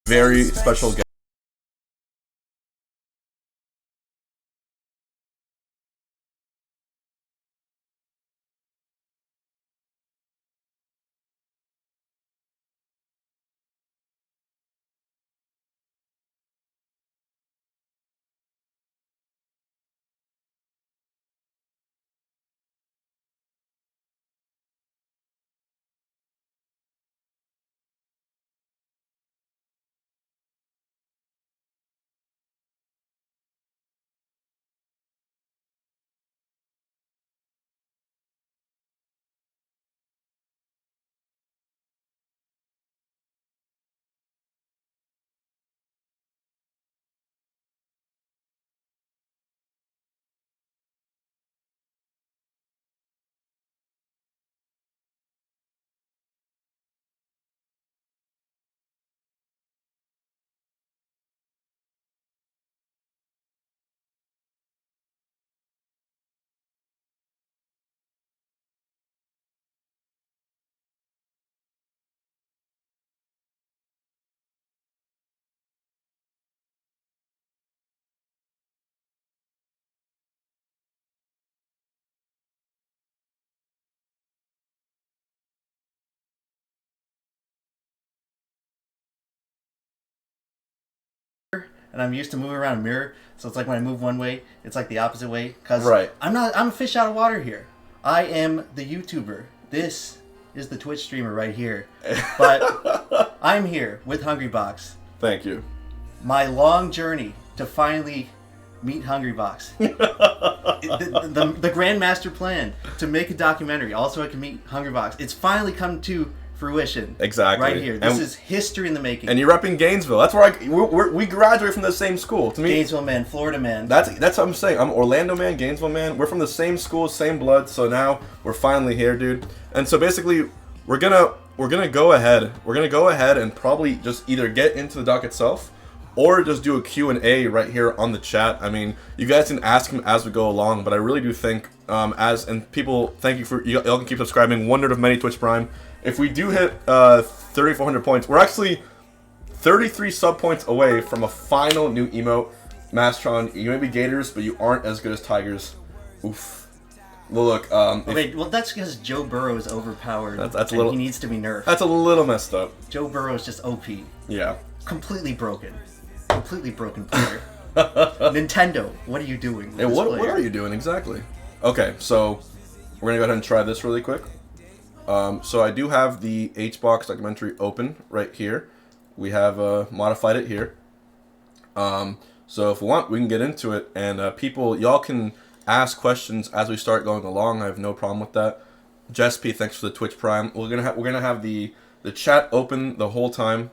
very special guest. And I'm used to moving around a mirror, so it's like when I move one way, it's like the opposite way. Cause Right. I'm a fish out of water here. I am the YouTuber. This is the Twitch streamer right here. But I'm here with Hungrybox. Thank you. My long journey to finally meet Hungrybox. the grand master plan to make a documentary, also I can meet Hungrybox. It's finally come to fruition. Exactly. Right here. This is history in the making. And you're repping Gainesville. That's where we graduate from the same school. To me, Gainesville man, Florida man. That's what I'm saying. I'm Orlando man, Gainesville man. We're from the same school, same blood. So now we're finally here, dude. And so basically, we're gonna go ahead. We're gonna go ahead and probably just either get into the doc itself, or just do a Q&A right here on the chat. I mean, you guys can ask him as we go along, but I really do think, people, thank you for, y'all can keep subscribing. Wondered of many Twitch Prime. If we do hit 3,400 points, we're actually 33 sub points away from a final new emote. Mastron, you may be Gators, but you aren't as good as Tigers. Oof. Well, look, Wait, well, that's because Joe Burrow is overpowered. That's a and little. he needs to be nerfed. That's a little messed up. Joe Burrow is just OP. Yeah. Completely broken. Completely broken player. Nintendo, what are you doing? With Hey, this what player? are you doing exactly? Okay, so we're gonna go ahead and try this really quick. So I do have the HBOX Documentary open right here. We have modified it here. So if we want, we can get into it, and people, y'all can ask questions as we start going along. I have no problem with that. Jess P, thanks for the Twitch Prime. We're gonna have the chat open the whole time.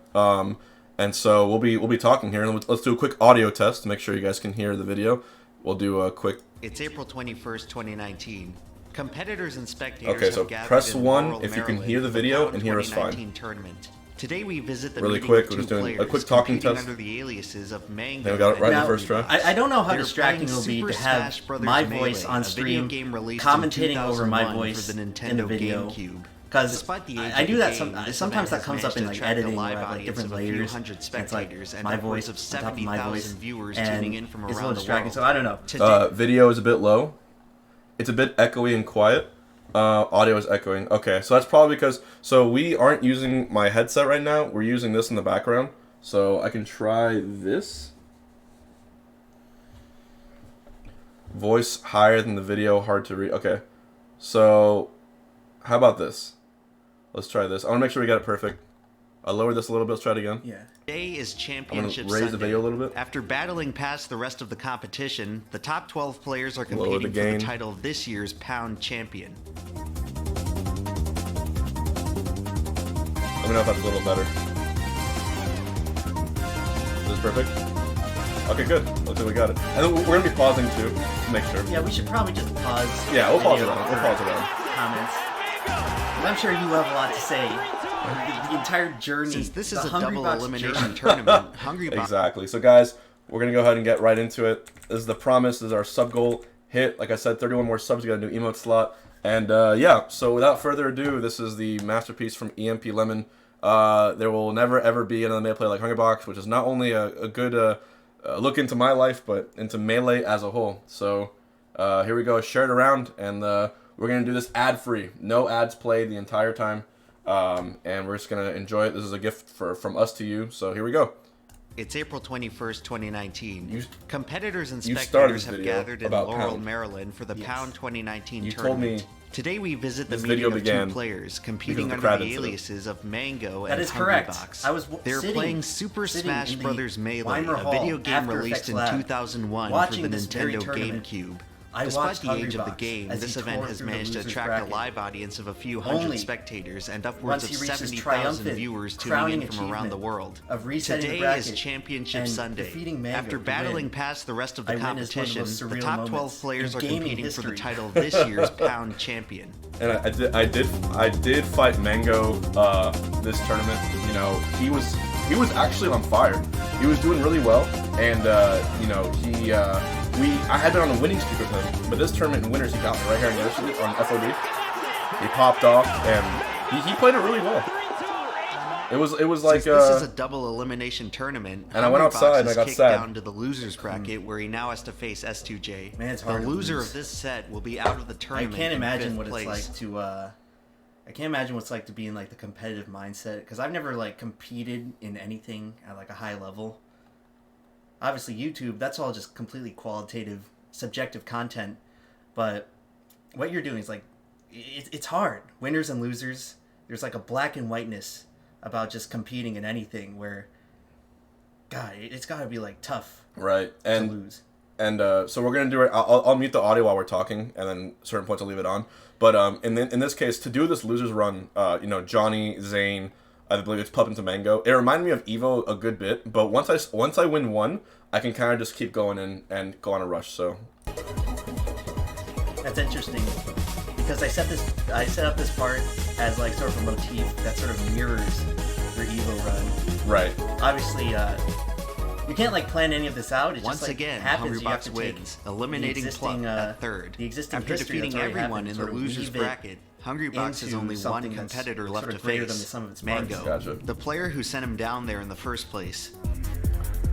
And so we'll be talking here. Let's do a quick audio test to make sure you guys can hear the video. We'll do a quick. It's April 21st, 2019. Competitors and spectators Okay, so have gathered press in 1 Laurel, if you can Maryland hear the for video PAL and hear us fine. 2019 tournament. Today we visit the Really meeting quick, of we're two just doing a players quick talking competing test. under the aliases of Mango Then we got it right and the Now, first try. I don't know how They're distracting playing it'll be Super to have Smash Brothers my Melee, voice on a video stream game released commentating in over my 2001 voice for the in the Nintendo video. GameCube. Because Despite the age I of do the that game, this sometimes event that comes has up in like managed to attract a editing where I live have like audience different of a few layers. hundred And it's like spectators and my upwards voice of on top of my 70,000 voice viewers and tuning in from it's a around little the distracting. world. So I don't know. Video is a bit low. It's a bit echoey and quiet. Audio is echoing. Okay, so that's probably because we aren't using my headset right now. We're using this in the background. So I can try this. Voice higher than the video, hard to read. Okay, so how about this? Let's try this. I want to make sure we got it perfect. I'll lower this a little bit. Let's try it again. Yeah. Today is I'm Championship gonna raise the Sunday. video a little bit. After battling past the rest of the competition, the top 12 players are Lower the competing for gain. the title of this year's Pound Champion. Let me know if that's a little better. Is this perfect? Okay, good. Looks like we got it. And then we're gonna be pausing too, to make sure. Yeah, we should probably just pause. Yeah, we'll pause it video on. We'll for pause it on. Comments. I'm sure you have a lot to say. The entire journey. Since this the is a double Hungrybox elimination journey. tournament, Hungrybox Exactly. So guys, we're gonna go ahead and get right into it. This is the promise. This is our sub goal hit. Like I said, 31 more subs. We got a new emote slot. And yeah. So without further ado, this is the masterpiece from EmpLemon. There will never ever be another Melee player like Hungrybox, which is not only a good look into my life, but into Melee as a whole. So here we go, share it around, and we're gonna do this ad-free, no ads played the entire time, and we're just gonna enjoy it. This is a gift from us to you. So here we go. It's April 21st, 2019. Competitors and started spectators this have video gathered in about Laurel, Pound. Maryland for the Pound 2019 You told tournament. me Today we visit the this video meeting of began two players competing because under of the the crowd incident. aliases of Mango That and is correct. Hungrybox. I was They're sitting- playing Super sitting Smash in the Bros. Melee, Weimer a Hall video game After released Effects in Lab, 2001 for watching the this very Nintendo tournament. GameCube. I Despite watched the age of the Hungrybox game, as this he event tore has through the managed to loser's attract bracket. a live audience of a few hundred Only spectators and once upwards he of reaches 70,000 triumphant, viewers tuning crowning in from around the achievement world. of resetting Today the bracket is Championship and Sunday. defeating Mango After to battling win. past the rest of the I witnessed one of the competition, most the surreal top 12 moments players in are gaming competing for the history. title of this year's Pound Champion. And I did fight Mango this tournament. You know, he was actually on fire. He was doing really well, and you know, I had been on a winning streak with him, but this tournament in winners he got me right here on Yoshi on FOD. He popped off, and he played it really well. It was like Since this is a double elimination tournament, and I went Hungrybox outside and I is got kicked sad. down to the losers bracket where he now has to face S2J. Man, it's the hard to loser lose. of this set will be out of the I tournament. can't in imagine fifth what place. it's like to. I can't imagine what it's like to be in like the competitive mindset because I've never like competed in anything at like a high level. Obviously, YouTube, that's all just completely qualitative, subjective content. But what you're doing is like, it's hard. Winners and losers. There's like a black and whiteness about just competing in anything where, God, it's got to be like tough right to and. lose. And so we're gonna do it. I'll mute the audio while we're talking, and then certain points I'll leave it on. But in this case, to do this losers run, you know, Johnny, Zane, I believe it's Pup into Mango. It reminded me of Evo a good bit. But once I win one, I can kind of just keep going and go on a rush. So That's interesting because I set up this part as like sort of a motif that sort of mirrors your Evo run. right, Obviously, you can't like plan any of this out. It Once just like again, happens. You have Hungrybox to wins, take eliminating the existing, Pluck at third. the existing After history defeating that's already everyone happened, in the sort of losers weave it bracket, Hungrybox has into only one something that's competitor sort left of to greater face, than the sum of its parts. Mango, Gotcha. the player who sent him down there in the first place.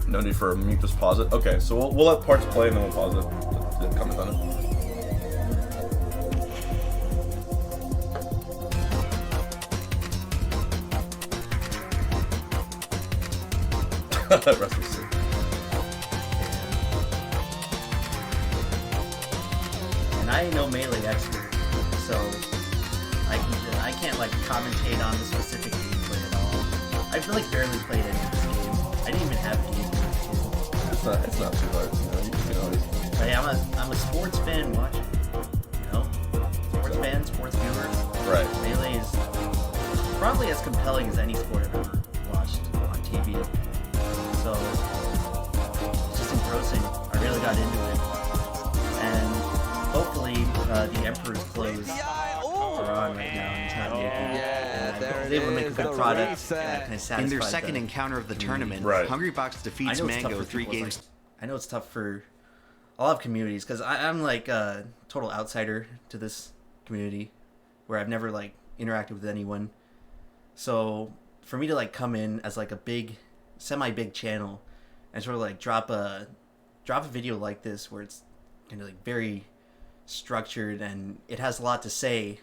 no need for a mute. Just pause it. Okay, so we'll let parts play and then we'll pause it. Comment on it. Rest in peace. And I ain't no melee expert, so I can't like commentate on the specific gameplay at all. I've like barely played any of this game. I didn't even have a game for it. It's not too hard. You know, you can always. Hey, I'm a sports fan watching. You know, sports fan, sports viewer. Right. Melee is probably as compelling as any sport I've ever watched on TV. So it's just engrossing. I really got into it, and hopefully the Emperor's clothes are on right now. And it's not naked. And I was able to make a good product that kind of satisfied In their second encounter of the tournament, Right. Hungrybox I defeats know it's tough Mango for 3 people, games. I know it's tough for a lot of communities because I'm like a total outsider to this community where I've never like interacted with anyone. So for me to like come in as like a semi-big channel and sort of like drop a video like this where it's kind of like very structured and it has a lot to say.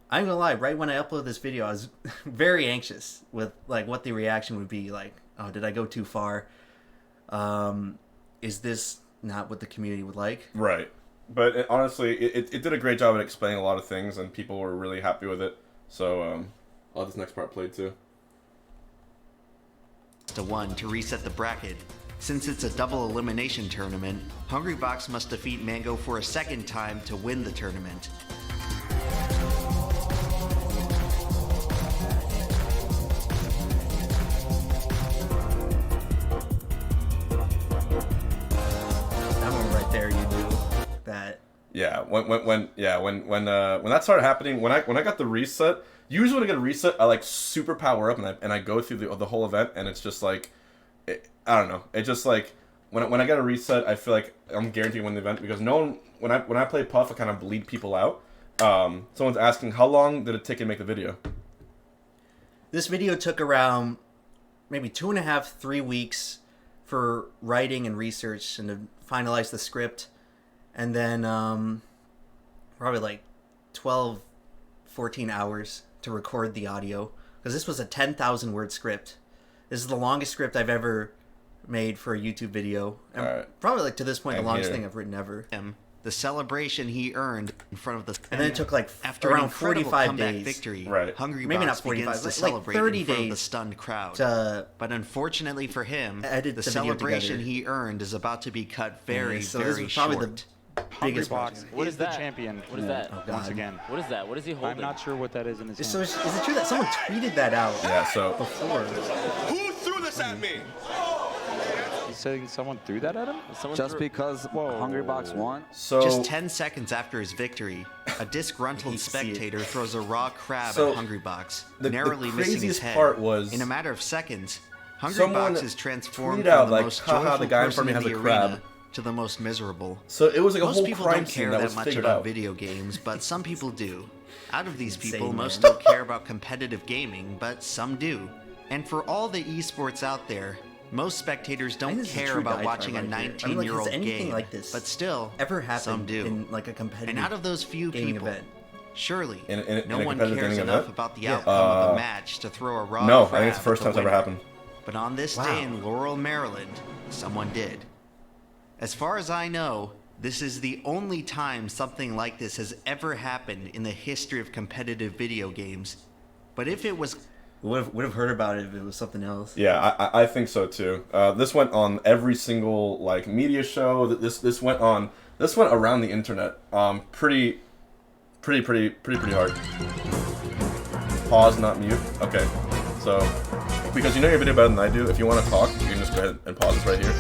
I'm gonna lie, right when I uploaded this video, I was very anxious with like what the reaction would be. Like, oh, did I go too far? Is this not what the community would like? Right. But honestly, it did a great job at explaining a lot of things, and people were really happy with it. So I'll have this next part played too. to 1 to reset the bracket. Since it's a double elimination tournament, Hungrybox must defeat Mango for a second time to win the tournament. That one right there, you knew that. Yeah, when that started happening, when I got the reset, usually when I get a reset, I like super power up and I go through the whole event, and it's just like, I don't know, it's just like when I get a reset, I feel like I'm guaranteed to win the event because no one when I play Puff, I kind of bleed people out. Someone's asking how long did it take you to make the video? This video took around maybe 2.5, 3 weeks for writing and research and to finalize the script. And then probably like 12, 14 hours to record the audio. Because this was a 10,000 word script. This is the longest script I've ever made for a YouTube video. And probably like to this point, the longest thing I've written ever. The celebration he earned in front of the and then it took like after around an incredible 45 comeback days. victory. Maybe not Hungrybox 45, begins to like celebrate 30 in front of the days stunned crowd. to But unfortunately for him, edit the the video celebration together. he earned is about to be cut very, So very this was probably short. the biggest Hungrybox project. What is is the that? champion. What is that? Oh, God. Once again. What is that? What is he holding? I'm not sure what that is in his hand. So is it true that someone tweeted that out Yeah, so before? Who threw this at me? He's saying someone threw that at him? Someone Just threw- because Hungrybox won? so Just 10 seconds after his victory, a disgruntled hate to see it. spectator throws a raw crab So, at Hungrybox, the narrowly missing his craziest head. part was in a matter of seconds, someone Hungrybox is transformed tweeted out, from the like, most haha, joyful the guy in front person of me in has the a crab. arena to the most miserable. So it was like a Most whole people crime don't scene care that that was much figured about out. video games, but some people do. Out of these people, Insane, most man. don't care about competitive gaming, but some do. And for all the esports out there, most spectators I don't think this is a care true about diatribe watching a right here. I mean, like, 19-year-old has anything game, like this but still, ever some happened do. in like a competitive And out of those few gaming people, event? surely In no a one competitive cares gaming enough event? about the Yeah. outcome of the match to throw a raw No, I crab think it's the first at time it's ever winner. happened. But on this Wow. day in Laurel, Maryland, someone did. As far as I know, this is the only time something like this has ever happened in the history of competitive video games. But if it was Would have heard about it if it was something else. Yeah, I think so too. This went on every single like media show. This went around the internet. Pretty hard. Pause, not mute. Okay, so because you know your video better than I do, if you want to talk, you can just go ahead and pause this right here.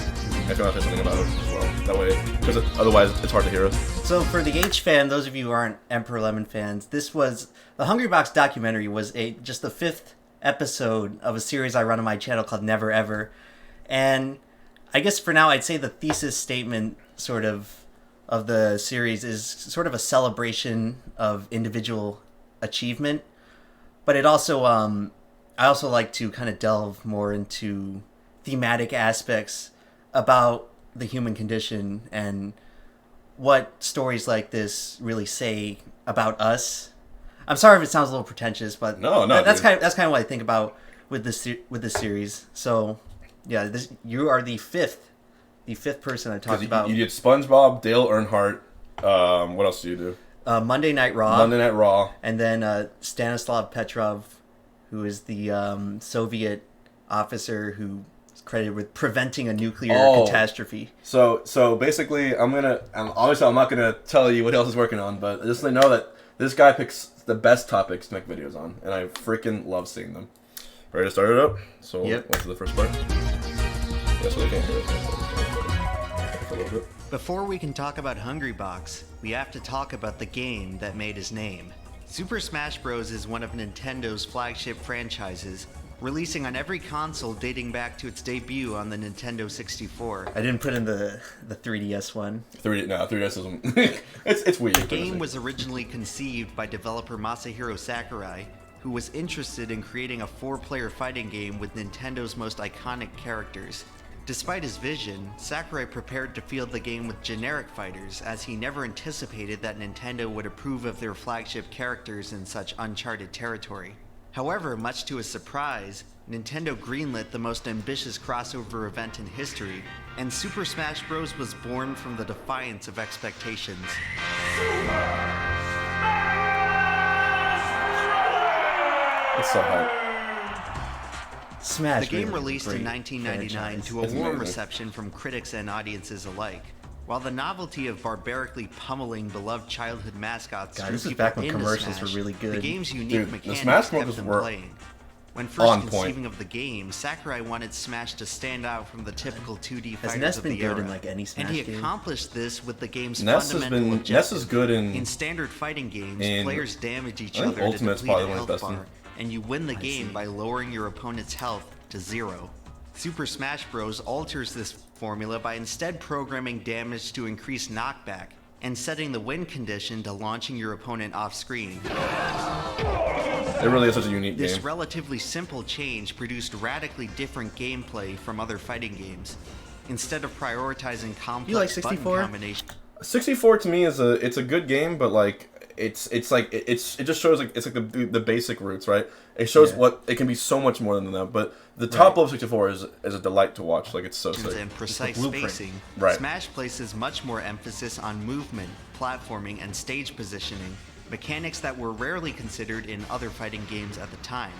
If you want to say something about it as well, that way, because otherwise it's hard to hear us. So for the H fan, those of you who aren't EmpLemon fans, this was the Hungrybox documentary was just the 5th episode of a series I run on my channel called Never Ever, and I guess for now I'd say the thesis statement sort of the series is sort of a celebration of individual achievement, but it also I also like to kind of delve more into thematic aspects about the human condition and what stories like this really say about us. I'm sorry if it sounds a little pretentious, but No, that's dude. kind of what I think about with this series. So, yeah, you are the fifth person I talked about. You did SpongeBob, Dale Earnhardt. What else do you do? Monday Night Raw, Monday Night Raw. and then Stanislav Petrov, who is the Soviet officer who is credited with preventing a nuclear catastrophe. So basically, obviously I'm not gonna tell you what else he's working on, but just to know that this guy picks the best topics to make videos on, and I freaking love seeing them. Ready to start it up? So Yep. what's the first part? Yeah, so they can't hear us. A little bit. Before we can talk about Hungrybox, we have to talk about the game that made his name. Super Smash Bros. Is one of Nintendo's flagship franchises, releasing on every console dating back to its debut on the Nintendo 64. I didn't put in the 3DS one. 3DS isn't. it's weird. The game was originally conceived by developer Masahiro Sakurai, who was interested in creating a 4-player fighting game with Nintendo's most iconic characters. Despite his vision, Sakurai prepared to field the game with generic fighters, as he never anticipated that Nintendo would approve of their flagship characters in such uncharted territory. However, much to his surprise, Nintendo greenlit the most ambitious crossover event in history, and Super Smash Bros. Was born from the defiance of expectations. It's so hype. Smash. The game was a released in great 1999 franchise. to a It's warm amazing. reception from critics and audiences alike. While the novelty of barbarically pummeling beloved childhood mascots God, drew this is people back when into commercials Smash, were really good. the game's unique Dude, the mechanics Smash kept Bros. them were playing. When first on point. conceiving of the game, Sakurai wanted Smash to stand out from the typical 2D Has fighters Ness of been the good era, in, like, any Smash and he game? accomplished this with the game's Ness fundamental objective. Ness is good in standard fighting games, in- players damage each I think other to Ultimate's deplete probably a one of the health best in- bar, and you win the I game see. by lowering your opponent's health to 0. Super Smash Bros. Alters this formula by instead programming damage to increase knockback, and setting the win condition to launching your opponent off screen. It really is such a unique This game. relatively simple change produced radically different gameplay from other fighting games. Instead of prioritizing complex You like button 64? combinations, 64 to me is a good game, but like it just shows like it's like the basic roots, right? It shows what it can be so much more than that. But the top level 64 is a delight to watch. Like it's so sick. and precise blueprint. spacing, Right. Smash places much more emphasis on movement, platforming, and stage positioning, mechanics that were rarely considered in other fighting games at the time.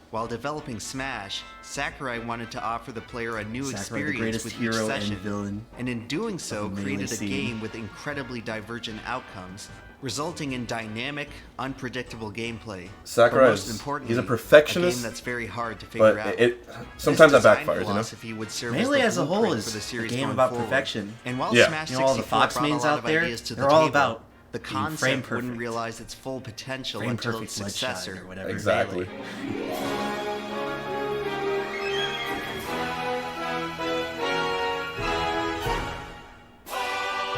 While developing Smash, Sakurai wanted to offer the player a new Sakurai, the experience greatest with each hero and session, villain and in doing so of the created a melee scene. game with incredibly divergent outcomes, resulting in dynamic, unpredictable gameplay. Sakurai But most is- importantly, he's a perfectionist, a game that's very hard to figure But out. it sometimes that This design backfires, you know. philosophy would serve Melee the as a whole blueprint is for the a series game going about forward. perfection. And while Yeah. Smash You know, all the 64 Fox brought a mains lot out of there, ideas to the they're all table, about the being frame concept perfect. wouldn't realize its full potential Frame until perfect its bloodshot successor, or whatever. Exactly. Melee.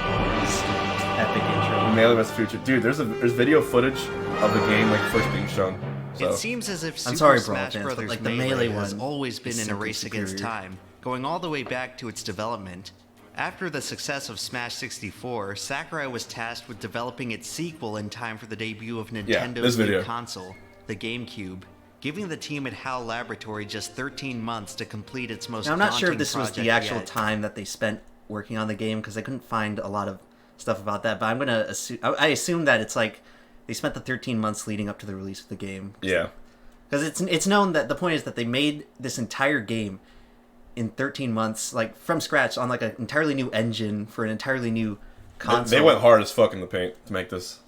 Epic intro. Melee vs. Future, dude. There's video footage of the game like first being shown. So It seems as if Super sorry, Brawl Smash fans, but, Brothers like, the Melee Melee has one always been is in a simply race against superior. time, going all the way back to its development. After the success of Smash 64, Sakurai was tasked with developing its sequel in time for the debut of this Nintendo's video. new console, the GameCube, giving the team at HAL Laboratory just 13 months to complete its most Now, I'm not sure if daunting this was the project actual yet. time that they spent working on the game because I couldn't find a lot of stuff about that. But I'm gonna assume I assume that it's like they spent the 13 months leading up to the release of the game. yeah, Because it's known that the point is that they made this entire game in 13 months, like from scratch, on like an entirely new engine for an entirely new console. they went hard as fuck in the paint to make this.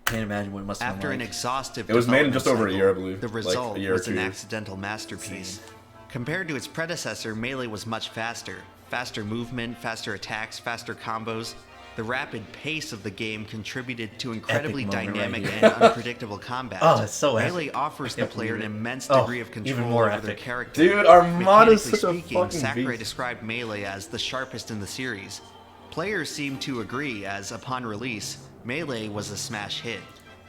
Can't imagine what it must have After been an like. exhaustive It was made in development just over a cycle, year, I believe, The like result a year or was 2 an years. accidental masterpiece. Compared to its predecessor, Melee was much faster. Faster movement, faster attacks, faster combos. The rapid pace of the game contributed to incredibly moment right dynamic here. and unpredictable combat. Oh, it's so epic. Melee offers the Can't player an believe it. immense Oh, degree of even control more over their epic. character. Dude, Armada's Mechanically such a speaking, fucking Sakurai beast. described Melee as the sharpest in the series. Players seem to agree, as upon release, Melee was a smash hit.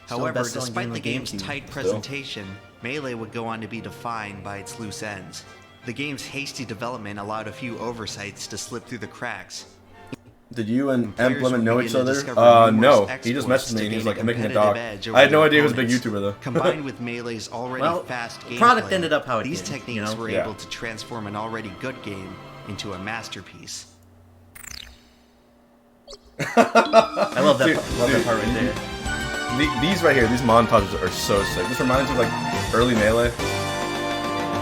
Still However, best-selling despite game the on game's GameCube. tight presentation, Melee would go on to be defined by its loose ends. The game's hasty development allowed a few oversights to slip through the cracks. Did you and Players EmpLemon would know begin each to other? discover No. numerous He just exploits messaged me to and he was gain like, I'm making a competitive dog. edge over I had no their idea he was a big opponents. YouTuber though. Combined with Melee's already Well, fast the gameplay, product ended up how it these did, techniques you know? were Yeah. able to transform an already good game into a masterpiece. I love that. Dude, love dude, that part right there. These right here, these montages are so sick. This reminds me of like early Melee.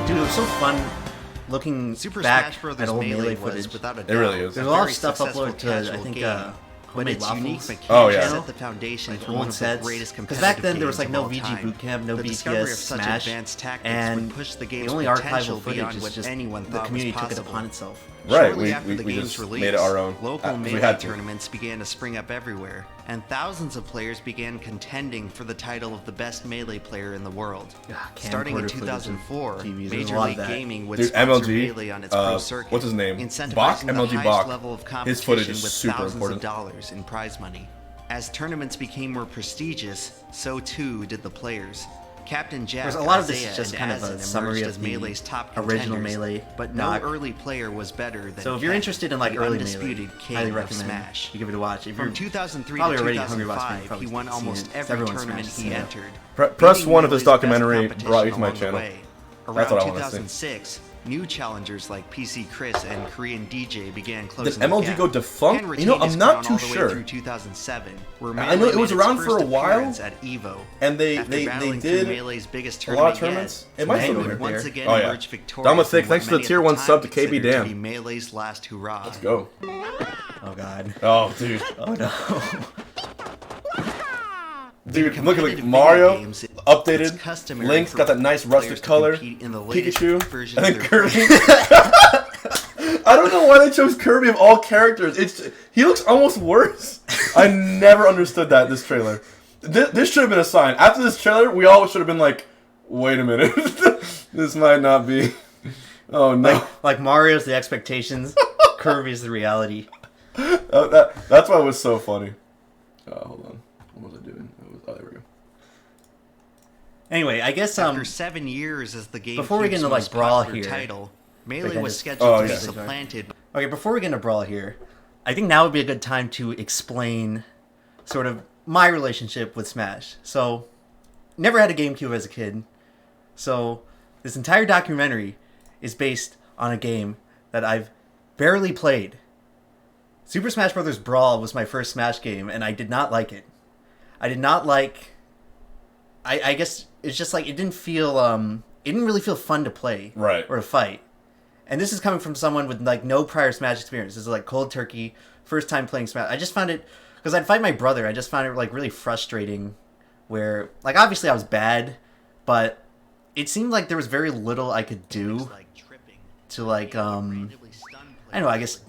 Dude, it was so fun looking Super back Smash Bros. at old Melee Melee was, footage. without a doubt, It really is. There's a lot of very stuff successful uploaded to, I casual think, game, but Homemade its Waffles. unique mechanics Oh, yeah. set the foundation for Old one of the sets. greatest Because competitive back then there was games like no of all VG time. Bootcamp, no The discovery of BTS, such Smash, advanced tactics and would push the the game's only potential archival footage beyond is what just anyone the thought community was took it possible. upon itself. Right, Shortly we- after the we game's just release, made it our own. local 'Cause we Melee had to. tournaments began to spring up everywhere, and thousands of players began contending for the title of the best Melee player in the world. Starting in camcorder footage of 2004, TVs, there's a Major lot of League that. Gaming would Dude, sponsor MLG, Melee on its pro circuit. what's his name? Incentivizing Bach? the MLG highest Bach. level of His competition footage is with super thousands important. of dollars in prize money. As tournaments became more prestigious, so too did the players. Captain Jack, There's a lot of this Isaiah, is just and kind of a Asin summary emerged of as the Melee's top original contenders, Melee but no doc. early player was better than So if you're Ken, interested in like the early undisputed Melee, king highly of recommend Smash. you give it a watch. If From you're 2003 probably to already a Hungrybox fan, 2005, probably he won seen almost it. every Everyone tournament smashes he it. entered. Press beating 1 of this Melee's best documentary competition brought you to my along the channel. way. That's Around what I wanna see. 2006, new challengers like PC Chris and Korean DJ began closing Did the MLG gap. go defunct? Ken You know, retained I'm his not crown too all the way sure. through 2007, where I know Melee it was made its around first for a while, appearance at EVO. and they After they battling did through Melee's biggest a lot of tournament tournaments. yet, It might still Melee be would there. once again Oh, yeah. emerge victorious. Dama Thick, in thanks what for the many tier at 1 time sub to KB considered Dam. be Melee's last hurrah. Let's go. Oh god. Oh, dude. Oh no. Dude, look at like competitive Mario, video games, it's updated. customary Link's for got that nice players rusted to color. compete in the latest Pikachu, version and of then their Kirby. I don't know why they chose Kirby of all characters. He looks almost worse. I never understood that this trailer. This should have been a sign. After this trailer, we all should have been like, "Wait a minute, this might not be." Oh no! Like Mario's the expectations, Kirby's the reality. That's why it was so funny. Hold on. What was I doing? Oh, there we go. Anyway, I guess After 7 years as the game before we get into, like, most Brawl popular here, title, Melee like, I was just- scheduled to be yeah. supplanted. Okay, before we get into Brawl here, I think now would be a good time to explain sort of my relationship with Smash. So, never had a GameCube as a kid. So, this entire documentary is based on a game that I've barely played. Super Smash Bros. Brawl was my first Smash game, and I did not like it. I did not like... I guess it's just like, it didn't feel... it didn't really feel fun to play. Right. Or to fight. And this is coming from someone with, like, no prior Smash experience. This is, like, cold turkey, first time playing Smash. I just found it... Because I'd fight my brother, I just found it, like, really frustrating. Where, like, obviously I was bad, but it seemed like there was very little I could do to, like, I don't know, I guess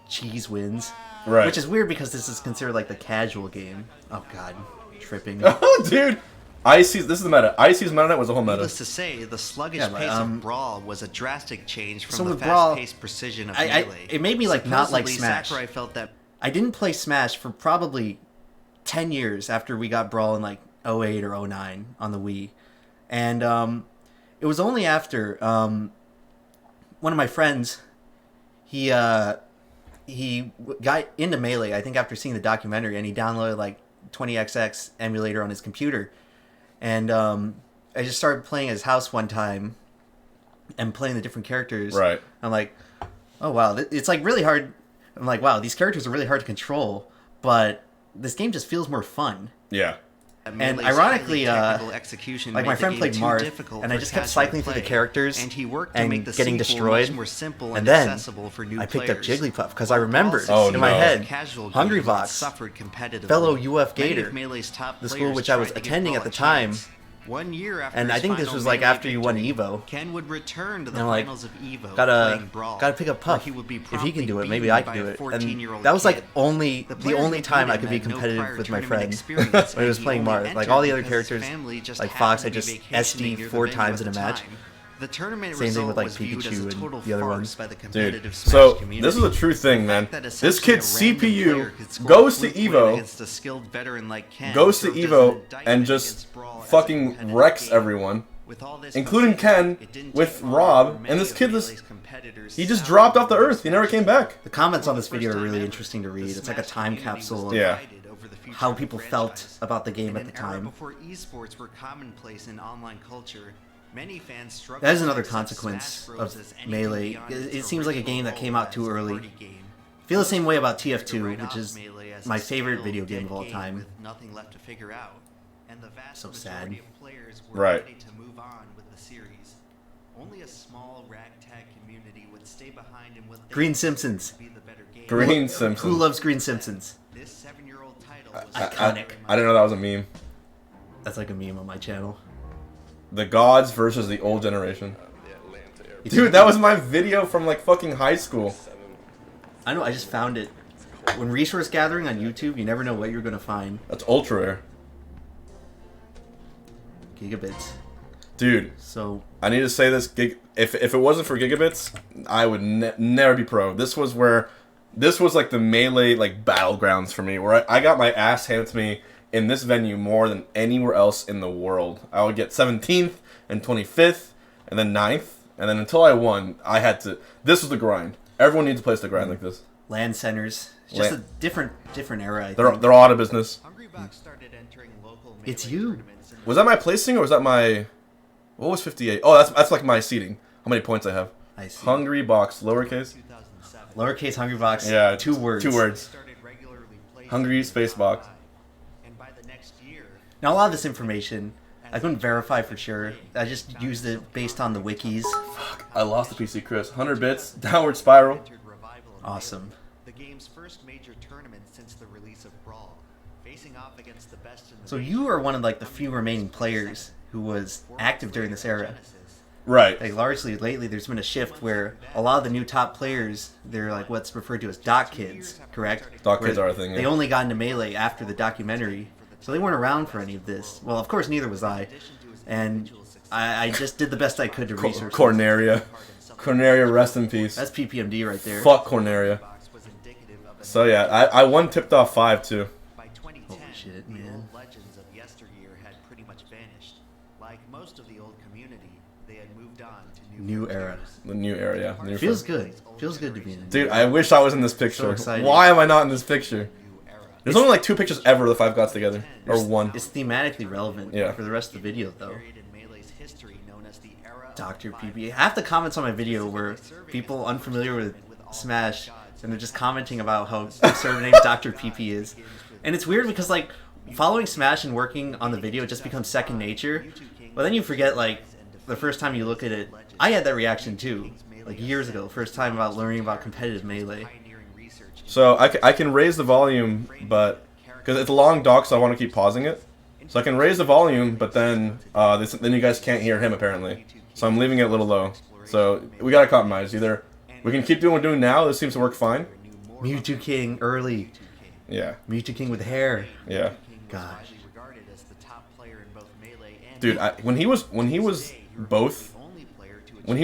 cheese wins. Right. Which is weird because this is considered, like, the casual game. Oh, God. Tripping. Oh, dude. Icy's, this is the meta. Icy's meta was the whole meta. Needless to say, the sluggish Yeah, but, pace of Brawl was a drastic change from so the with Brawl, fast-paced precision of I Melee. it made me, like, not like Supposedly, Smash. Sakurai felt that I didn't play Smash for probably 10 years after we got Brawl in, like, 08 or 09 on the Wii. And it was only after one of my friends, he got into Melee, I think after seeing the documentary, and he downloaded, like, 20XX emulator on his computer. And I just started playing at his house one time and playing the different characters. Right. I'm like, oh, wow, it's, like, really hard. I'm like, wow, these characters are really hard to control, but this game just feels more fun. Yeah. And Melee's ironically, highly technical execution like, made my the friend game played too Marth, difficult and I for just kept casual cycling through the play, characters and he worked to and make the getting sequel destroyed. much more simple And and then accessible for new I picked up players. Jigglypuff because I remembered Oh, in my no. head, Casual Hungrybox, games suffered competitively. fellow UF Many Gator, of Melee's top the school players which I was tried to give attending Brawl at the a time. chance. 1 year after And I his think this final was, like, Melee after you won victory, Evo. Ken would return to the And I'm like, finals of Evo gotta playing Brawl, pick up where Puff. he would be If he can do it, promptly maybe I beaten can do by a it. 14-year-old And that was, like, kid. the players only time I included could be had no competitive prior with my tournament friend experience, when he was and playing only Marth. Like, all the other entered because his characters, family just like Fox, I happened to just be vacationing SD near the 4 venue times at in a the match. time. The tournament Same thing result with, like, was viewed as Pikachu a and total the other farce ones. by the Dude, competitive Smash so community. this is a true thing, man. The fact that This essentially kid's a random player CPU could score goes to a quick win Evo, against a skilled veteran like Ken goes to served as an Evo, indictment and against just Brawl as a fucking competitive wrecks game. everyone, With all this including considered, Ken it didn't with take long Rob, for and many this of kid Melee's- Melee's competitors he just to dropped sour off the on earth. He never came back. The comments on this For the video are first really time interesting to ever, read. the It's like a Smash time community capsule was of Yeah. divided over the future how of the people felt franchise. about the game In at the an era time. before esports were commonplace in online culture, many fans struggled That is to another accept consequence Smash Bros. of as anything Melee. beyond It its seems like a game that original came out role too as a early. party game. Feel the same way about Most consider TF2, right which off is Melee as my a favorite stale, video game dead of all time. with nothing left to figure out. And the vast So sad. majority of players were Right. ready to move on with the series. Only a small ragtag community would stay behind in what they Green considered Simpsons. to be the better game. Green Who Simpsons. loves Green Simpsons? This 7-year-old title was Iconic. I didn't know that was a meme. That's like a meme on my channel. The gods versus the old generation. Dude, that was my video from like fucking high school. I know, I just found it. When resource gathering on YouTube, you never know what you're going to find. That's ultra rare. Gigabits. Dude, So, I need to say this. If it wasn't for gigabits, I would never be pro. This was like the Melee like battlegrounds for me, where I got my ass handed to me in this venue more than anywhere else in the world. I would get 17th and 25th, and then 9th, and then until I won, I had to. This was the grind. Everyone needs a place to grind like this. LAN centers. It's just LAN- a different era, I They're think. all out of business. Hungrybox started entering local It's Melee you. tournaments in the Was that my placing or was that my? What was 58? Oh, that's like my seating. How many points I have? I see. Hungrybox, lowercase. 2007. Lowercase Hungrybox. Yeah, 2 words. 2 words. Started regularly placing Hungry in the space top box. 5. And by the next year, Now, a lot of this information, I couldn't verify for sure. I just used it based on the wikis. I lost the PC, Chris. 100 bits, downward spiral. entered Revival in Awesome. Melee, the game's first major tournament since the release of Brawl, facing off against the best in the So nation. you are one of like the few remaining players who was active during this era. Right. Like largely lately, there's been a shift where a lot of the new top players, they're like what's referred to as doc kids, correct? Doc Where kids are a thing, They yeah. only got into Melee after the documentary, so they weren't around for any of this. Well, of course, neither was I, and I just did the best I could to research. Corneria. Corneria, rest in peace. That's PPMD right there. Fuck Corneria. So yeah, I won tipped off 5 too. By 2010, Holy shit, the man. old legends of yesteryear had pretty much vanished. Like most of the old community, they had moved on to New era. The new era, yeah. New Feels era. good. Feels good to be in. Dude, I wish I was in this picture. exciting. Why am I not in this picture? There's only like 2 pictures ever of the 5 gods together, or 1. It's thematically relevant Yeah. for the rest of the video, though. period in Melee's history known as the era of Dr. the PP. Half the comments on my video were people unfamiliar with Smash, and they're just commenting about how the server name Dr. PP is. And it's weird because, like, following Smash and working on the video just becomes second nature. But then you forget, like, the first time you look at it, I had that reaction too, like years ago, first time about learning about competitive Melee. So I can raise the volume, but because it's a long doc, so I want to keep pausing it. So I can raise the volume, but then then you guys can't hear him apparently. So I'm leaving it a little low. So we gotta compromise. Either we can keep doing what we're doing now. This seems to work fine. Mewtwo King early. Yeah. Mewtwo King with hair. Yeah. Gosh. Dude, when he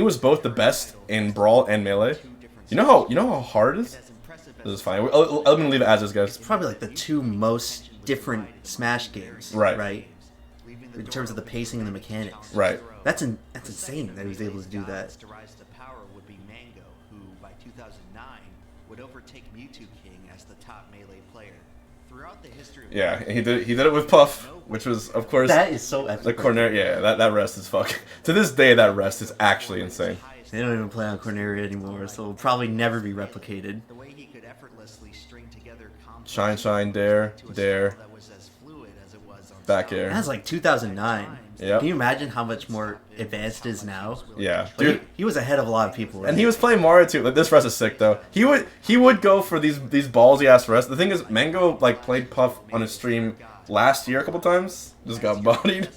was both the best in Brawl and Melee, you know how hard it is. This is fine. I'm gonna leave it as is, guys. Probably like the 2 most different Smash games. Right. Right. In terms of the pacing and the mechanics. Right. That's insane that he was able to do that. To rise to power would be Mango, who by 2009 would overtake Mewtwo King as the top Melee player. Throughout the history of Yeah, and he did it with Puff, which was of course That is so epic. the corner. Yeah, that rest is fuck. To this day, that rest is actually insane. They don't even play on Corneria anymore, so it'll probably never be replicated. the way he could effortlessly string together complex Shine, shine, dare, to a dare. style that was as fluid as it was on Back style. air. That's like 2009. Yep. Can you imagine how much more advanced it is now? Yeah, Like, dude. he was ahead of a lot of people. And he was playing Mario too. Like, this rest is sick though. He would go for these ballsy ass rests. The thing is, Mango like played Puff on his stream last year a couple times. Just got bodied.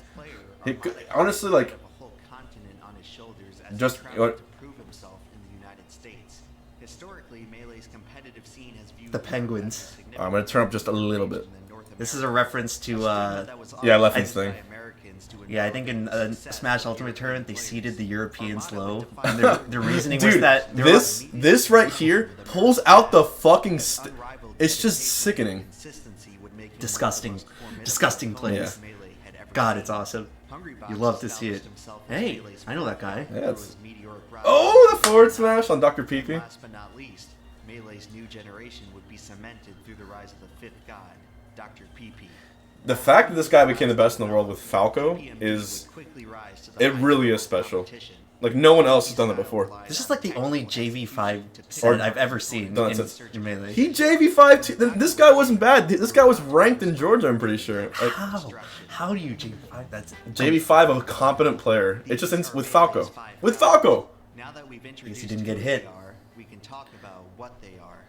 He could, honestly like A whole continent on his shoulders as Just- he traveled to prove himself in the United States. Historically, Melee's competitive scene has viewed The Penguins. I'm gonna turn up just a little bit. This is a reference to, Yeah, Leffen's thing. yeah, I think in Smash Ultimate Tournament they seeded the Europeans low. And their reasoning was Dude, that they were- this right here pulls out the fucking. It's just sickening. disgusting plays. God, it's awesome. You love to see it. Hey, I know that guy. Yeah, it's... Oh, the forward smash on Dr. Peepee. Last but not least, Melee's new generation would be cemented through the rise of the fifth god, Dr. Peepee. The fact that this guy became the best in the world with Falco is... It really is special. Like, no one else has done it before. This is like the only JV5 set I've ever seen Done it in, since- in Melee. He JV5 too. This guy wasn't bad. This guy was ranked in Georgia, I'm pretty sure. Like, How do you JV5? That's JV5, a competent player. It's just with Falco. With Falco! Now that we've introduced he didn't get who hit. they are, we can talk about what they are.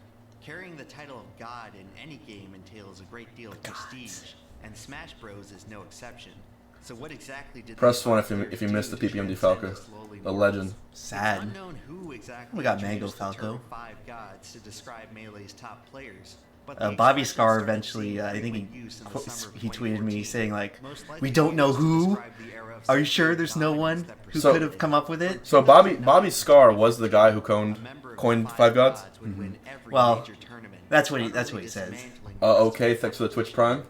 Carrying the title of God in any game entails a great deal of prestige, and Smash Bros is no exception. So what exactly did Press these 1 five if you players missed the do to PPMD transcend Falco. the slowly A legend. sad. Unknown who exactly We got Mango introduced the term Falco. five gods to describe Melee's top players. But Bobby Scar eventually, I think he tweeted me saying like, "We don't know who. Are you sure there's no one who So- could have come up with it?" So Bobby Scar was the guy who coined Five Gods? Well, that's what he says. Okay, thanks for the Twitch Prime.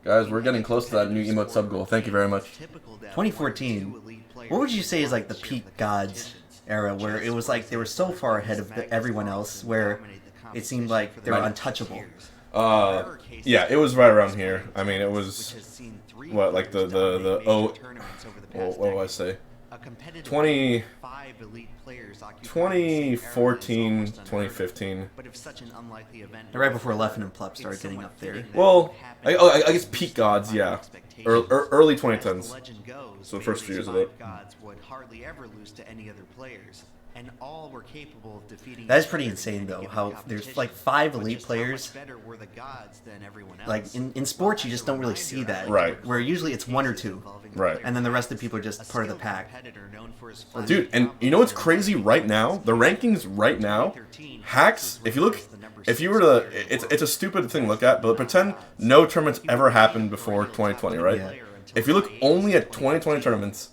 Guys, we're getting close to that new emote sub goal. Thank you very much. 2014. What would you say is like the peak gods era, where it was like they were so far ahead of everyone else, where it seemed like they were untouchable? Yeah, it was right around here. I mean, it was what, like the what do I say? 2014, 2015. Right before Leffen and Plup started getting up there. Well, I guess peak gods, yeah. Early 2010s. So the first few years of it. Gods would hardly ever lose to any other players, and all were capable of defeating. That is pretty insane though, how there's like 5 elite players. Better were the gods than everyone else. Like in sports, you just don't really see that. Right. Where usually it's 1 or 2. Right. And then the rest of the people are just part of the pack. Dude, and you know what's crazy right now? The rankings right now, hacks, if you were to, it's a stupid thing to look at, but pretend no tournaments ever happened before 2020, right? Yeah. If you look only at 2020 tournaments,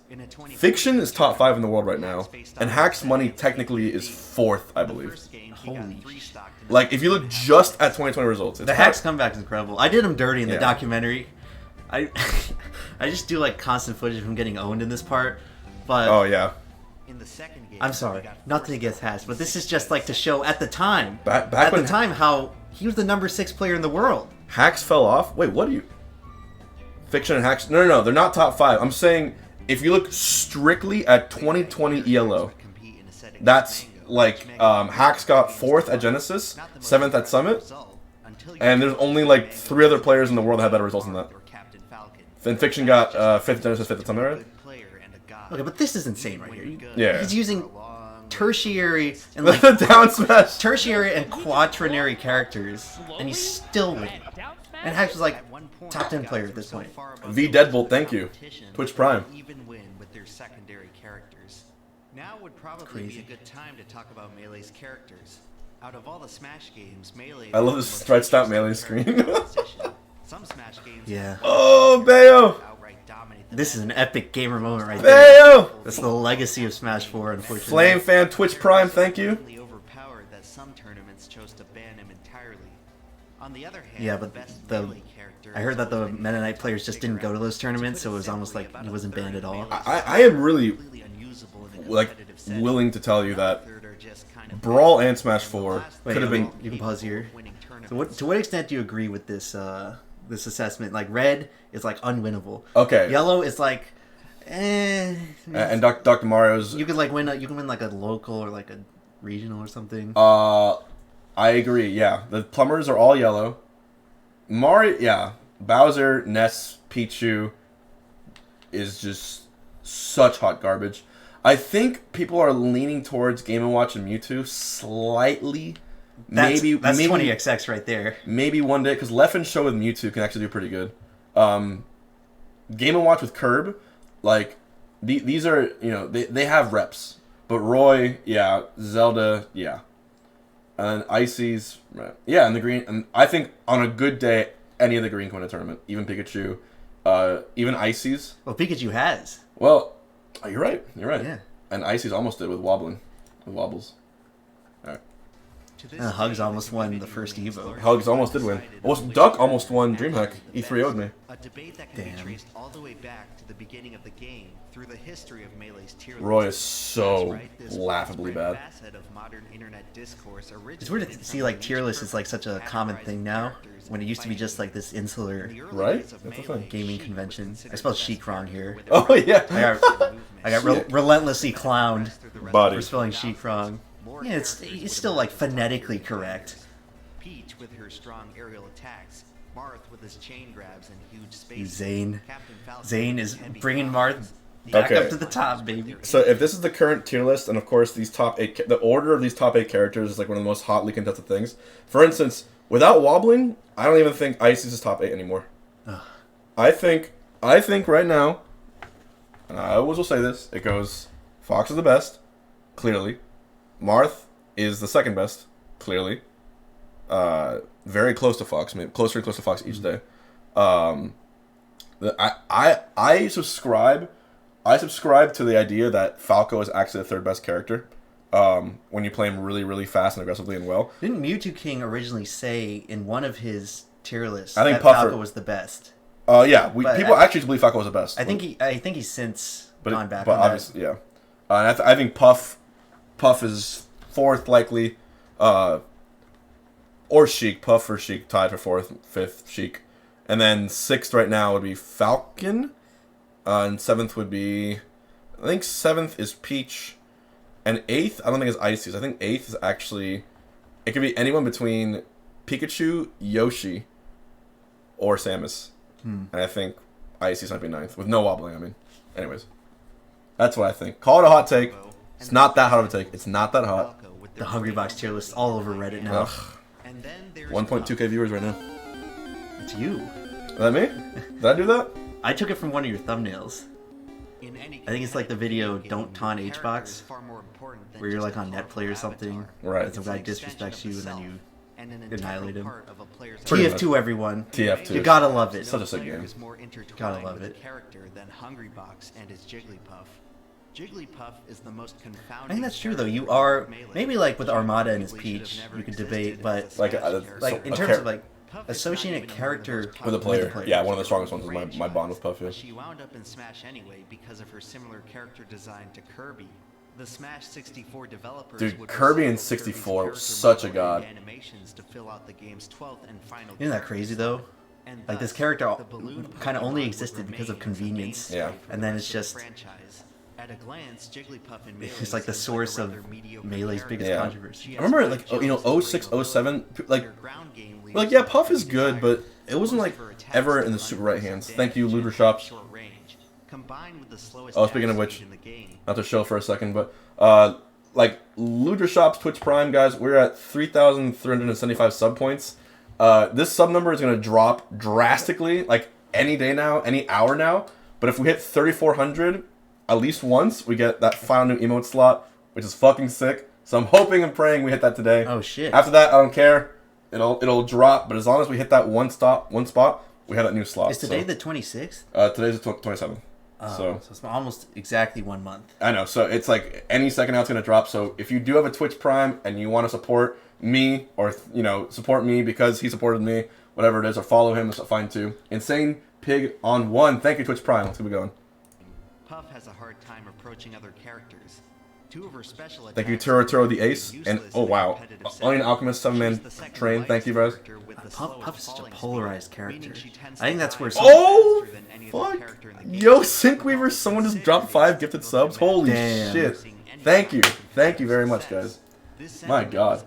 Fiction is top 5 in the world right now, and Hack's money technically is 4th, I believe. Holy Like, if you look just at 2020 results, it's The Hacks comeback is incredible. I did him dirty in the Yeah. documentary. I I just do like constant footage of him getting owned in this part, but Oh yeah. In the second game, I'm sorry, nothing against Hatch, but this is just like to show at the time, Back at when the time how he was the number 6 player in the world. Hacks fell off. Wait, what do you? Fiction and Hacks? No, they're not top 5. I'm saying if you look strictly at 2020 ELO, that's like Hacks got 4th at Genesis, 7th at Summit, and there's only like 3 other players in the world that have better results than that. Then Fiction got 5th at Genesis, 5th at Summit, right? Okay, but this is insane right here. Yeah. He's using tertiary and like Down smash. tertiary and quaternary characters, and he's still winning. And Hacks was like top 10 player at this point. V Deadbolt, thank you. Twitch Prime. Even win with their secondary characters. Now would probably Crazy. be a good time to talk about Melee's characters. Out of all the Smash games, Melee. I love this stretched out Melee screen. Some Smash games. Yeah. Oh, Bayo. Outright dominate the This is an epic gamer moment right there. Bayo. That's the legacy of Smash 4, unfortunately. Flame fan, Twitch Prime, thank you. overpowered that some tournaments chose to ban him entirely. On the other hand, Yeah, but best the Melee character I heard that the is Meta Knight players just didn't go to those tournaments, so it was almost like he wasn't banned at all. I am really completely unusable in a like competitive setting. willing to tell you that Third are just kind of Brawl and Smash 4 Wait, could have been. you can pause here. winning So to what extent do you agree with this this assessment? Like red is like unwinnable. Okay. Yellow is like, And Dr. Mario's. you could like win. You can win like a local or like a regional or something. I agree. Yeah, the plumbers are all yellow. Mario, yeah, Bowser, Ness, Pichu is just such hot garbage. I think people are leaning towards Game & Watch and Mewtwo slightly. That's maybe 20XX right there. Maybe one day, because Leffen's show with Mewtwo can actually do pretty good. Game & Watch with Curb, like, these are, you know, they have reps. But Roy, yeah. Zelda, yeah. And Icy's, right. Yeah, and the green. And I think on a good day, any of the green can win a tournament. Even Pikachu, even Icy's. Well, Pikachu has. Well, you're right. You're right. Yeah. And Icy's almost did with wobbling. With wobbles. All right. Hugs almost won the first Evo. Hugs almost did win. Duck almost won DreamHack. E3O'd me. A debate that can Damn. be traced all the way back to the beginning of the game through the history of Melee's tier Roy list. is so That's right, this laughably widespread bad. facet of modern internet discourse It's weird to see like tier lists is like such a common thing now, when it used to be just like this insular Right? That's the thing. gaming convention. I spelled Sheik wrong here. Oh, yeah. I got relentlessly clowned Body. for spelling Sheik wrong. Yeah, it's still like phonetically correct. Peach with her strong aerial attacks, Marth with his chain grabs and huge space. Zane. Captain Falcon Zane is can be bringing found Marth back Okay. up to the top, baby. So if this is the current tier list, and of course these top 8, the order of these top 8 characters is like one of the most hotly contested things. For instance, without wobbling, I don't even think Icy's is top 8 anymore. I think right now, and I always will say this, it goes, Fox is the best, clearly. Marth is the second best, clearly. Very close to Fox, maybe closer and closer to Fox each day. I subscribe to the idea that Falco is actually the third best character. When you play him really, really fast and aggressively and well. Didn't Mewtwo King originally say in one of his tier lists I think that Puffer- Falco was the best? Yeah, But people I- actually believe Falco was the best. I think he's since gone back but on that. obviously, yeah. And I think Puff is fourth likely, or Sheik. Puff or Sheik tied for fourth, fifth Sheik, and then sixth right now would be Falcon, and seventh would be, I think seventh is Peach, and eighth I don't think is Icy's. I think eighth is actually, it could be anyone between Pikachu, Yoshi, or Samus, and I think Icy's might be ninth with no wobbling. I mean, anyways, that's what I think. Call it a hot take. It's not that hot of a take. It's not that hot. The Hungrybox tier list all over Reddit now. Ugh. 1.2k viewers right now. It's you. Is that me? Did I do that? I took it from one of your thumbnails. I think it's like the video "Don't Taunt HBOX," where you're like on Netplay or something. Right. And some guy disrespects you and then you annihilate him. Pretty TF2 everyone. TF2. You gotta love it. Such a sick game. Gotta love it. Character than Hungrybox and his Jigglypuff. Jigglypuff is the most confounding. I think that's true though. You are maybe like with Armada and his Peach, you could debate, but Like in a terms of like associating a character With a player. Yeah, one of the strongest ones is my bond with Puff. Yeah. She wound up in Smash anyway because of her similar character design to Kirby. The Smash 64 developers Dude, would Kirby in restore 64, Kirby's such a character god. model and animations to fill out the game's 12th and final Isn't that crazy though? and Like this thus, character the balloon kind of Pokemon only would existed because of remain as the convenience. mainstay Yeah. for And the then rest it's of just the franchise. At a glance, Jigglypuff and it's like the seems source a of rather mediocre Melee's character. biggest Yeah. controversy. I remember like 06, 07, like yeah, Puff is good, but it wasn't like ever in the super right hands. Thank you, Looter Shops. Oh, speaking of which, not to show for a second, but like Looter Shops Twitch Prime guys, we're at 3,375 sub points. This sub number is gonna drop drastically, like any day now, any hour now. But if we hit 3,400 at least once, we get that final new emote slot, which is fucking sick. So I'm hoping and praying we hit that today. Oh shit. After that, I don't care. It'll drop, but as long as we hit that one spot, we have that new slot. Is today the 26th? Today's the 27th. So it's almost exactly 1 month. I know. So it's like any second now it's gonna drop. So if you do have a Twitch Prime and you want to support me, or support me because he supported me, whatever it is, or follow him, that's fine too. Insane Pig on 1. Thank you, Twitch Prime. Let's keep it going. Puff has a hard time approaching other characters. Two of her special Thank you, attacks Turo are the Ace, and useless oh in a wow, competitive Onion setting. Alchemist 7-man She's the second train. Thank you, guys. lightest character with the Puff slowest is such a falling polarized speed, character. meaning she tends I think to that's die where Oh faster than any other fuck! character in the game. Yo, Syncweaver, someone just dropped 5 gifted subs. Holy Damn. shit! Thank you very much, guys. My God.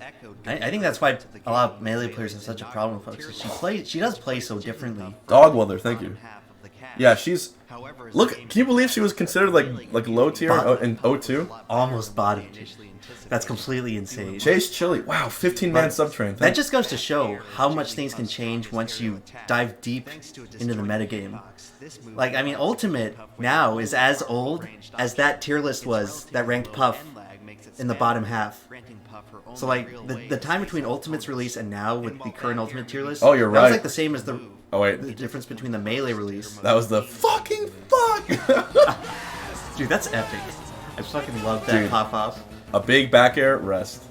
I think that's why a lot of Melee players have such a problem with her. She does play so differently. Dogweather, thank you. Yeah, she's. Look, can you believe she was considered like low tier in O2? Almost bottom. That's completely insane. Chase Chili, wow, 15-man sub train. That just goes to show how much things can change once you dive deep into the metagame. Like, I mean, Ultimate now is as old as that tier list was that ranked Puff in the bottom half. So, like, the time between Ultimate's release and now with the current Ultimate tier list, Oh, you're that was right. like the same as the Oh wait, difference between the Melee release. that was the fucking fuck. Dude, that's epic. I fucking love that Dude. pop-off. A big back air rest.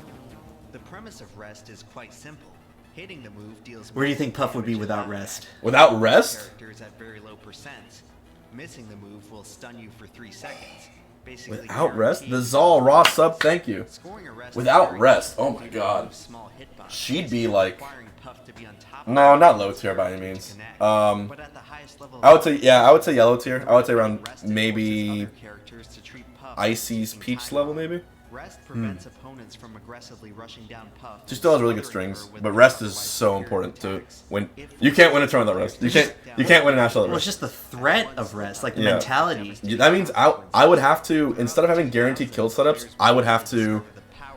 The premise of Rest is quite simple. Hitting the move deals Where do you think more Puff would be damage without than Rest? Without rest? characters at very low percents. Missing the move will stun you for 3 seconds. Basically Without rest? The guaranteed. Zal Raw sub, thank you. Scoring a rest Without is very rest, easy oh my with god. small hitbox, She'd be like. requiring Puff to be on top No, of not it low tier by any to means. connect. But at the highest level I would say yellow tier. I would say around Rest forces maybe other characters to treat Puff Icy's taking Peach time level off. maybe. Rest prevents opponents from aggressively rushing down Puff. She still has really good strings, but rest is so important to win. You can't win a turn without rest. You can't win a national without Well, it's rest. just the threat of Rest, like the Yeah. mentality. That means I would have to, instead of having guaranteed kill setups, I would have to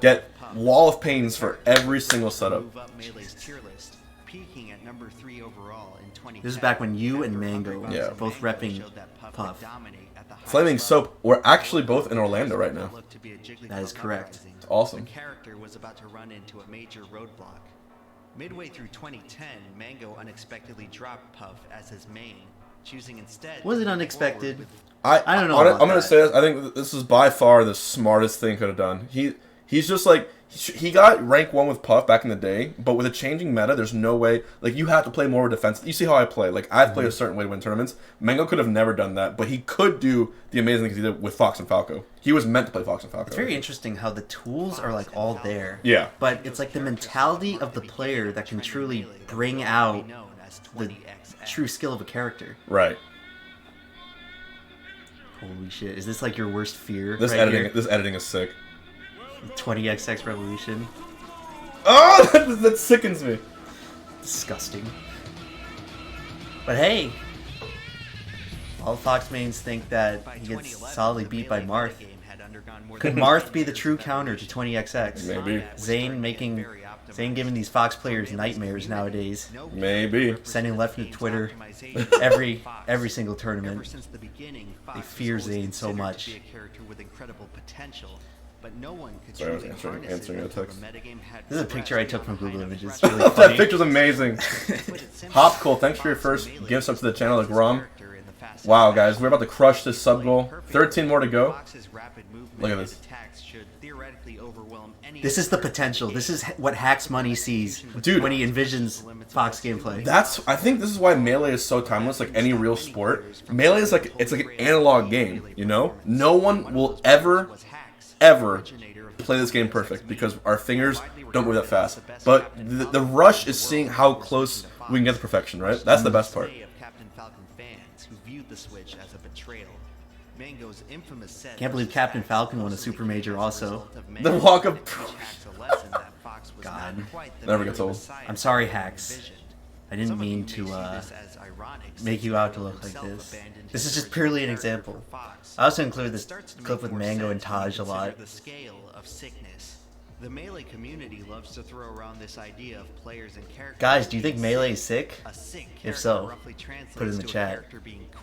get Wall of Pains for every single setup. Move up Melee's tier list, peaking at number 3 overall in 2010. This is back when you and Mango Yeah. were both repping Puff. Flaming Soap, we're actually both in Orlando right now. That is correct. It's awesome. The character was about to run into a major roadblock. Midway through 2010, Mango unexpectedly dropped Puff as his main, choosing instead. Was to it move unexpected? forward with I don't know I'm about gonna that. say this. I think this is by far the smartest thing he could have done. He's just like he got rank 1 with Puff back in the day, but with a changing meta, there's no way. Like you have to play more defense. You see how I play. Like I play a certain way to win tournaments. Mango could have never done that, but he could do the amazing things he did with Fox and Falco. He was meant to play Fox and Falco. It's very interesting how the tools are like all there. Yeah. But it's like the mentality of the player that can truly bring out the true skill of a character. Right. Holy shit! Is this like your worst fear? This right editing. here? This editing is sick. 20XX Revolution. Oh, that sickens me. Disgusting. But hey, all Fox mains think that he gets solidly beat by Marth. Could Marth be the true counter to 20XX? Maybe. Zane giving these Fox players nightmares nowadays. Maybe. Sending left to Twitter every single Ever tournament. since the beginning, They Fox fear was always Zane so considered to much. be a character with incredible potential, but no one could Sorry, I was truly answering harness it a until text. the metagame had This is a picture I took from progressed Google beyond Images. high It's really That funny. picture's amazing. Hop cool. Thanks for your first gift up to the channel, like Rom. Wow, guys, we're about to crush this sub goal. 13 more to go. Look at this. This is the potential. This is what Hacks Money sees Dude. when he envisions Fox gameplay. I think this is why Melee is so timeless, like any real sport. Melee is like, it's like an analog game, you know? No one will ever play this game perfect because our fingers don't move that fast. But the rush is seeing how close we can get to perfection, right? That's the best part. Can't believe Captain Falcon won a Super Major also. The walk of... God. Never gets old. I'm sorry, Hacks. I didn't mean to make you out to look like this. This is just purely an example. I also included this clip with Mango and Taj a lot. The Melee community loves to throw around this idea of players and characters. Guys, do you think Melee is sick? If so, put it in the chat.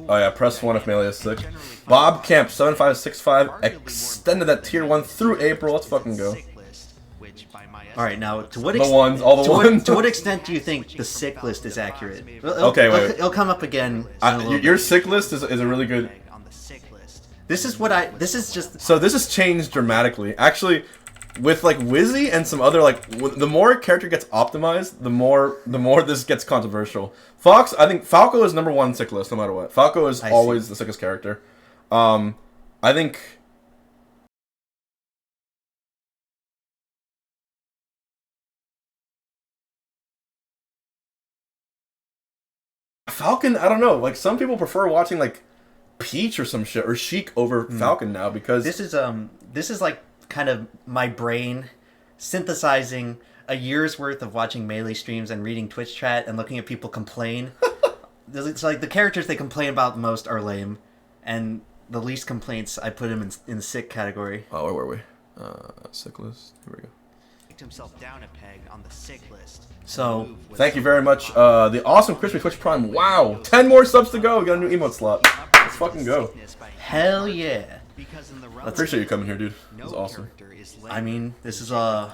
Oh yeah, press 1 if Melee is sick. Bob Camp 7565 extended that tier 1 through April. Let's fucking go. Alright, now, to what The ones, all the ones. to what extent do you think the sick list is accurate? Okay, wait. It'll come up again. In a little Your bit. sick list is a really good... This is what I... This is just... So this has changed dramatically. Actually, with like Wizzy and some other like, the more a character gets optimized, the more this gets controversial. Fox, I think Falco is #1 sick list no matter what. Falco is always the sickest character. I think. Falcon, I don't know. Like some people prefer watching like Peach or some shit or Sheik over Falcon now because this is like kind of my brain synthesizing a year's worth of watching Melee streams and reading Twitch chat and looking at people complain. It's like the characters they complain about the most are lame, and the least complaints I put him in the sick category. Oh, where were we? Sick list. Here we go. Himself down a peg on the sick list. So thank you very much, the awesome Crispy Twitch Prime. Wow, 10 more subs to go. We got a new emote slot. Let's fucking go. Hell yeah! I appreciate you coming here, dude. This is awesome. I mean, this is like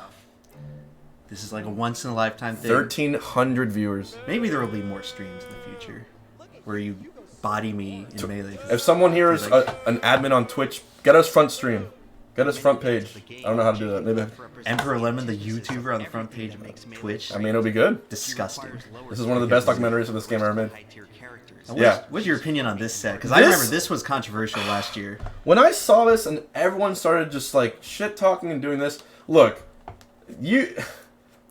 a once in a lifetime thing. 1,300 viewers. Maybe there will be more streams in the future where you body me in Melee. If someone here is an admin on Twitch, get us front stream. Get us front page. I don't know how to do that. Maybe. EmpLemon, the YouTuber on the front page of Twitch. I mean, it'll be good. Disgusting. This is one of the best documentaries of this game I ever made. What's your opinion on this set? Because I remember this was controversial last year. When I saw this and everyone started just like shit talking and doing this, look,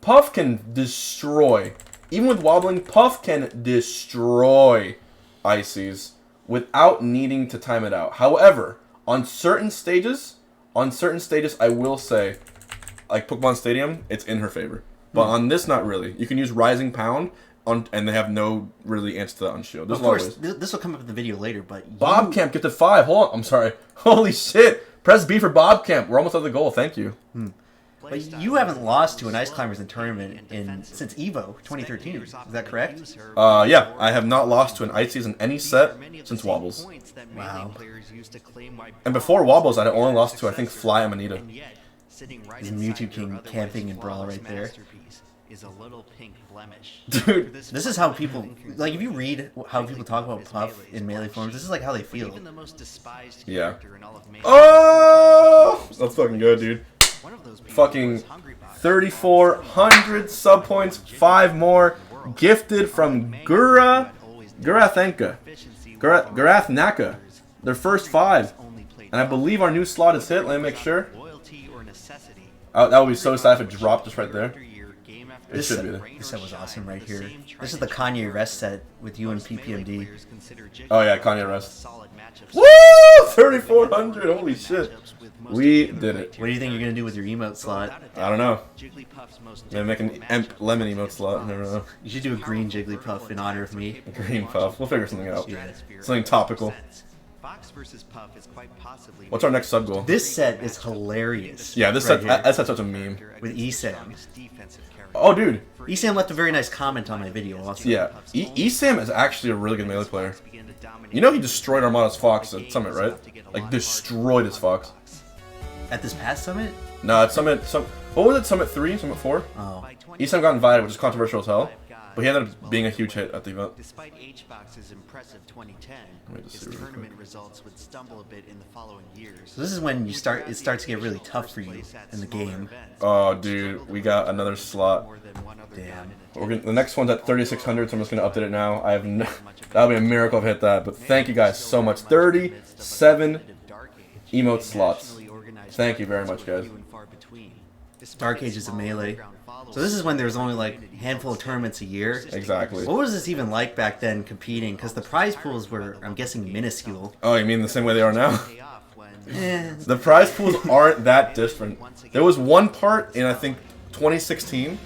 Puff can destroy. Even with wobbling, Puff can destroy Ices without needing to time it out. However, on certain stages, I will say, like Pokemon Stadium, it's in her favor. But on this, not really. You can use Rising Pound, and they have no really answer to that on Shield. There's of course, this will come up in the video later, but... Bob Camp, get to 5. Hold on, I'm sorry. Holy shit. Press B for Bob Camp. We're almost at the goal. Thank you. But you haven't lost to an Ice Climbers in tournament since EVO 2013. Is that correct? Yeah. I have not lost to an Ices in any set since Wobbles. Wow. And before Wobbles, I only lost to, I think, Fly Amanita. There's Mewtwo King camping in Brawl right there. Dude. This is how people... Like, if you read how people talk about Puff in Melee forums, this is like how they feel. Yeah. Oh! That's fucking good, dude. Fucking 3,400 sub points, 5 more, gifted from Gurathnaka, their first 5, and I believe our new slot is hit. Let me make sure. Oh, that would be so sad if it dropped just right there. It should be there. This set was awesome right here. This is the Kanye Rest set with you and PPMD. Oh yeah, Kanye Rest. Woo! 3,400. Holy shit. We did it. What do you think you're going to do with your emote slot? I don't know. Maybe make an EmpLemon emote slot. I never know. You should do a green Jigglypuff in honor of me. Green Puff. We'll figure something out. Yeah. Something topical. What's our next sub goal? This set is hilarious. Yeah, this set, that's such a meme. With Esam. Oh, dude. Esam left a very nice comment on my video also. Yeah. Esam is actually a really good Melee player. You know he destroyed Armada's Fox at Summit, right? Like, destroyed his Fox. At this past Summit? No, at Summit... What was it? Summit 3? Summit 4? Oh. Esam got invited, which is controversial as hell. But he ended up being a huge hit at the event. Despite HBOX's impressive 2010, Let me just his see real tournament quick. results would stumble a bit in the following years. So this is when it starts to get really tough for you in the game. Oh, dude, we got another slot. Damn. The next one's at 3,600, so I'm just gonna update it now. That'll be a miracle if I hit that. But thank you guys so much. 37 emote slots. Thank you very much, guys. Dark Age is a melee. So this is when there was only like a handful of tournaments a year. Exactly. What was this even like back then competing? Because the prize pools were, I'm guessing, minuscule. Oh, you mean the same way they are now? Eh, The prize pools aren't that different. There was one part in, I think, 2016.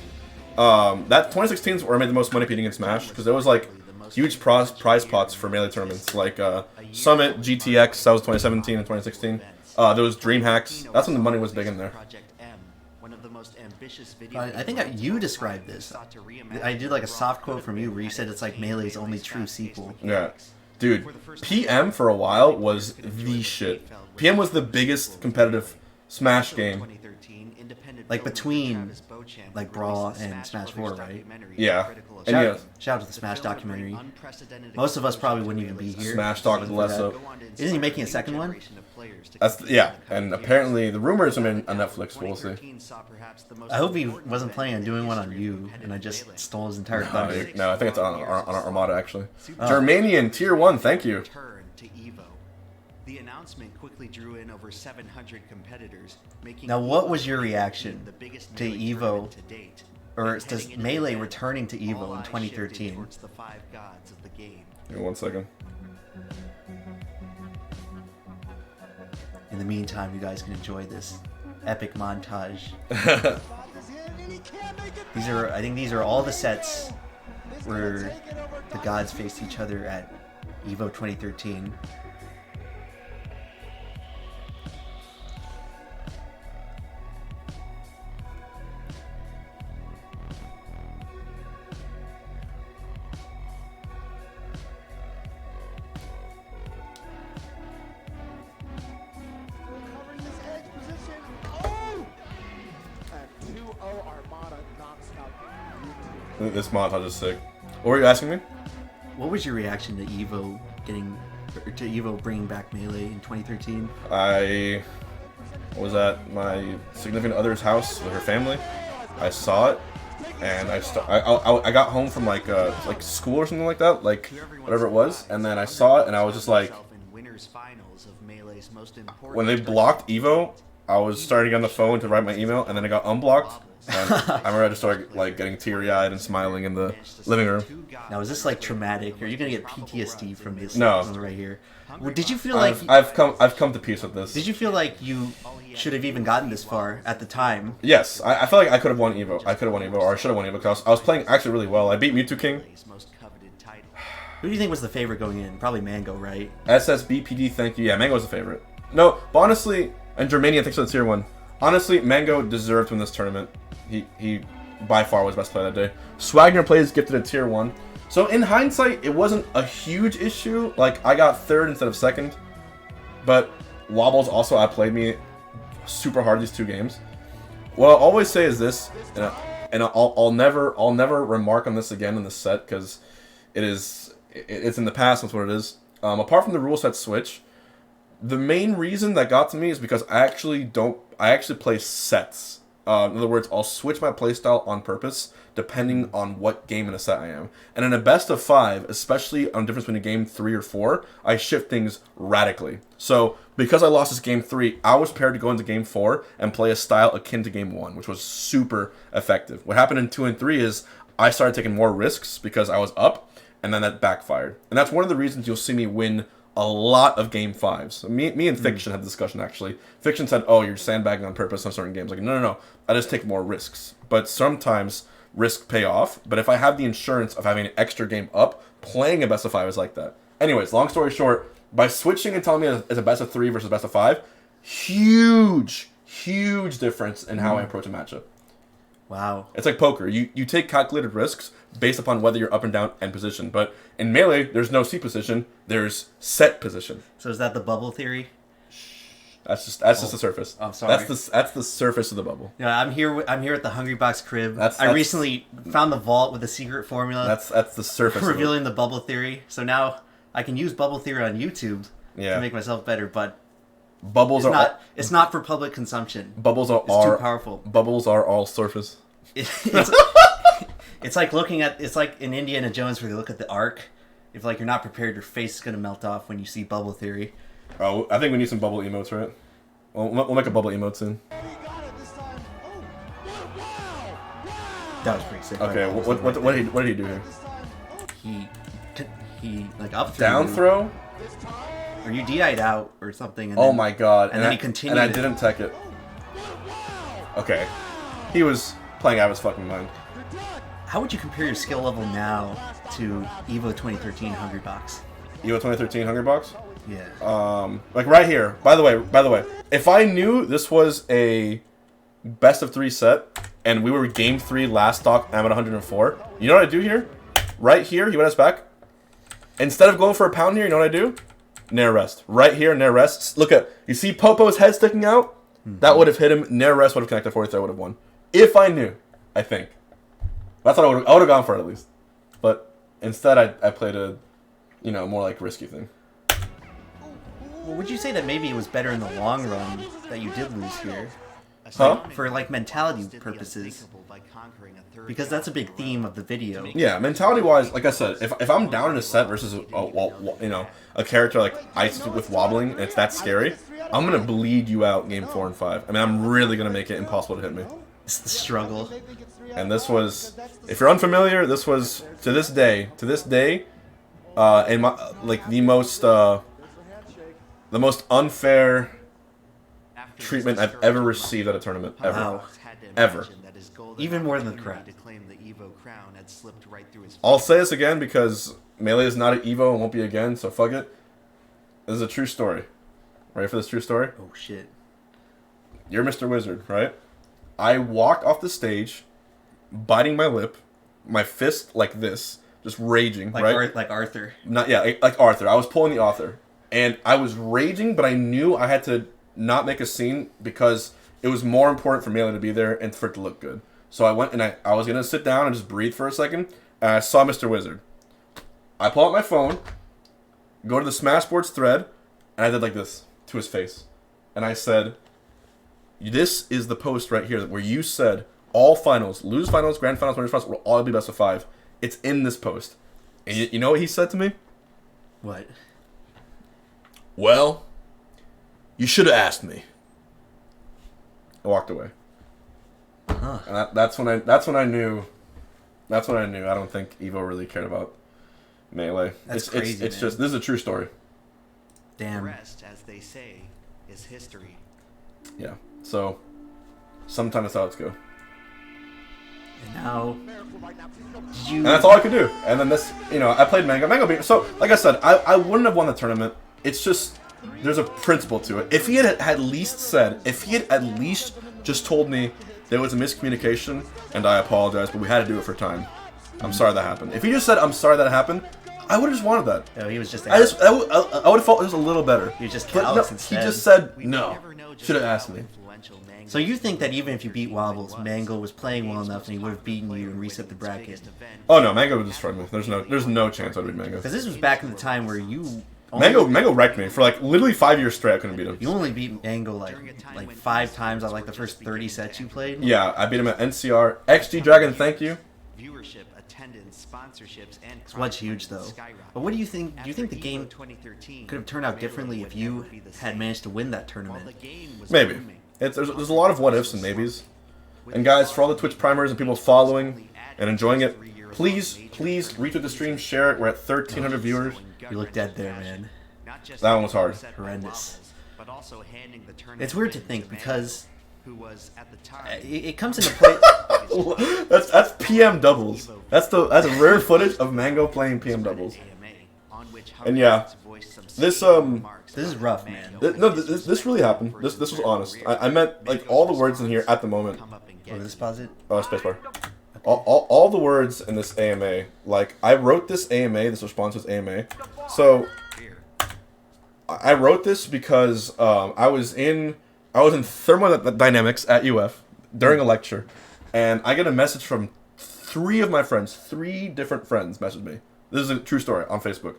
That 2016 is where I made the most money competing in Smash, because there was like huge prize pots for melee tournaments, like Summit, GTX, that was 2017 and 2016. There was DreamHacks. That's when the money was big in there. I think you described this. I did like a soft quote from you where you said it's like Melee's only true sequel. Yeah. Dude, PM for a while was the shit. PM was the biggest competitive Smash game. Like between like Brawl and Smash 4, right? Yeah. And Shout, yeah, shout out to the Smash documentary. Most of us probably wouldn't even be here. Smash Talk with Lesso. Isn't he making a second one? Yeah, and apparently the rumors are on Netflix. We'll see. I hope he wasn't planning on doing one on you, and I just stole his entire thunder. No, I think it's on our Armada actually. Germanian Tier 1, thank you. The announcement quickly drew in over 700 competitors, making Now, what was your reaction the biggest to melee Evo, tournament to date, or and does heading into Melee the end, returning to all Evo in eyes 2013? shifted towards the five gods of the game. Give me 1 second. In the meantime, you guys can enjoy this epic montage. I think these are all the sets where the gods faced each other at Evo 2013. This montage is sick. What were you asking me? What was your reaction to Evo bringing back Melee in 2013? I was at my significant other's house with her family. I saw it, and I got home from like school or something like that, like whatever it was, and then I saw it, and I was just like, when they blocked Evo, I was starting on the phone to write my email, and then it got unblocked. And I remember I just started like getting teary-eyed and smiling in the living room. Now, is this like traumatic? Are you gonna get PTSD from this? No. Right here. Did you feel like I've come to peace with this. Did you feel like you should have even gotten this far at the time? Yes, I feel like I could have won Evo. I could have won Evo, or I should have won Evo because I was playing actually really well. I beat Mewtwo King. Who do you think was the favorite going in? Probably Mango, right? SSBPD, thank you. Yeah, Mango was the favorite. No, but honestly, and Germanian, thanks for the tier 1. Honestly, Mango deserved to win this tournament. He by far was best player that day. Swagner plays gifted a tier 1. So in hindsight, it wasn't a huge issue. Like, I got 3rd instead of 2nd. But Wobbles also outplayed me super hard these 2 games. What I'll always say is this, and I'll never remark on this again in this set because it's in the past. That's what it is. Apart from the rule set switch, the main reason that got to me is because I actually play sets. In other words, I'll switch my playstyle on purpose depending on what game in a set I am. And in a best of 5, especially on the difference between a game 3 or 4, I shift things radically. So because I lost this game 3, I was prepared to go into game 4 and play a style akin to game 1, which was super effective. What happened in 2 and 3 is I started taking more risks because I was up, and then that backfired. And that's one of the reasons you'll see me win a lot of game 5s. Me and Fiction had a discussion actually. Fiction said, "Oh, you're sandbagging on purpose on certain games." Like, no. I just take more risks. But sometimes risks pay off. But if I have the insurance of having an extra game up, playing a best of 5 is like that. Anyways, long story short, by switching and telling me it's a best of 3 versus best of 5, huge difference in how I approach a matchup. Wow. It's like poker. You take calculated risks based upon whether you're up and down and position. But in Melee, there's no C position. There's set position. So is that the bubble theory? That's just the surface. I'm sorry. That's the surface of the bubble. Yeah, I'm here at the Hungrybox crib. That's- I recently found the vault with the secret formula. That's the surface. Revealing the bubble theory. So now I can use bubble theory on YouTube Yeah. to make myself better, but Bubbles it's are not. all, It's not for public consumption. bubbles are It's all too powerful. Bubbles are all surface. It's, it's like looking at. It's like in Indiana Jones where they look at the Ark. If like you're not prepared, your face is gonna melt off when you see bubble theory. Oh, I think we need some bubble emotes, right? We'll make a bubble emote soon. That was pretty sick. Okay, what did he do here? He like up throw Down you, throw? or you DI'd out or something. And Oh then, my god! And then he continued. And I it. didn't tech it. Okay, he was playing out of his fucking mind. How would you compare your skill level now to Evo 2013 Hungrybox? Evo 2013 Hungrybox? Yeah. Like right here. By the way, if I knew this was a best of 3 set and we were game 3 last stock, I'm at 104. You know what I do here? Right here, he went us back. Instead of going for a pound here, you know what I do? Nair rest. Right here, Nair rest. Look at, you see Popo's head sticking out? That would have hit him. Nair rest would have connected 43. I would have won. If I knew, I think. That's what I would have gone for it at least. But instead, I played a, more like risky thing. Well, would you say that maybe it was better in the long run that you did lose here? Huh? For like mentality purposes. Because that's a big theme of the video. Yeah, mentality-wise, like I said, if I'm down in a set versus a character like Ice with wobbling, and it's that scary, I'm gonna bleed you out game 4 and 5. I mean, I'm really gonna make it impossible to hit me. It's the struggle. And this was, if you're unfamiliar, this was to this day, in my like the most unfair treatment I've ever received at a tournament ever. Wow. Ever. Even more than the crowd. I'll say this again because Melee is not an Evo and won't be again, so fuck it. This is a true story. Ready for this true story? Oh shit. You're Mr. Wizard, right? I walked off the stage, biting my lip, my fist like this, just raging, Like right? like Arthur. Like Arthur. I was pulling the Arthur. And I was raging, but I knew I had to not make a scene because it was more important for Melee to be there and for it to look good. So I went and I was going to sit down and just breathe for a second, and I saw Mr. Wizard. I pull out my phone, go to the Smashboards thread, and I did like this to his face. And I said, this is the post right here where you said all finals, lose finals, grand finals, winners finals, will all be best of 5. It's in this post. And you know what he said to me? What? Well, you should have asked me. I walked away. Huh. And that's when I knew. That's when I knew. I don't think Evo really cared about Melee. That's crazy, It's man. just, this is a true story. Damn. The rest, as they say, is history. Yeah. So, sometimes that's how it's go. And now, did you? And that's all I could do. And then this, I played Mango. So, like I said, I wouldn't have won the tournament. It's just, there's a principle to it. If he had at least just told me there was a miscommunication and I apologize, but we had to do it for time. I'm sorry that happened. If he just said, I'm sorry that happened, I would have just wanted that. No, he was just. I would have felt just a little better. He was just But no, callous he instead. just said, no. Should have asked me. So you think that even if you beat Wobbles, Mango was playing well enough and he would have beaten you and reset the bracket? Oh no, Mango would destroy me. There's no chance I'd beat Mango. Because this was back in the time where you only, Mango wrecked me for like literally 5 years straight. I couldn't beat him. you only beat Mango like 5 times on like the first 30 sets you played. Yeah, I beat him at NCR. XG Dragon, thank you. Viewership, attendance, sponsorships, and Squad's huge though. But what do you think? Do you think the game could have turned out differently if you had managed to win that tournament? Maybe. There's a lot of what ifs and maybes. And guys, for all the Twitch primers and people following and enjoying it, please retweet the stream, share it. We're at 1,300 viewers. You look dead there, man. That one was hard. Horrendous. It's weird to think because it comes into play. That's PM doubles. That's rare footage of Mango playing PM doubles. And yeah, this This is rough, man. this really happened. This was honest. I meant like all the words in here at the moment. Oh, this pause it. Oh, spacebar. All the words in this AMA, like I wrote this AMA, this response was AMA. So I wrote this because I was in thermodynamics at UF during a lecture, and I get a message from three of my friends. 3 different friends messaged me. This is a true story on Facebook,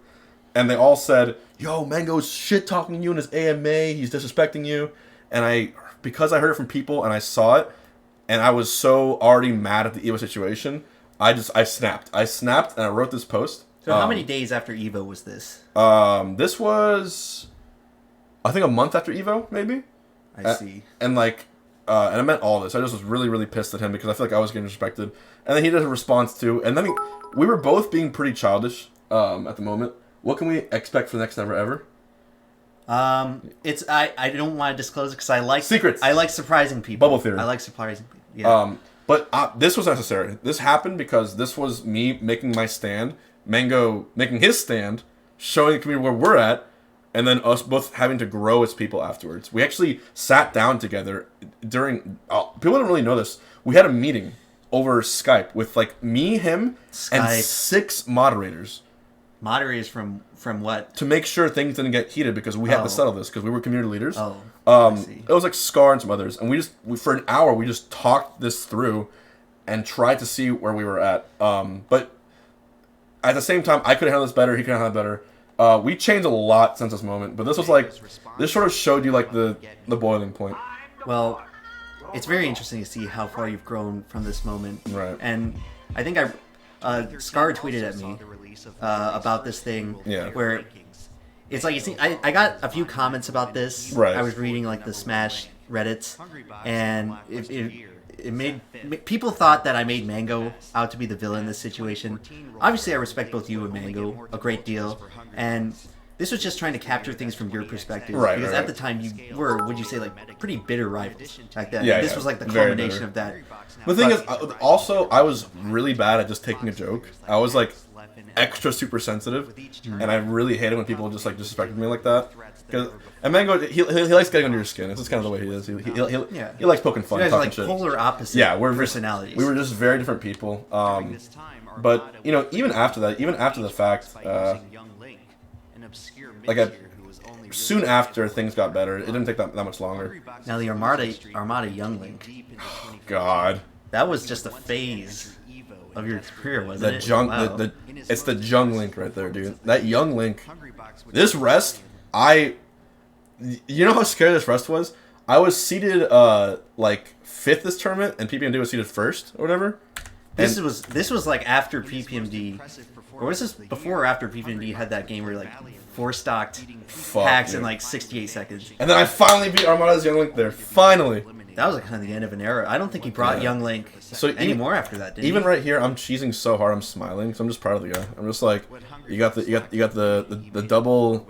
and they all said, "Yo, Mango's shit talking you in his AMA. He's disrespecting you." And because I heard it from people and I saw it, and I was so already mad at the Evo situation, I snapped. I snapped and I wrote this post. So how many days after Evo was this? This was, I think, a month after Evo, maybe. I see. And and I meant all this. I just was really, really pissed at him because I feel like I was getting disrespected. And then he did a response too. And then we were both being pretty childish at the moment. What can we expect for the next Never Ever? I don't want to disclose it because I like secrets. I like surprising people. Bubble theory. I like surprising people. Yeah. But this was necessary. This happened because this was me making my stand, Mango making his stand, showing the community where we're at, and then us both having to grow as people afterwards. We actually sat down together during. People don't really know this. We had a meeting over Skype with like me, him, and 6 moderators. Moderators from what? To make sure things didn't get heated because we had to settle this because we were community leaders. I see. It was like Scar and some others, and for an hour we just talked this through and tried to see where we were at. But at the same time, I could have handled this better. He could have handled it better. We changed a lot since this moment, but this was like this sort of showed you like the boiling point. Well, it's very interesting to see how far you've grown from this moment. Right. And I think Scar tweeted at me about this thing where it's like, you see, I got a few comments about this. Right. I was reading like the Smash Reddits, and it made people thought that I made Mango out to be the villain in this situation. Obviously, I respect both you and Mango a great deal, and this was just trying to capture things from your perspective. Right. Because at the time you were, would you say, like pretty bitter rivals back then. Yeah, This was like the very culmination bitter. of that. The thing is, also, I was really bad at just taking a joke. I was like extra super sensitive, and I really hated when people just like disrespected me like that. And Mango, he likes getting under your skin. It's just kind of the way he is. He likes poking fun, You guys are talking like shit. polar opposite personalities. We were just very different people. But you know, even after that, even after the fact, soon after things got better, it didn't take that much longer. Now the Armada Young Link. God. That was just a phase of your career, wasn't it? Wow. It's the Jung Link right there, dude. That Young Link. This rest, you know how scary this rest was? I was seated like 5th this tournament, and PPMD was seated 1st or whatever. This was like after PPMD, or was this before or after PPMD had that game where like 4-stocked packs in like 68 seconds? And then I finally beat Armada's Young Link there. Finally. That was like kind of the end of an era. I don't think he brought Young Link anymore after that, did he? Even right here, I'm cheesing so hard, I'm smiling. So I'm just proud of the guy. I'm just like, you got the double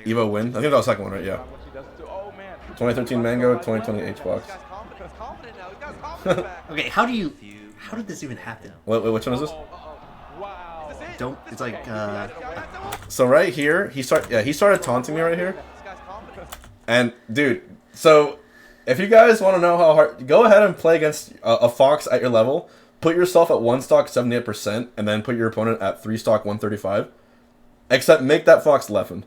Evo win. I think that was the second one, right? Yeah. 2013 Mango, 2020 HBOX. Okay, how did this even happen? Wait, which one is this? It's like So right here, he started taunting me right here. And dude, so if you guys want to know how hard, go ahead and play against a Fox at your level. Put yourself at 1 stock 78%, and then put your opponent at 3 stock 135. Except make that Fox Leffen.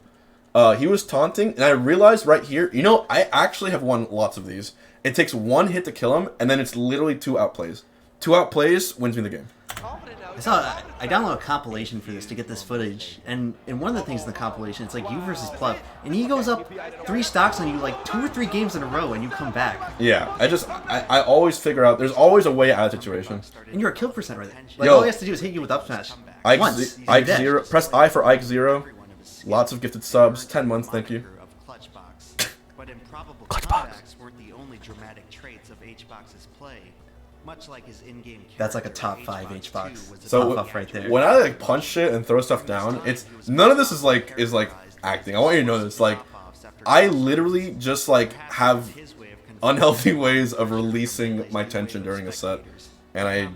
He was taunting, and I realized right here, you know, I actually have won lots of these. It takes 1 hit to kill him, and then it's literally 2 outplays. 2 outplays wins me the game. I downloaded a compilation for this to get this footage, and one of the things in the compilation, it's like you versus Pluff, and he goes up 3 stocks on you like 2 or 3 games in a row, and you come back. Yeah, I always figure out, there's always a way out of the situation. And you're a kill percent right there. Like, all he has to do is hit you with up smash. Once. Ike Zero, press I for Ike Zero. Lots of gifted subs, 10 months, thank you. But improbable comebacks weren't the only dramatic traits of HBOX's play. Much like his in-game That's like a top 5 HBOX. So top right there. When I like punch shit and throw stuff down, it's none of this is like acting. I want you to know this. Like, I literally just like have unhealthy ways of releasing my tension during a set, and I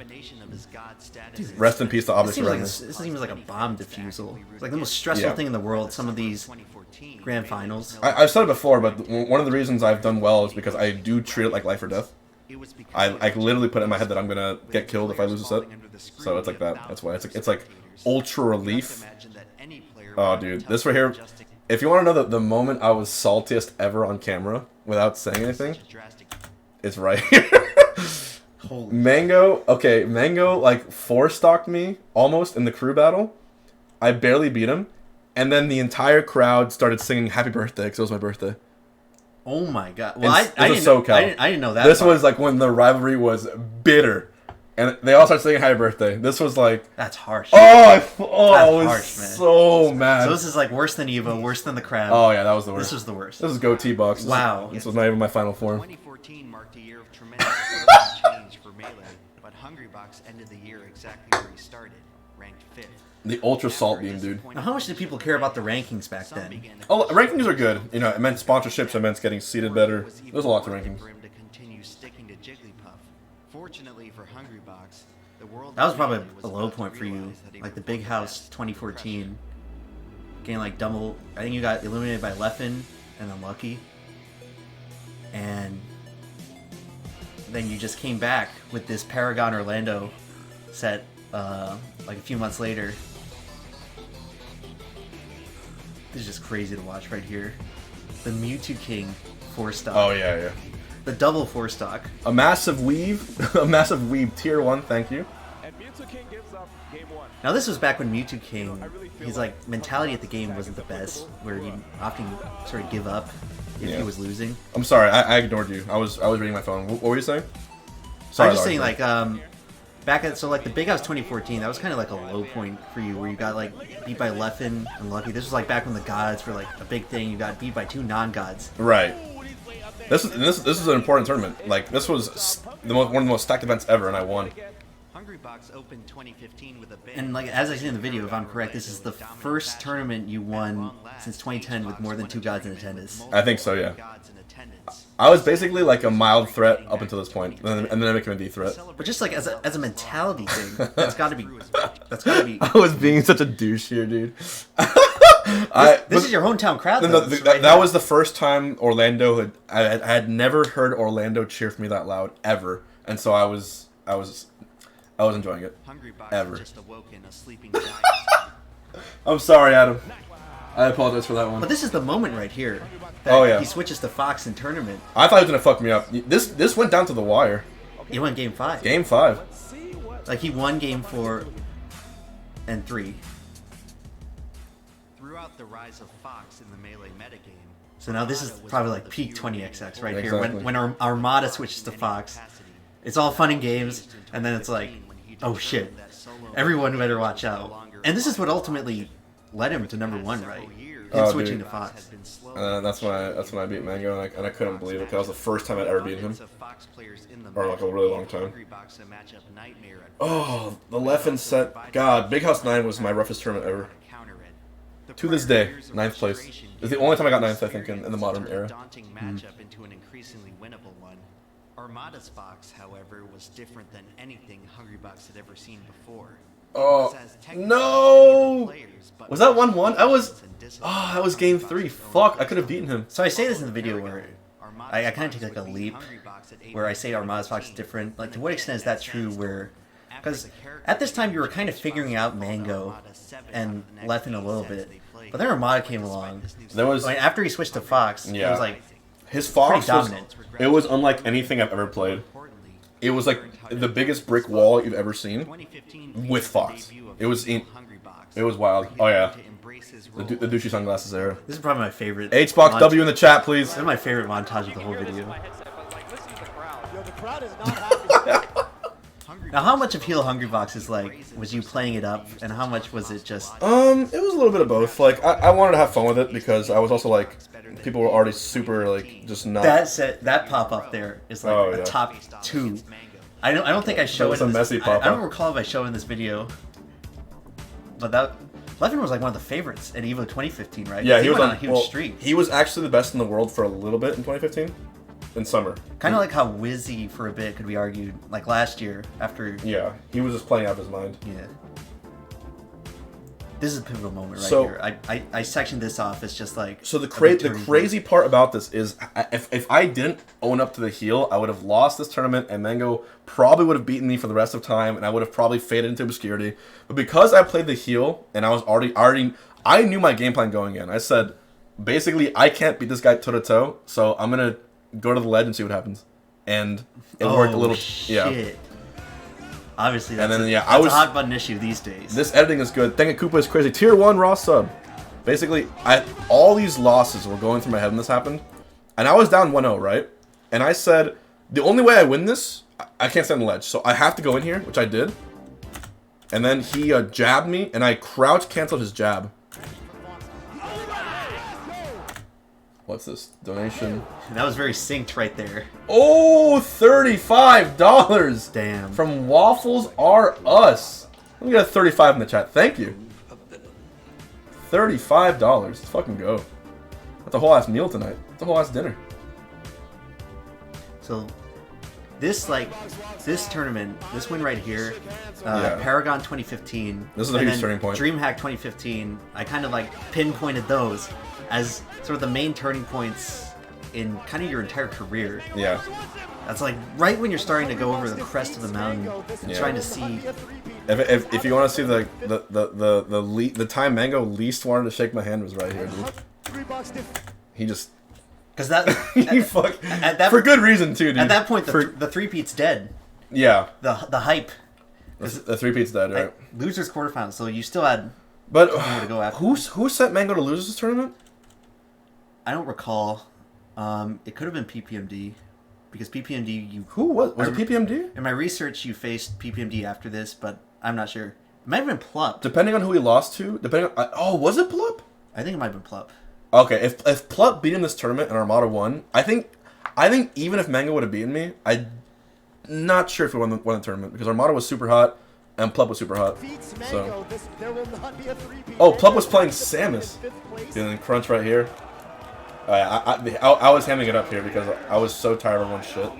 rest in peace to Obvious. This seems like a bomb defusal. It's like the most stressful thing in the world. Some of these grand finals. I've said it before, but one of the reasons I've done well is because I do treat it like life or death. I literally put it in my head that I'm gonna get killed if I lose a set, so it's like that. That's why it's like ultra relief. Oh, dude, this right here, If you want to know the moment I was saltiest ever on camera without saying anything, it's right here. Holy Mango, okay, Mango like 4-stocked me almost in the crew battle. I barely beat him, and then the entire crowd started singing "Happy Birthday" because it was my birthday. Oh my god! Well, This I was didn't. SoCal. I didn't know that. This part. was like when the rivalry was bitter, and they all started singing "Happy Birthday." This was like, That's harsh. I That's was harsh, man. so mad. So this is like worse than Evo, worse than the crowd. Oh yeah, that was the worst. This was the worst. This was goatee box. Wow. This was not even my final form. 2014 marked a year of tremendous growth and change for Melee, but Hungrybox ended the year exactly where he started, ranked 5th. The ultra salt beam, dude. Now, how much did people care about the rankings back then? Oh, rankings are good. You know, it meant sponsorships. It meant getting seated better. There's a lot to rankings. For him to continue sticking to Jigglypuff. Fortunately for Hungrybox, the world That was probably of a Melee low about point to for you. realize that he Like the would Big House best 2014. Getting like double. I think you got eliminated by Leffen and Unlucky. And then you just came back with this Paragon Orlando set like a few months later. This is just crazy to watch right here. The Mewtwo King 4-stock. Oh yeah, yeah. The double 4-stock. A massive weave, a massive weave. Tier 1, thank you. And Mewtwo King gives up game 1. Now this was back when Mewtwo King, his like mentality at the game wasn't the best, where he often sort of give up if Yeah. he was losing. I'm sorry, I ignored you. I was reading my phone. What were you saying? So I was just saying like back at like the Big House 2014, that was kind of like a low point for you, where you got like beat by Leffen and Lucky. This was like back when the gods were like a big thing. You got beat by 2 non-gods. Right. This is an important tournament. Like this was one of the most stacked events ever, and I won. Hungrybox opened 2015 with a bang. And like as I see in the video, if I'm correct, this is the first tournament you won since 2010 with more than 2 gods in attendance. I think so, yeah. Gods in attendance. I was basically like a mild threat up until this point, and then I became a D threat. But just like as a mentality thing, that's got to be. I was being such a douche here, dude. This is your hometown crowd. No, Though. that was the first time Orlando I had never heard Orlando cheer for me that loud ever, and so I was enjoying it. Hungrybox Ever. had just awoken a sleeping giant. I'm sorry, Adam. I apologize for that one. But this is the moment right here. That Oh, yeah. He switches to Fox in tournament. I thought he was gonna fuck me up. This went down to the wire. He won game 5. Game 5. Like he won game 4 and 3. Throughout the rise of Fox in the Melee metagame, So now this is probably like peak 20XX right here. Exactly. When Armada switches to Fox, it's all fun and games, and then it's like, oh shit, everyone better watch out. And this is what ultimately led him to #1, right? Him Oh, switching dude. to Fox. That's when I beat Mango, and I couldn't believe it. 'Cause that was the first time I'd ever beaten him. Or, like, a really long time. Oh, the Leffen set. God, Big House 9 was my roughest tournament ever. To this day, 9th place. It's the only time I got 9th, I think, in the modern era. Daunting matchup into an increasingly winnable one. Armada's Fox, however, was different than anything Hungrybox had ever seen before. Oh, no! Was that 1-1? That was game 3. Fuck, I could have beaten him. So I say this in the video where I kind of take like a leap, where I say Armada's Fox is different. Like to what extent is that true? Where because at this time you were kind of figuring out Mango and Leffen a little bit, but then Armada came along. There was After he switched to Fox, it Yeah. was like his Fox pretty was, dominant. it was unlike anything I've ever played. It was like the biggest brick wall you've ever seen with Fox. It was wild. Oh yeah, the douchey sunglasses era. this is probably my favorite. HBOX W in the chat, please. This is my favorite montage of the whole video. Now, how much of Heel Hungrybox is like, was you playing it up, and how much was it just? It was a little bit of both. Like I wanted to have fun with it because I was also like, people were already super like just not. That pop up there is like Oh, a yeah. top 2. I don't think I show was it. a In this, messy I pop-up. don't recall if I show in this video, but that Leffen was like one of the favorites at Evo 2015, right? Yeah, he was went on a huge well, streak. He was actually the best in the world for a little bit in 2015, in summer. Kind of like how Wizzy for a bit could be argued, like last year after. Yeah, he was just playing out of his mind. Yeah. This is a pivotal moment right So- here. I sectioned this off as just like. So the a big the turning crazy part about this is, if I didn't own up to the heel, I would have lost this tournament, and Mango probably would have beaten me for the rest of time, and I would have probably faded into obscurity. But because I played the heel, and I was already I knew my game plan going in. I said, basically I can't beat this guy toe to toe, so I'm gonna go to the ledge and see what happens. And it worked a little. Yeah. Shit. Obviously, that's, And then, that's a hot button issue these days. This editing is good. Thank you, Koopa is crazy. Tier 1 raw sub. Basically, all these losses were going through my head when this happened. And I was down 1-0, right? And I said, the only way I win this, I can't stand the ledge. So I have to go in here, which I did. And then he jabbed me, and I crouch canceled his jab. What's this? Donation. That was very synced right there. Oh, $35. Damn. From Waffles R Us. Let me get a 35 in the chat. Thank you. $35. Let's fucking go. That's a whole ass meal tonight. That's a whole ass dinner. So, this tournament, this win right here, Yeah. Paragon 2015. This is a and huge then turning point. DreamHack 2015. I kind of like pinpointed those as sort of the main turning points in kind of your entire career. Yeah. That's like right when you're starting to go over the crest of the mountain, and Yeah. trying to see. If you want to see the time Mango least wanted to shake my hand was right here, dude. He just Because that, he fuck at that for good reason too, dude. at that point For- the three-peat's dead. yeah, The hype. the three-peat's dead, right? Losers quarterfinals, so you still had. But to go after. who sent Mango to lose this tournament? I don't recall. It could have been PPMD, because PPMD you. Who was it? PPMD? In my research, you faced PPMD after this, but I'm not sure. It might have been Plup. Depending on who he lost to, was it Plup? I think it might have been Plup. Okay, if Plup beat in this tournament and Armada won, I think even if Mango would have beaten me, I'm not sure if we won the tournament because Armada was super hot and Plup was super hot. So, Plup was playing Samus. And then Crunch right here. I was hamming it up here because I was so tired of everyone's shit.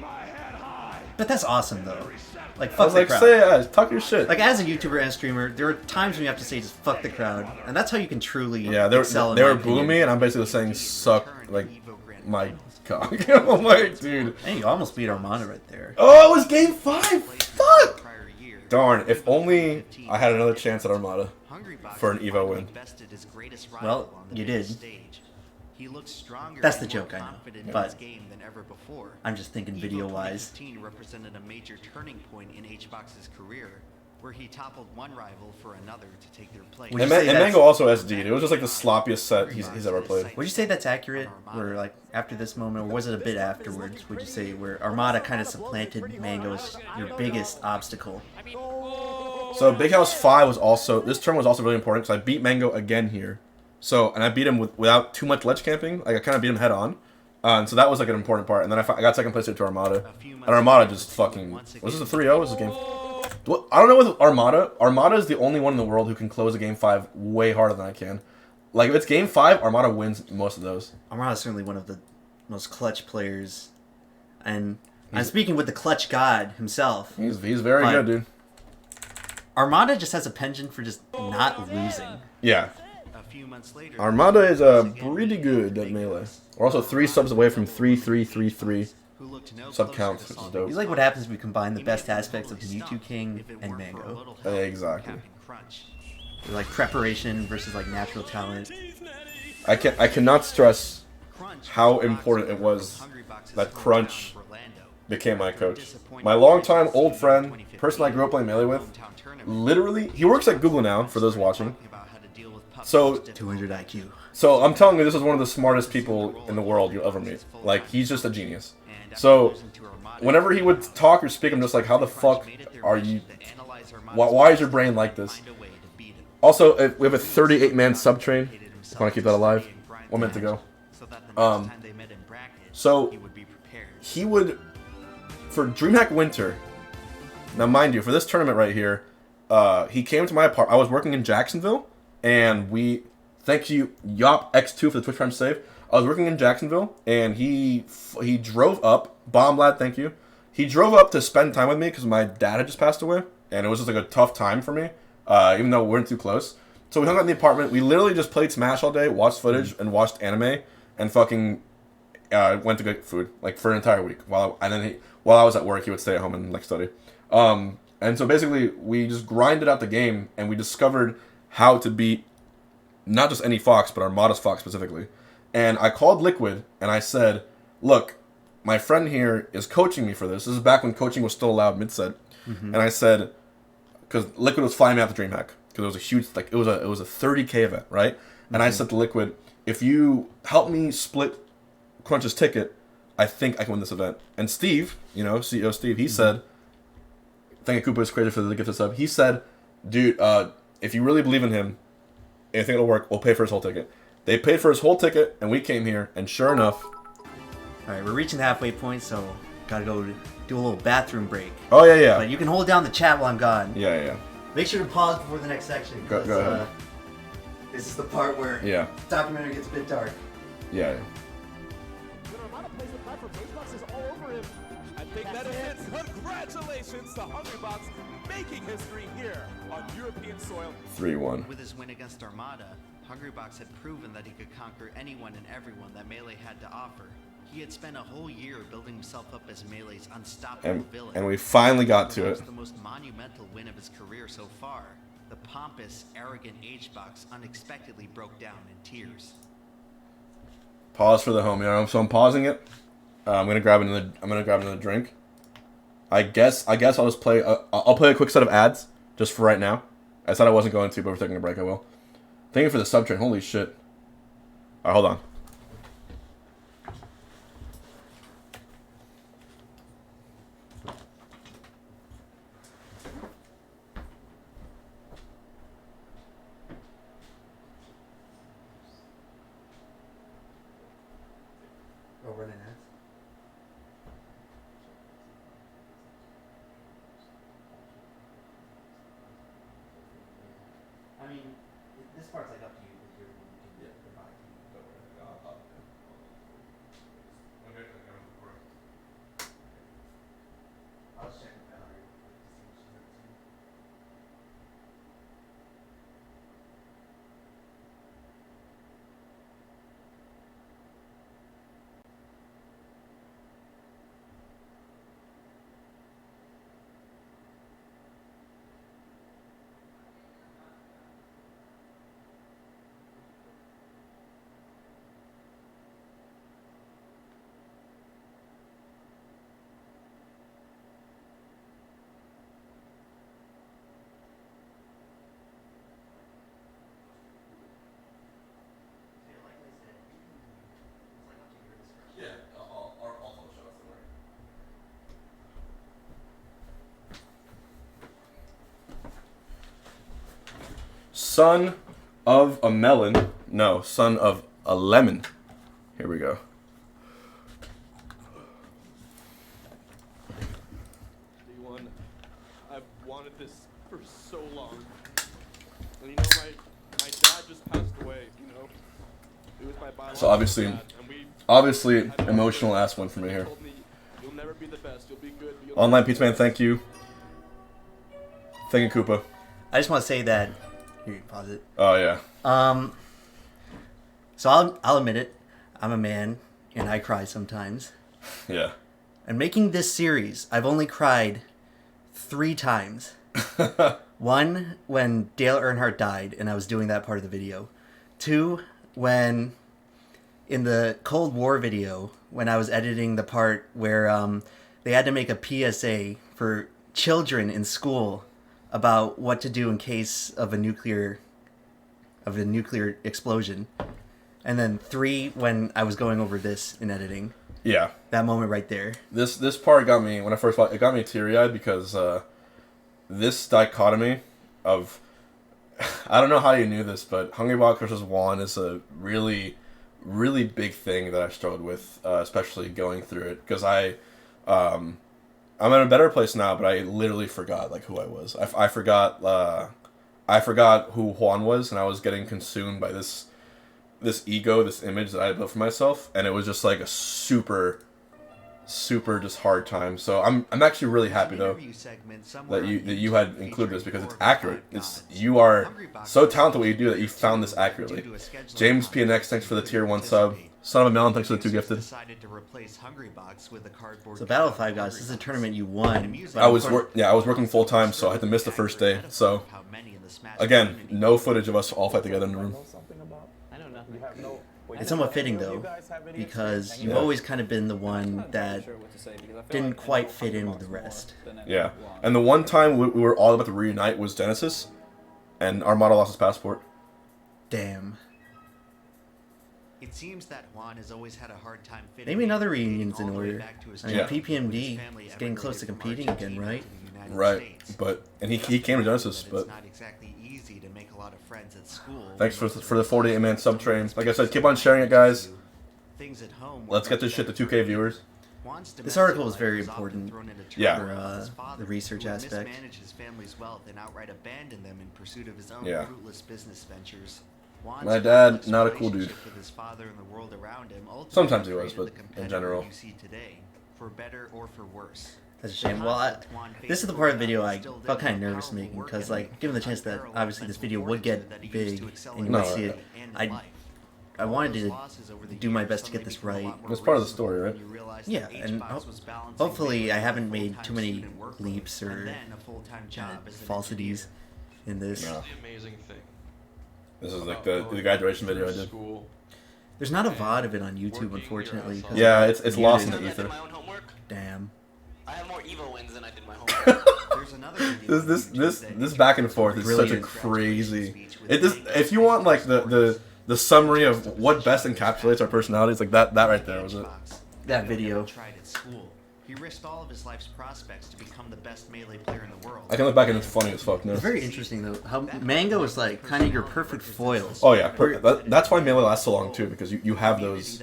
But that's awesome though. Like I fuck was the like, crowd. talk your shit. Like as a YouTuber and streamer, there are times when you have to say just fuck the crowd, and that's how you can truly excel. They in were my booing opinion. me, and I'm basically saying suck like my cock. Oh my dude. Hey, you almost beat Armada right there. Oh, it was game 5. Fuck. Darn. If only I had another chance at Armada for an Evo win. Well, you did. He looks stronger. That's the and more joke, I know, confident in but his game than ever before. I'm just thinking Evo video-wise. 2015 represented a major turning point in HBOX's career, where he toppled one rival for another to take their place. Would And, you say and that's- Mango also SD'd. It was just like the sloppiest set he's ever played. Would you say that's accurate? Where like after this moment, or was it a bit afterwards? Would you say where Armada kind of supplanted Mango as your biggest obstacle? So Big House 5 was also, this turn was also really important because I beat Mango again here. So, and I beat him without too much ledge camping. Like I kind of beat him head on. And so that was like an important part. And then I got second place to Armada. And Armada just fucking, was this a 3-0? Was this a game? What, I don't know with Armada. Armada is the only one in the world who can close a game 5 way harder than I can. Like if it's game 5, Armada wins most of those. Armada is certainly one of the most clutch players, and I'm speaking with the clutch god himself. He's very But- good, dude. Armada just has a penchant for just not losing. Yeah. A few months later, Armada is pretty good at melee. We're also 3 subs away from 3-3-3-3 who looked no sub closer counts, to which is solving dope. He's like what happens if we combine the best aspects of Mewtwo King if it and weren't for a Mango. little help Exactly. from Captain Crunch. Like preparation versus like natural talent. I cannot stress Crunch how was important it was Hungrybox's that hometown Crunch of Orlando. became my coach. My longtime old friend, person I grew up playing melee with, literally, he works at Google now, for those watching. So, 200 IQ. so I'm telling you, this is one of the smartest people in the world you'll ever meet. Like, he's just a genius. So, whenever he would talk or speak, I'm just like, how the fuck are you, why is your brain like this? Also, we have a 38-man sub-train. Just want to keep that alive. 1 minute to go. So, he would, for DreamHack Winter, now mind you, for this tournament right here, he came to my apartment. I was working in Jacksonville, and thank you, YopX2 for the Twitch Prime save. I was working in Jacksonville, and he drove up, Bomb Lad, thank you. He drove up to spend time with me because my dad had just passed away, and it was just like a tough time for me, even though we weren't too close. So we hung out in the apartment. We literally just played Smash all day, watched footage, and watched anime, and fucking went to get food like for an entire week. While I was at work, he would stay at home and like study. And so basically, we just grinded out the game, and we discovered how to beat not just any Fox, but Armada's Fox specifically. And I called Liquid and I said, look, my friend here is coaching me for this. This is back when coaching was still allowed mid-set. And I said, because Liquid was flying me out the DreamHack because it was a huge, like it was a 30K event, right? And I said to Liquid, if you help me split Crunch's ticket, I think I can win this event. And Steve, you know, CEO Steve, he said, thank you, Koopa is created for the gift of sub. He said, dude, if you really believe in him, and you think it'll work, we'll pay for his whole ticket. They paid for his whole ticket, and we came here, and sure enough. All right, we're reaching the halfway point, so gotta go do a little bathroom break. Oh, yeah, yeah. But you can hold down the chat while I'm gone. Yeah, yeah. Make sure to pause before the next section. Go ahead. This is the part where the documentary gets a bit dark. Yeah, yeah. When Armada plays the card for HBOX is all over him. I think that is it. Congratulations to Hungrybox making history here on European soil. 3-1. With his win against Armada, Hungrybox had proven that he could conquer anyone and everyone that Melee had to offer. He had spent a whole year building himself up as Melee's unstoppable villain. And we finally got to it. The most monumental win of his career so far. The pompous, arrogant HBOX unexpectedly broke down in tears. Pause for the home, so I'm pausing it. I'm gonna grab another drink. I guess I'll just play. I'll play a quick set of ads just for right now. I said I wasn't going to, but we're taking a break. I will. Thank you for the sub train. Holy shit! All right, hold on. Over and ads. I mean, this part's like up to you. If you're I'll just check with Valerie. Son of a melon. No, son of a lemon. Here we go. D1, I've wanted this for so long. And you know, my dad just passed away, you know. It was my biological So obviously, dad, and we emotional ass one for me here. told me, you'll never be the best, you'll be good. But you'll Online never be Pizza Man, thank you. Thank you, Koopa. I just want to say that. Here, you pause it. Oh yeah. So I'll admit it. I'm a man, and I cry sometimes. Yeah. And making this series, I've only cried 3 times. One, when Dale Earnhardt died, and I was doing that part of the video. 2, when in the Cold War video, when I was editing the part where they had to make a PSA for children in school about what to do in case of a nuclear explosion. And then 3, when I was going over this in editing. Yeah. That moment right there. This part got me when I first watched. It got me teary-eyed because this dichotomy of I don't know how you knew this, but Hungrybox versus Juan is a really, really big thing that I struggled with, especially going through it because I'm in a better place now, but I literally forgot like who I was. I forgot who Juan was, and I was getting consumed by this ego, this image that I built for myself, and it was just like a super just hard time. So I'm actually really happy though that you had included this because it's accurate. You are so talented what you do that you found this accurately. James PNX, thanks for the tier 1 sub. Son of a melon, thanks for the 2 gifted. So Battle of Five Guys, this is a tournament you won. I was working full time, so I had to miss the first day. So again, no footage of us all fight together in the room. I know nothing. You have no. It's somewhat fitting though, because you've always kind of been the one that didn't quite fit in with the rest. Yeah. And the one time we were all about to reunite was Genesis, and Armada lost his passport. Damn. It seems that Juan has always had a hard time fitting Maybe another in, reunion's all in the way order. back to his I mean, Yeah. childhood, when his PPMD family is getting close to emigrated from competing again, Argentina right? to the United Right. States. But and he came to Genesis, It's but not exactly easy to make a lot of friends at school. thanks for the 48-man sub train. Like I said, keep on sharing it, guys. Things at home Let's get this shit to 2K viewers. This article is very important Yeah. for the research aspect. Mismanaged his family's wealth and outright abandoned them in pursuit of his own Yeah. fruitless business ventures. Juan's My dad, complex not a cool dude. relationship with his father and the world around him ultimately Sometimes he was, created but the in competitor general. you see today, for better or for worse. That's a shame. Well, this is the part of the video I felt kind of nervous making, because, like, given the chance that obviously this video would get big and you No, would see it, I wanted to do my best to get this right. It's part of the story, right? Yeah, and hopefully I haven't made too many leaps or falsities in this. No. The amazing thing. This is like the graduation video I did. School. There's not a VOD of it on YouTube, unfortunately. 'cause Yeah, it's it's lost in muted. the I did ether. my own homework. Damn. I have more Evo wins than I did my homework. There's another video on This YouTube that back and forth is such a Brilliant. crazy. If you want like the summary of what best encapsulates our personalities, like that right there was it. That video. Tried at school. He risked all of his life's prospects to become the best melee player in the world. I can look back and it's funny as fuck now. It's very interesting though how Mango is like kind of your perfect foil. Oh yeah, that's why melee lasts so long too, because you have those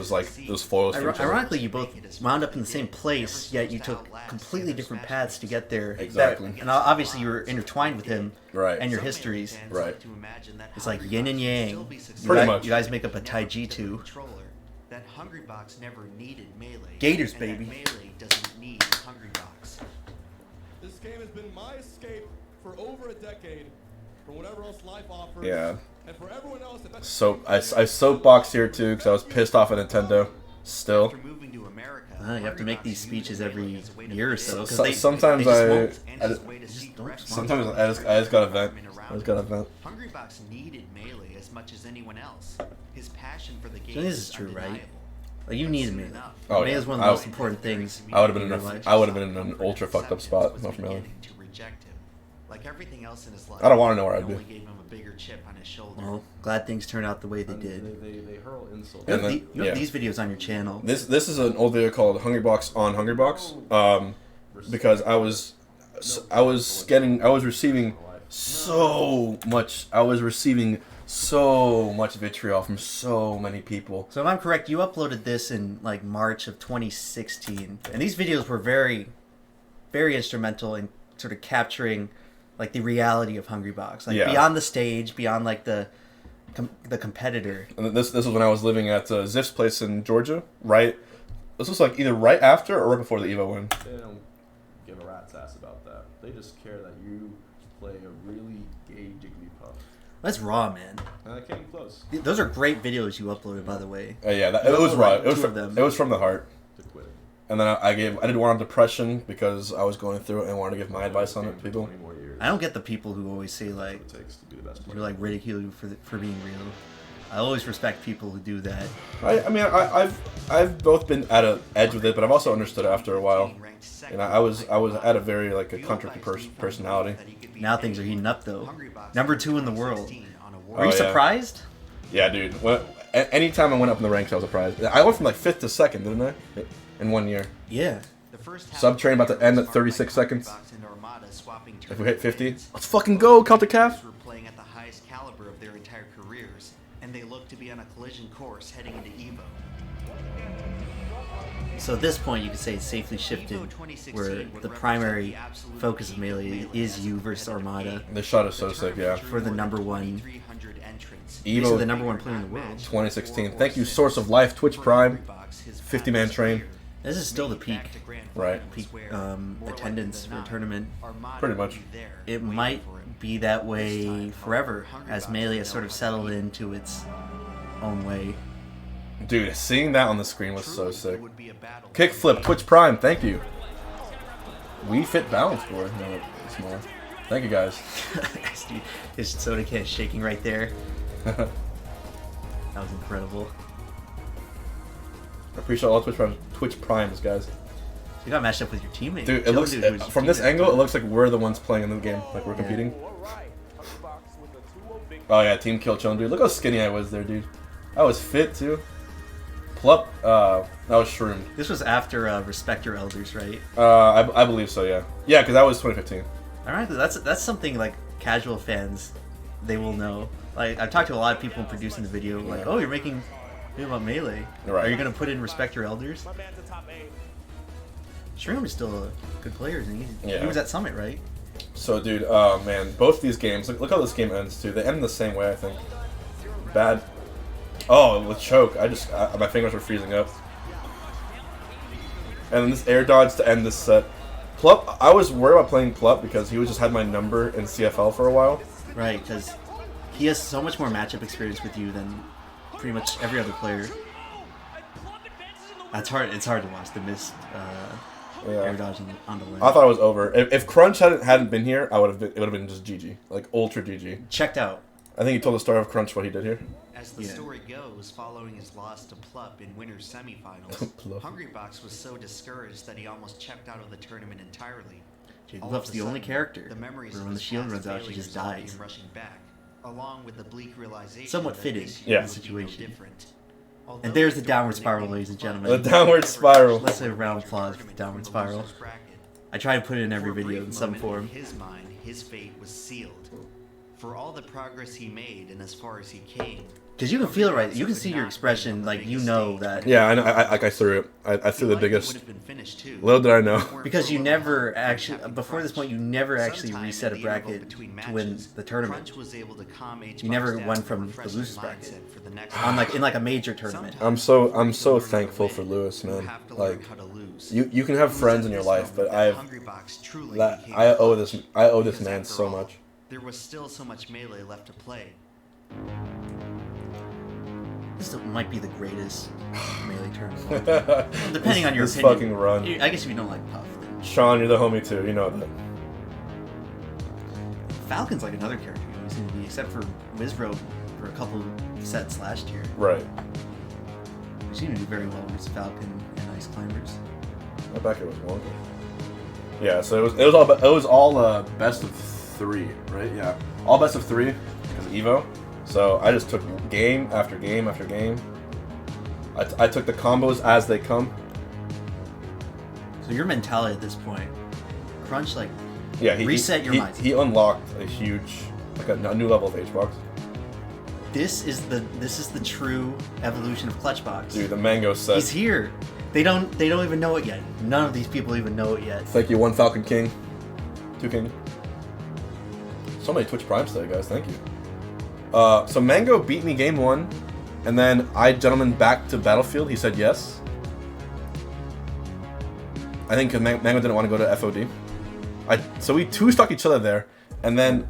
like those foils. for each other. Ironically, you both wound up in the same place, yet you took completely different paths to get there. Exactly. And obviously, you were intertwined with him Right. and your histories. Right. It's like yin and yang. Pretty much. You guys make up a Taiji 2. That Hungrybox never needed melee. Gators, and that baby. Melee doesn't need Hungrybox. This game has been my escape for over a decade from whatever else life offers. Yeah. And for everyone else, if that's So I soapboxed here too because I was pissed off at Nintendo. Still. After moving to America, You have to make these speeches every year or so. 'cause Sometimes they just I won't. sometimes I just gotta vent. I just gotta vent. Hungrybox needed melee as much as anyone else. His passion for the game So this is true, right? Like, you needed Melee. Oh, Melee yeah. is one of the most important things. I would have been in in your life. in an ultra fucked up spot if not for Melee. To reject him. Like everything else in his life, I don't wanna know where I'd it be. only gave him a bigger chip on his shoulder. Well, glad things turned out the way they did. They hurl insults. You have, And then- you have yeah. these videos on your channel. This is an old video called Hungrybox on Hungrybox. Because I was receiving so much vitriol from so many people. So if I'm correct, you uploaded this in like March of 2016, and these videos were very, very instrumental in sort of capturing like the reality of Hungrybox, like Yeah. beyond the stage, beyond like the competitor. And this was when I was living at Ziff's place in Georgia. Right, this was like either right after or right before the Evo win. They don't give a rat's ass about that. They just care that you play a really gay Jigglypuff. That's raw, man. And I came close Those are great videos you uploaded, by the way. Yeah, You it was uploaded raw. It was two from, of them. it was from the heart. to quit it. And then I did one on depression because I was going through it and wanted to give my advice on it to people. 20 more years. I don't get the people who always say like That's what it takes to be the best who player. like ridicule you for being real. I always respect people who do that. I've both been at an edge with it, but I've also understood it after a while. And I was at a very like a country personality. Now things are heating up though. Number 2 in the world. Were Oh, you yeah. surprised? Yeah, dude. Anytime I went up in the ranks, I was surprised. I went from like 5th to 2nd, didn't I? In 1 year. Yeah. Subtrain about to end at 36 seconds. If we hit 50, let's fucking go, count the calf. Were playing at the highest caliber of their entire careers, and they look to be on a collision course heading into Evo. So at this point, you could say it's safely shifted, where the primary focus of Melee is you versus Armada This shot is so sick, yeah. for the number one, 300 entrants. basically the Evo number one player in the world. 2016. Thank you, Source of Life, Twitch Prime, 50-man train. This is still the peak Right. attendance for a tournament. Pretty much. It might be that way forever, as Melee has sort of settled into its own way. Dude, seeing that on the screen was so sick. Kickflip, Twitch Prime, thank you. We Fit Balance Board. No, it's more. Thank you guys. His soda can is shaking right there. That was incredible. I appreciate all Twitch Primes, guys. You got matched up with your teammate. Dude, it looks from this angle, it looks like we're the ones playing in the game, like we're competing. Oh yeah, team kill chilling, dude. Look how skinny I was there, dude. I was fit too. Plup, that was shroomed. This was after Respect Your Elders, right? I believe so, yeah. Yeah, because that was 2015. Alright, that's something like casual fans, they will know. Like, I've talked to a lot of people producing the video, like, oh, you're making a video about Melee. Right. Are you going to put in Respect Your Elders? Shroom is still a good player, isn't he? Yeah. He was at Summit, right? So, dude, man, both these games, look how this game ends, too. They end the same way, I think. Bad. Oh, with choke, my fingers were freezing up. And then this air dodge to end this set. Plup, I was worried about playing Plup because he just had my number in CFL for a while. Right, because he has so much more matchup experience with you than pretty much every other player. That's hard. It's hard to watch the missed air dodge on the lane. I thought it was over. If Crunch hadn't been here, it would have been just GG, like ultra GG. Checked out. I think he told the story of Crunch what he did here. As the story goes, following his loss to Plup in winner's semifinals, Hungrybox was so discouraged that he almost checked out of the tournament entirely. Plupp's the only character the memories where of when the his shield past runs out, she failures just left dies. him rushing back, along with the bleak realization Somewhat that fitting this in year the would be no situation. different. And there's the downward spiral, ladies and gentlemen. The downward spiral. Let's say a round of applause for the downward spiral. I try to put it in every video in some form. In his mind, his fate was sealed. For all the progress he made and as far as he came, Because you can feel it, right? You can see your expression, like you know that. Yeah, I know. I threw it. I threw the biggest. would have been finished too. Little did I know. Because you never actually, before this point, you never actually reset a bracket to win the tournament. Crunch was able to calm HBOX You never down went with from a the refreshing losers bracket mindset for the next in like a major tournament. I'm so thankful for Lewis, You man. have to learn Like, how to lose. you can have friends in your life, but Hungrybox truly became I owe this because man after so all, much. There was still so much Melee left to play. This might be the greatest Melee tournament. Depending on your this opinion. fucking run. I guess if you don't like Puff, then Sean, you're the homie too. You know that. Falcon's like another character you always seem to be, except for Wizro for a couple sets last year. Right. You seem to do very well with Falcon and Ice Climbers. My backer was wonky. Yeah, so it was all best of 3, right? Yeah, all best of 3 because of Evo. So I just took game after game after game. I took the combos as they come. So your mentality at this point, Crunch, like, Yeah, reset your mindset. He unlocked a huge, like a new level of HBOX. This is the true evolution of Clutchbox. Dude, the mango set. He's here. They don't even know it yet. None of these people even know it yet. Thank you, 1 Falcon King, 2 King. So many Twitch Primes today, guys. Thank you. So Mango beat me game 1, and then I gentleman back to Battlefield. He said yes. I think Mango didn't want to go to FOD. So we 2-stuck each other there, and then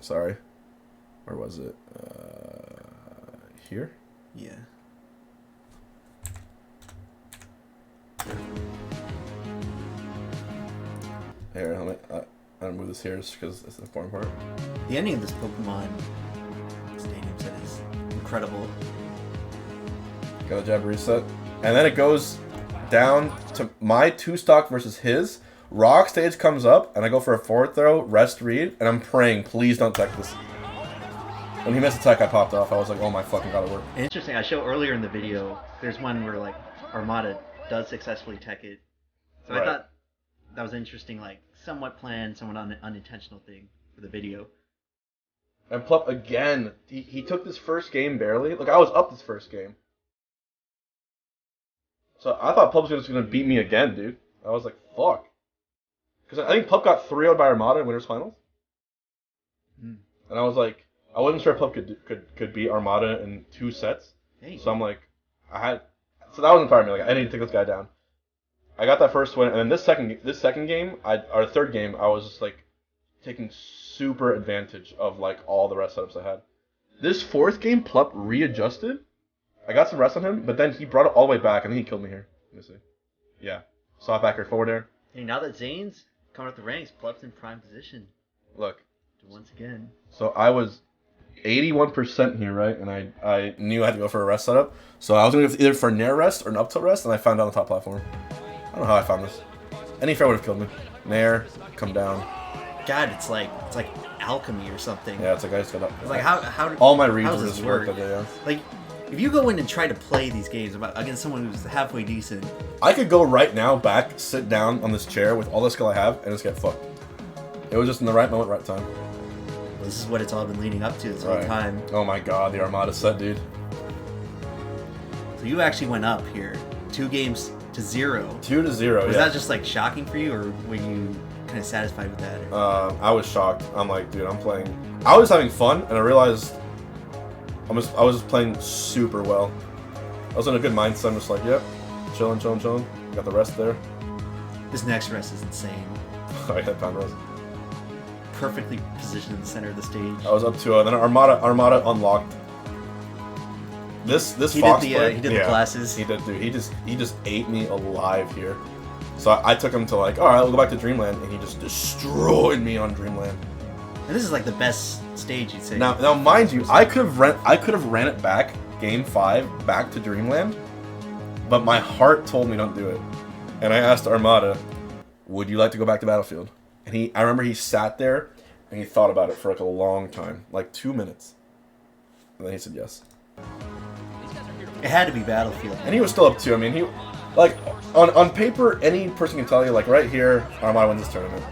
sorry, where was it? Here. Yeah. Here, I'm gonna move this here just because it's the important part. The ending of this Pokemon Stadium set is incredible. Got a jab reset. And then it goes down to my 2-stock versus his. Rock stage comes up, and I go for a forward throw, rest read, and I'm praying, please don't tech this. When he missed a tech, I popped off. I was like, oh my fucking god, it worked. Interesting, I show earlier in the video, there's one where, like, Armada does successfully tech it. So Right. I thought that was interesting, like, somewhat planned, somewhat unintentional thing for the video. And Plup again, he took this first game barely. Like, I was up this first game. So I thought Plup was just going to beat me again, dude. I was like, fuck. Because I think Plup got 3-0'd by Armada in Winners Finals. Mm. And I was like, I wasn't sure Plup could beat Armada in 2 sets. Hey. So I'm like, so that was inspiring me. Like, I need to take this guy down. I got that first win, and then this second game, or third game, I was just like taking super advantage of like all the rest setups I had. This fourth game, Plup readjusted. I got some rest on him, but then he brought it all the way back, and then he killed me here. Let me see. Yeah, soft back air, forward air. Hey, now that Zane's coming up the ranks, Plup's in prime position Look. to once again. So I was 81% here, right? And I knew I had to go for a rest setup. So I was going to go either for a Nair rest or an up tilt rest, and I found it on the top platform. I don't know how I found this. Any fair would have killed me. Nair, come down. God, it's like alchemy or something. Yeah, it's like I just got up. It's like how all my reads how were does just this worked work? that day, yeah. Like, if you go in and try to play these games against someone who's halfway decent, I could go right now back, sit down on this chair with all the skill I have, and just get fucked. It was just in the right moment, right time. this is what it's all been leading up to this whole time. Oh my god, the Armada set, dude. So you actually went up here, 2-0. 2-0, Was yeah. that just like shocking for you, or were you kind of satisfied with that? I was shocked. I'm like, dude, I'm playing. I was having fun, and I realized I was just playing super well. I was in a good mindset. I'm just like, yep, chilling. Got the rest there. This next rest is insane. I had pound rest. Perfectly positioned in the center of the stage. I was up 2-0. Then Armada unlocked. This He Fox did play, the glasses. He did, dude. He just ate me alive here. So I took him to like, all right, we'll go back to Dreamland, and he just destroyed me on Dreamland. And this is like the best stage, you'd say. Now, mind you, I could have ran it back, Game 5, back to Dreamland, but my heart told me don't do it. And I asked Armada, would you like to go back to Battlefield? And I remember he sat there and he thought about it for like a long time, like 2 minutes. And then he said yes. It had to be Battlefield. And he was still up 2. I mean, he, like, on paper, any person can tell you, like, right here, Armada wins this tournament.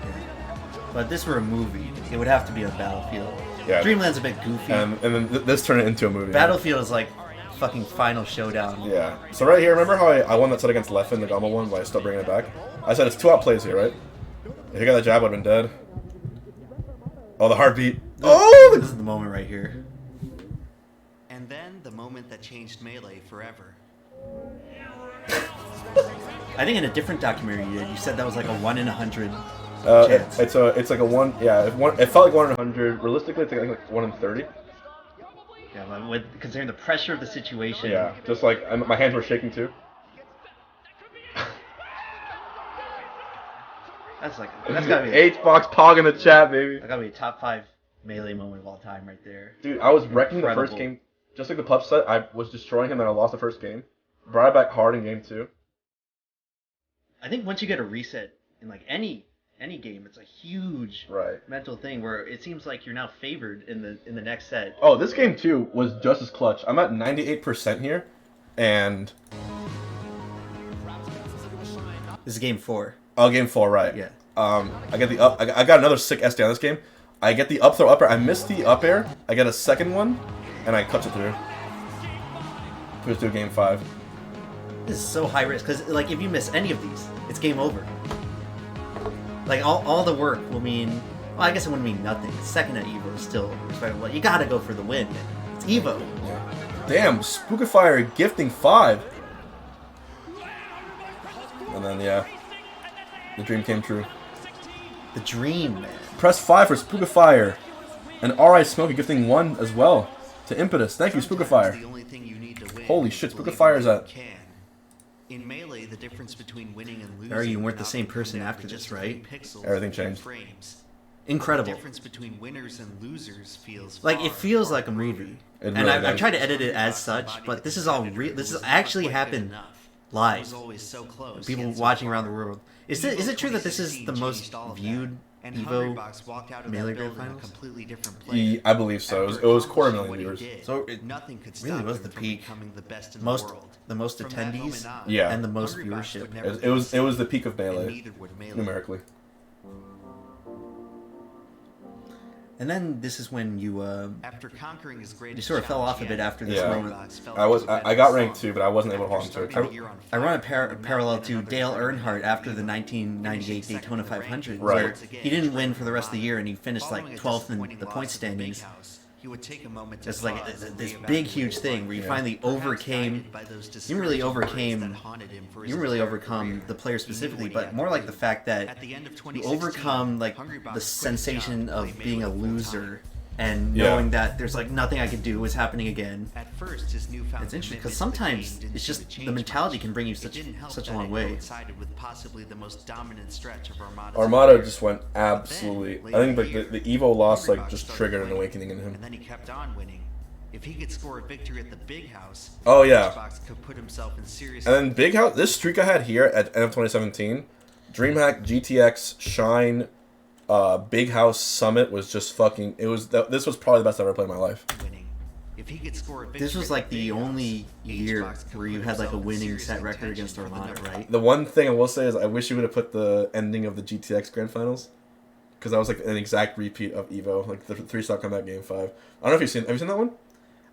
But if this were a movie, it would have to be on Battlefield. Yeah. Dreamland's a bit goofy. And then this turned it into a movie. Battlefield is like fucking final showdown. Yeah. So right here, remember how I won that set against Leffen, the Gama one, but I still bringing it back? I said it's 2 outplays here, right? If he got that jab, I would have been dead. Oh, the heartbeat. Oh! This is the moment right here. And then the moment that changed Melee forever. I think in a different documentary you said that was like a 1 in 100 chance. It's like a 1, yeah, it felt like 1 in 100. Realistically, it's like 1 in 30. Yeah, but considering the pressure of the situation. Yeah, just like, my hands were shaking too. That's gotta be HBOX Pog in the chat, baby. that gotta be a top 5 Melee moment of all time right there. Dude, I was wrecking the Incredible. first game. Just like the pup set, I was destroying him and I lost the first game. Brought it back hard in game 2. I think once you get a reset in like any game, it's a huge mental thing where it seems like you're now favored in the next set. Oh, this game 2 was just as clutch. I'm at 98% here, and This is game 4. oh, game 4, right? Yeah. I get the up. I got another sick SD on this game. I get the up throw up air. I missed the up air. I get a second one, and I clutch it through. Push to game 5. This is so high risk because like if you miss any of these, it's game over. Like all the work will mean. Well, I guess it wouldn't mean nothing. Second at Evo is still respectable. You gotta go for the win. It's Evo. Damn, Spookifier gifting 5. And then yeah, the dream came true. The dream, man. Press 5 for Spookifier, and RI Smokey gifting 1 as well to Impetus. Thank you, Spookifier. Holy shit, Spookifier is at. In Melee, the difference between winning and losing. Or you weren't the same person after this, right? Everything changed. Incredible. The difference between winners and losers feels Like it feels like a movie, It and really I've does. tried to edit it as such, but this is all real. This has actually happened live. People watching around the world. Is it true that this is the most viewed Evo Melee Grand Finals? I believe so. It was 250,000 viewers. So it really was the peak. The most attendees, Yeah. and the most viewership. It was the peak of Melee, numerically. And then this is when you After conquering his you sort of fell off a bit after this Yeah. moment. I got ranked 2, but I wasn't able to hold on to it. I run a parallel to Dale Earnhardt after the 1998 Daytona 500, Right. where he didn't win for the rest of the year and he finished like 12th in the point standings. He would take a moment to It's like pause and this think big, about huge thing where you finally overcame. You didn't really overcame. You didn't really overcome the player specifically, but more like the fact that you overcome like the sensation of being a loser and knowing that there's like nothing I could do is happening again. At first, his newfound It's interesting because commitment to the sometimes game didn't it's seem just to change the mentality much. can bring you It didn't help such a that long it way. coincided with possibly the most dominant stretch of Armada's Armada career. just went absolutely. Then, I think later like the in Evo loss like Hungrybox just started triggered an winning, awakening in him. And then he kept on winning. If he could score a victory at the Big House, Oh, yeah. HBOX could put himself in serious. And then Big House, this streak I had here at end of 2017, DreamHack, GTX, Shine, Big House, Summit was just fucking. This was probably the best I've ever played in my life. winning. If he could score a victory This was at like the the Big only House, year HBOX could where you put had like a himself in winning serious set record contention against for the Armada, number right? one. The one thing I will say is I wish you would have put the ending of the GTX Grand Finals, because that was like an exact repeat of Evo, like the 3-stop comeback Game 5. I don't know if have you seen that one?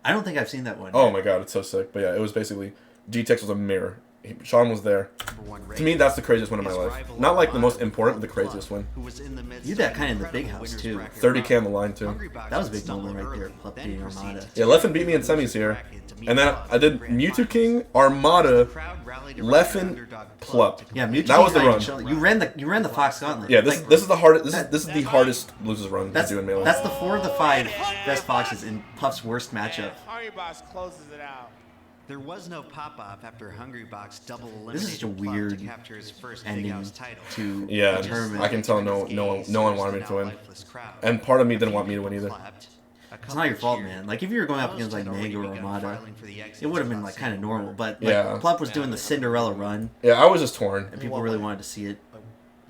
I don't think I've seen that one. Oh my god, it's so sick. But yeah, it was basically GTX was a mirror. Sean was there. Number one To me, that's the craziest win of my His life. rival Not like the most Armada important, but the Club, craziest one. who was in the midst You did that of kinda in the incredible Big House, winners too. bracket 30K run. on the line too. Hungrybox That was a big stumbled moment right there, early, Club then beating proceeded Armada. to Yeah, Leffen beat me in win semis here, bracket to meet and then Club I did in the grand Mewtwo finals. King, Armada, The crowd rallied around the Leffen, underdog Plup. Yeah, Mewtwo That was the King run. Show- You ran the Fox Gauntlet. Yeah, this Like, this is the hardest. This is the hardest losers run to that's do in Melee. that's the 4 of the 5 best Foxes in Puff's worst matchup. Hungrybox closes it out. There was no pop-off after Hungrybox double eliminated This is such a Plup weird to capture his first Big ending House title. to Yeah, the tournament. I can tell no one wanted me to win, and part of me didn't want me to win either. It's not your fault, man. Like if you were going up against like Mango or Armada, it would have been like kind of normal. But like, Yeah. Plup was doing the Cinderella run, Yeah, I was just torn. and people really wanted to see it.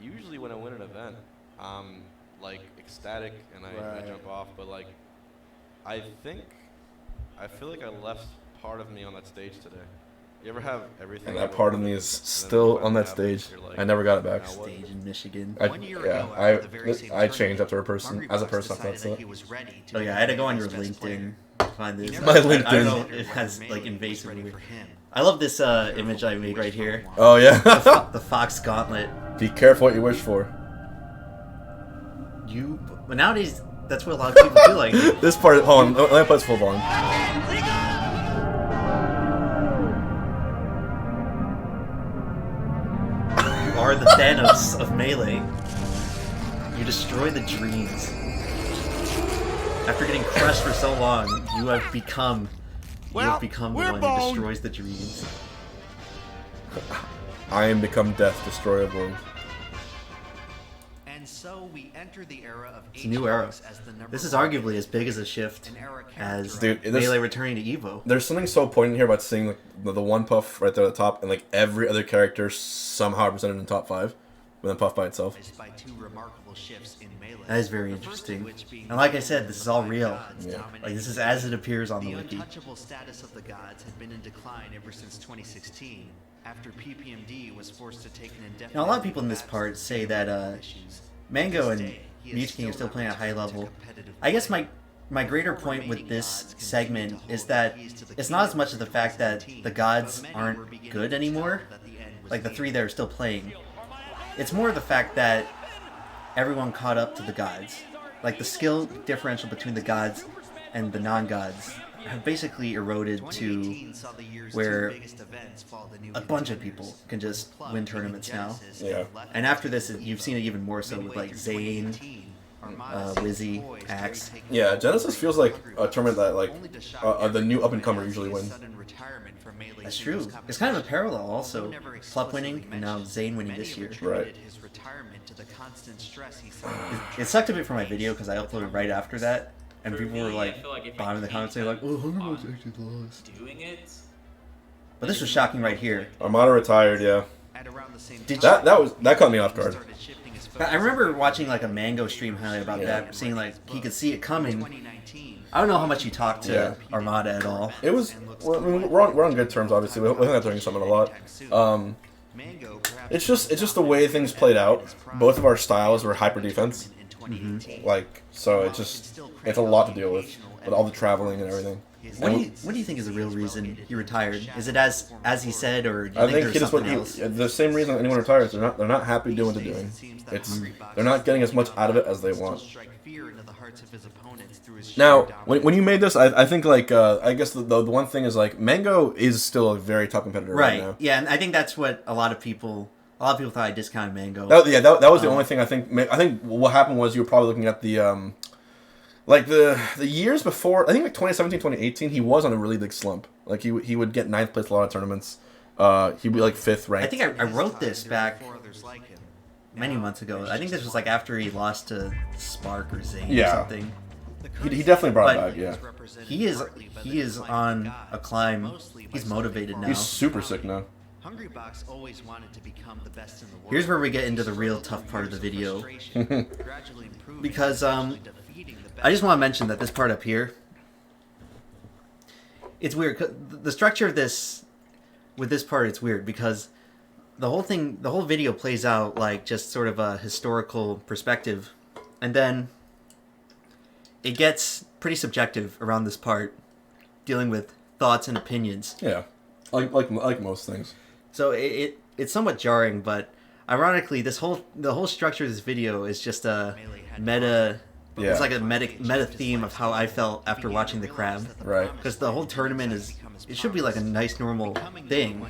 Usually when I win an event, I'm like ecstatic and I jump off, but like I feel like I left part of me on that stage today. You ever have everything? And that part of me is still on that stage. I never got it back. Stage in Michigan. I changed after as a person after that stuff. Oh yeah, I had to go on your LinkedIn to find this. My I don't LinkedIn. know if it has like invasively. I love this image I made right here. Oh yeah. The Fox Gauntlet. Be careful what you wish for. But nowadays, that's what a lot of people do. Like, This part. Hold on. Let me put this full volume. you are the Thanos of Melee. You destroy the dreams. After getting crushed for so long, you have become the one who destroys the dreams. I am become death, destroyer of worlds. And so we enter the era of It's a new era. HBOX as the number This is one arguably as big as a shift an era as Dude, this- Melee returning to Evo. There's something so poignant here about seeing like, the one Puff right there at the top, and like every other character somehow represented in the top 5, with then Puff by itself. by two remarkable shifts in Melee. That is very The first of interesting. which being And like I said, this is all real. gods Yeah. dominating Like this is as it appears on the the wiki. untouchable status of the gods had been in decline ever since 2016, after PPMD was forced to take an indefinite. Now a lot of people in this part say that Mango and Mewtwo King are still playing at a high level. I guess my greater point with this segment is that it's not as much of the fact that the gods aren't good anymore, like the 3 that are still playing. It's more the fact that everyone caught up to the gods. Like the skill differential between the gods and the non-gods have basically eroded to where a bunch of people can just win tournaments now. Yeah. And after this, you've seen it even more so with like Zane, Wizzy, Axe. Yeah, Genesis feels like a tournament that like the new up and comer usually win. That's true. It's kind of a parallel also. Plup winning and now Zane winning this year. Right. It sucked a bit for my video because I uploaded right after that, and people were like bombing the comments saying like, "Oh, Hungrybox actually lost." Doing it. But this was shocking right here. Armada retired, yeah. Did That caught me off guard. I remember watching like a Mango stream highlight about that, saying like he could see it coming. I don't know how much you talked to Armada at all. It was. We're on good terms, obviously. We're not doing something a lot. It's just the way things played out. Both of our styles were hyper defense. Like, so it's a lot to deal with all the traveling and everything. What do you think is the real reason he retired? Is it as he said, or do you I think he there's just something else? the same reason anyone retires. They're not happy doing what they're doing. They're not getting as much out of it as they want. Now, when you made this, I think like I guess the one thing is like Mango is still a very top competitor right now. Yeah, and I think that's what a lot of people thought I discounted Mango. That was the only thing I think. I think what happened was you were probably looking at the like the years before, I think like 2017, 2018, he was on a really big slump. Like he would get ninth place a lot of tournaments. He'd be like 5th ranked. I think I wrote this back many months ago. I think this was like after he lost to Spark or Zane or something. He definitely brought But it back. Yeah, he is on a climb. He's motivated now. he's super sick now. Hungrybox always wanted to become the best in the world. Here's where we get into the real tough part of the video. Because I just want to mention that this part up here, it's weird. The structure of this, with this part, it's weird because the whole video plays out like just sort of a historical perspective, and then it gets pretty subjective around this part, dealing with thoughts and opinions. Yeah, like most things. So it's somewhat jarring, but ironically, the whole structure of this video is just a meta. Yeah. It's like a meta theme of how I felt after watching the crab. Right. Because the whole tournament it should be like a nice normal thing.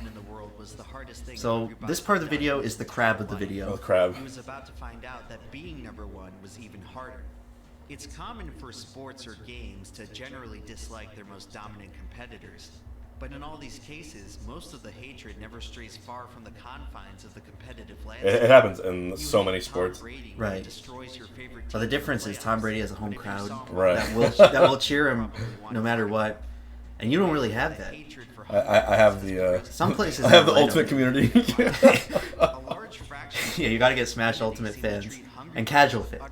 So this part of the video is the crab of the video. The crab. He was about to find out that being number one was even harder. It's common for sports or games to generally dislike their most dominant competitors. But in all these cases, most of the hatred never strays far from the confines of the competitive landscape. It happens in so many sports. Right. But the difference is Tom Brady has a home crowd Right. that will cheer him no matter what. And you don't really have that. I have the Some places I have the light ultimate up. community. Yeah, you got to get Smash Ultimate fans and casual fans.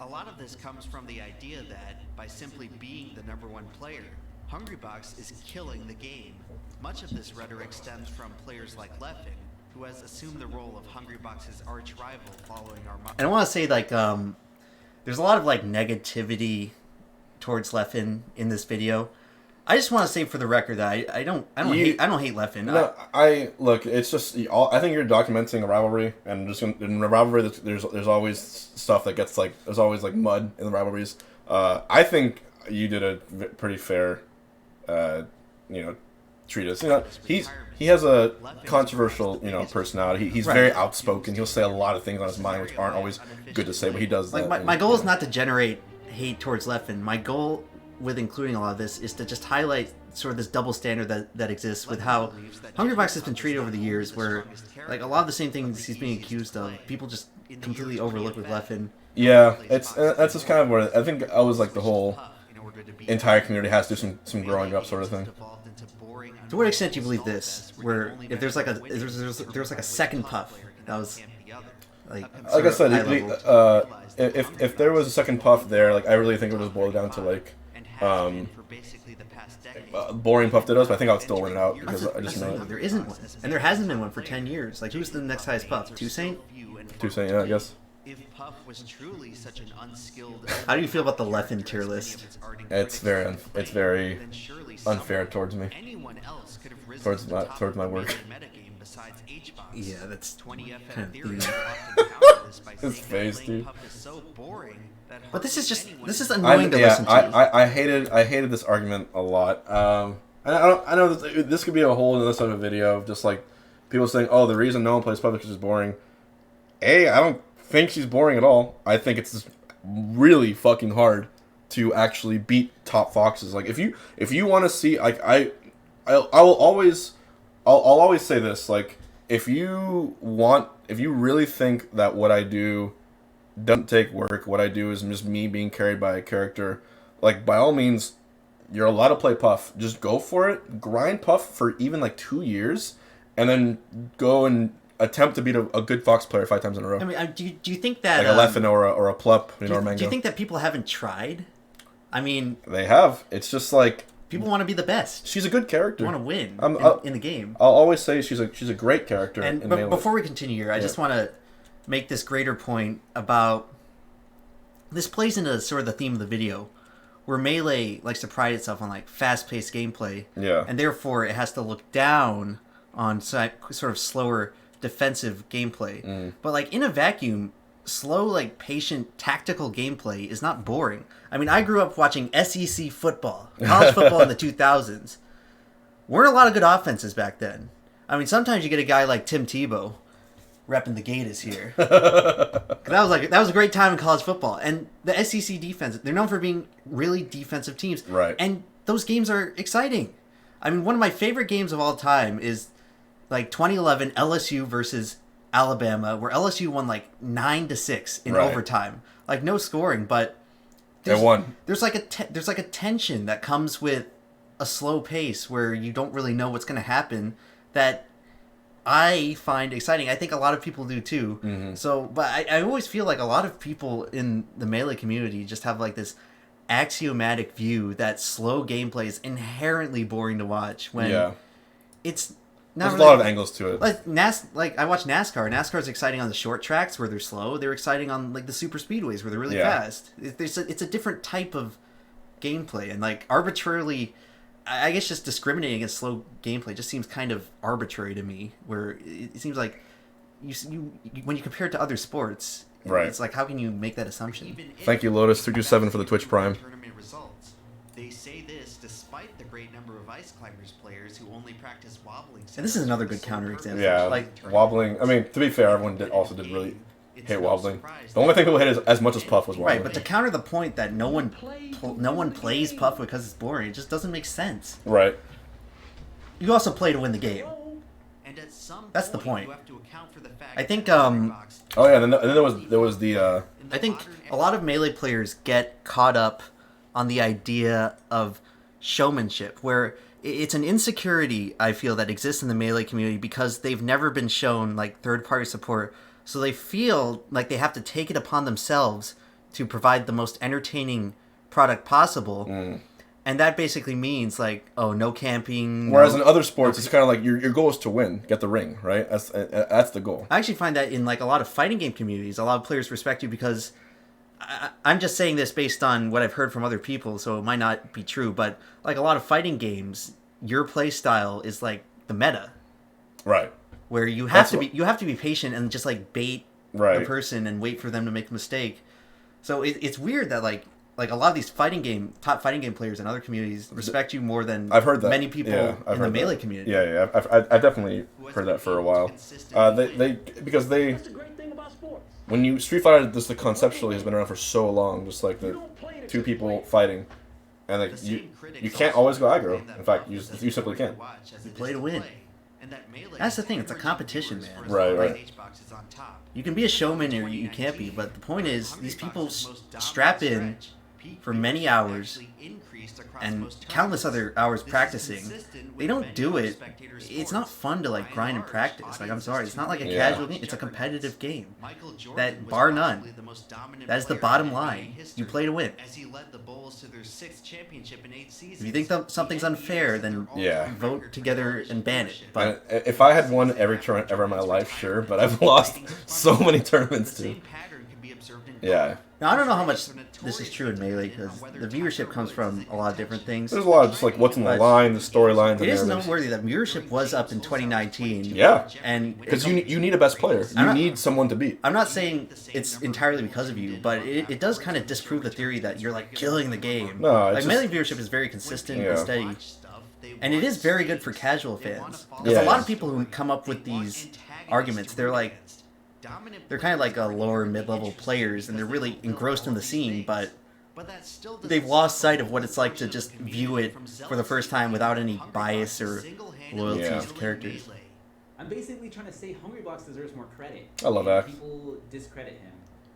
A lot of this comes from the idea that by simply being the number one player, Hungrybox is killing the game. Much of this rhetoric stems from players like Leffing, who has assumed the role of Hungrybox's arch rival following our. And I want to say like there's a lot of like negativity towards Leffin in this video. I just want to say for the record that I don't hate Leffin. No, look. It's just I think you're documenting a rivalry, and just in a rivalry, there's always stuff that gets like there's always like mud in the rivalries. I think you did a pretty fair, treatise. He has a controversial personality. He's Right. very outspoken. He'll say a lot of things on his mind which aren't always good to say, but he does Like that. my goal is not to generate hate towards Leffin. My goal with including a lot of this is to just highlight sort of this double standard that exists with how Hungrybox has been treated over the years, where like a lot of the same things he's being accused of, people just completely overlook with Leffin. Yeah, that's just kind of where I think I was like the whole entire community has to do some growing up sort of thing. To what extent do you believe this? Where if there's like a second puff, that was like I said, high level. if there was a second puff there, like I really think it would just boil down to like boring puff dittos, but I think I would still win it out because I just know There isn't one, and there hasn't been one for 10 years. Like who's the next highest puff? Toussaint? Toussaint, yeah, I guess. If Puff was truly such an unskilled. How do you feel about the Leffin tier list? It's very unfair towards me. Anyone else could have risen Towards to the my- top towards my of the work. major metagame besides HBOX. Yeah, that's 20 FM kind of theory weird. often counter this by His saying that face, playing dude. Puff is so boring that But this is just anyone this is is annoying to listen to. I hated this argument a lot. I know this could be a whole other side of a video of just like people saying, "Oh, the reason no one plays public is just boring." I don't think she's boring at all. I think it's just really fucking hard to actually beat top foxes. Like if you want to see, like I'll always say this, like if you really think that what I do doesn't take work, what I do is just me being carried by a character, like by all means, you're allowed to play Puff. Just go for it. Grind Puff for even like 2 years, and then go and attempt to beat a good Fox player 5 times in a row. I mean, do you think that Like a Leffin or a Plup, or a Mango. do you think that people haven't tried? I mean, They have. It's just like people want to be the best. she's a good character. They want to win I'll- in the game. I'll always say she's a great character. And in but Melee. before we continue here, I just want to make this greater point about this plays into sort of the theme of the video, where Melee likes to pride itself on like fast-paced gameplay, Yeah. and therefore it has to look down on sort of slower defensive gameplay. But like in a vacuum, slow, like patient, tactical gameplay is not boring. I mean, I grew up watching SEC football, college football in the 2000s. Weren't a lot of good offenses back then. I mean, sometimes you get a guy like Tim Tebow, repping the Gators here. That was a great time in college football. And the SEC defense, they're known for being really defensive teams. Right. And those games are exciting. I mean, one of my favorite games of all time is like 2011 LSU versus Alabama, where LSU won like 9-6 in overtime. Like no scoring, but they won. There's like a tension that comes with a slow pace where you don't really know what's going to happen that I find exciting. I think a lot of people do too. Mm-hmm. So, but I always feel like a lot of people in the Melee community just have like this axiomatic view that slow gameplay is inherently boring to watch when it's not There's really, a lot of angles to it. Like I watch NASCAR. NASCAR is exciting on the short tracks where they're slow. They're exciting on like the super speedways where they're really fast. It's a different type of gameplay, and like arbitrarily, I guess just discriminating against slow gameplay just seems kind of arbitrary to me. Where it seems like you when you compare it to other sports, it's like how can you make that assumption? Thank you, Lotus327 for the Twitch Prime. Tournament results. They say this despite the great number of Ice Climbers players who only practice wobbling. And this is another good counterexample. Yeah, like wobbling. I mean, to be fair, everyone also did really hate wobbling. The only thing people hate as much as Puff was wobbling. Right, but to counter the point that no one plays Puff because it's boring, it just doesn't make sense. Right. You also play to win the game. And at some That's the point. You have to account for the fact I think Oh yeah, and then there was the. I think a lot of Melee players get caught up on the idea of showmanship, where it's an insecurity I feel that exists in the Melee community because they've never been shown like third-party support, so they feel like they have to take it upon themselves to provide the most entertaining product possible. And that basically means like, oh, no camping. Whereas in other sports, it's kind of like your goal is to win, get the ring, right? That's the goal. I actually find that in like a lot of fighting game communities, a lot of players respect you because I'm just saying this based on what I've heard from other people, so it might not be true. But like a lot of fighting games, your play style is like the meta, right? Where you have to be patient and just like bait the person and wait for them to make a mistake. So it's weird that like a lot of these top fighting game players in other communities respect you more than I've heard that. many people in the Melee community. Yeah, I definitely heard that for a while. Because when you Street Fighter, this conceptually has been around for so long, just like the two people fighting, and like you can't always go aggro. In fact, you simply can't. You play to win. That's the thing. It's a competition, man. Right. You can be a showman or you can't be, but the point is, these people strap in for many hours and countless other hours practicing. They don't do it. It's not fun to like grind and practice. Like, I'm sorry, it's not like a casual game. It's a competitive game. That, bar none, that is the bottom line. You play to win. If you think something's unfair, then vote together and ban it. But if I had won every tournament ever in my life, sure, but I've lost so many tournaments too. Yeah. Now, I don't know how much this is true in Melee, because the viewership comes from a lot of different things. There's a lot of just like what's in the line, the storylines. It is noteworthy that viewership was up in 2019. Yeah. And because you need a best player. You need someone to beat. I'm not saying it's entirely because of you, but it does kind of disprove the theory that you're like killing the game. No, like Melee viewership is very consistent and steady. And it is very good for casual fans. There's a lot of people who come up with these arguments. They're kind of like lower mid-level players, and they're really engrossed in the scene, but they've lost sight of what it's like to just view it for the first time without any bias or loyalty to the characters. I'm basically trying to say Hungrybox deserves more credit. I love Axe. People discredit him.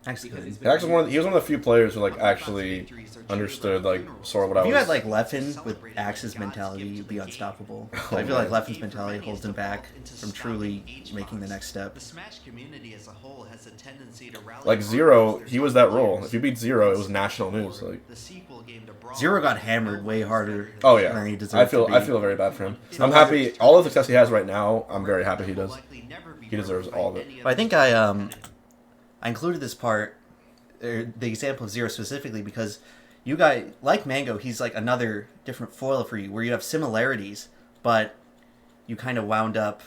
He was one of the few players who like actually understood like sort of what I was. If you had like Leffen with Axe's mentality, you'd be unstoppable. I feel like Leffen's mentality holds him back from truly making the next step. Like Zero, he was that role. If you beat Zero, it was national news. Like Zero got hammered way harder. Oh yeah, than he deserved I feel very bad for him. I'm happy. All the success he has right now, I'm very happy he does. He deserves all of it. But I think I included this part, the example of Zero specifically, because you guys, like Mango, he's like another different foil for you, where you have similarities, but you kind of wound up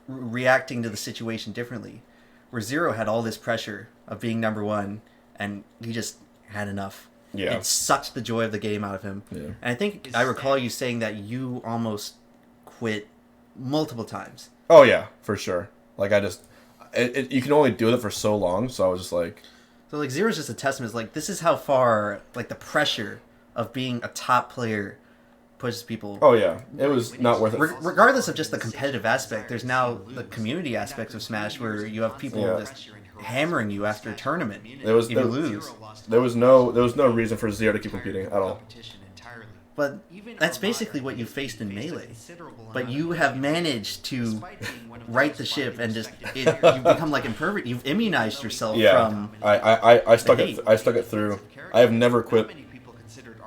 reacting to the situation differently. Where Zero had all this pressure of being number one, and he just had enough. Yeah. It sucked the joy of the game out of him. Yeah. And I think I recall you saying that you almost quit multiple times. Oh yeah, for sure. Like you can only do it for so long. So I was just like, So like Zero's just a testament. It's like this is how far like the pressure of being a top player pushes people. oh yeah, it was not worth it. Regardless of just the competitive aspect, there's now the community aspects of Smash where you have people Yeah. just hammering you after a tournament. There was if you lose. There was no reason for Zero to keep competing at all. But that's basically what you faced in Melee. But you have managed to right the ship and just you've become like imperfect. You've immunized yourself Yeah, from. I stuck the it. hate. I stuck it through. I have never quit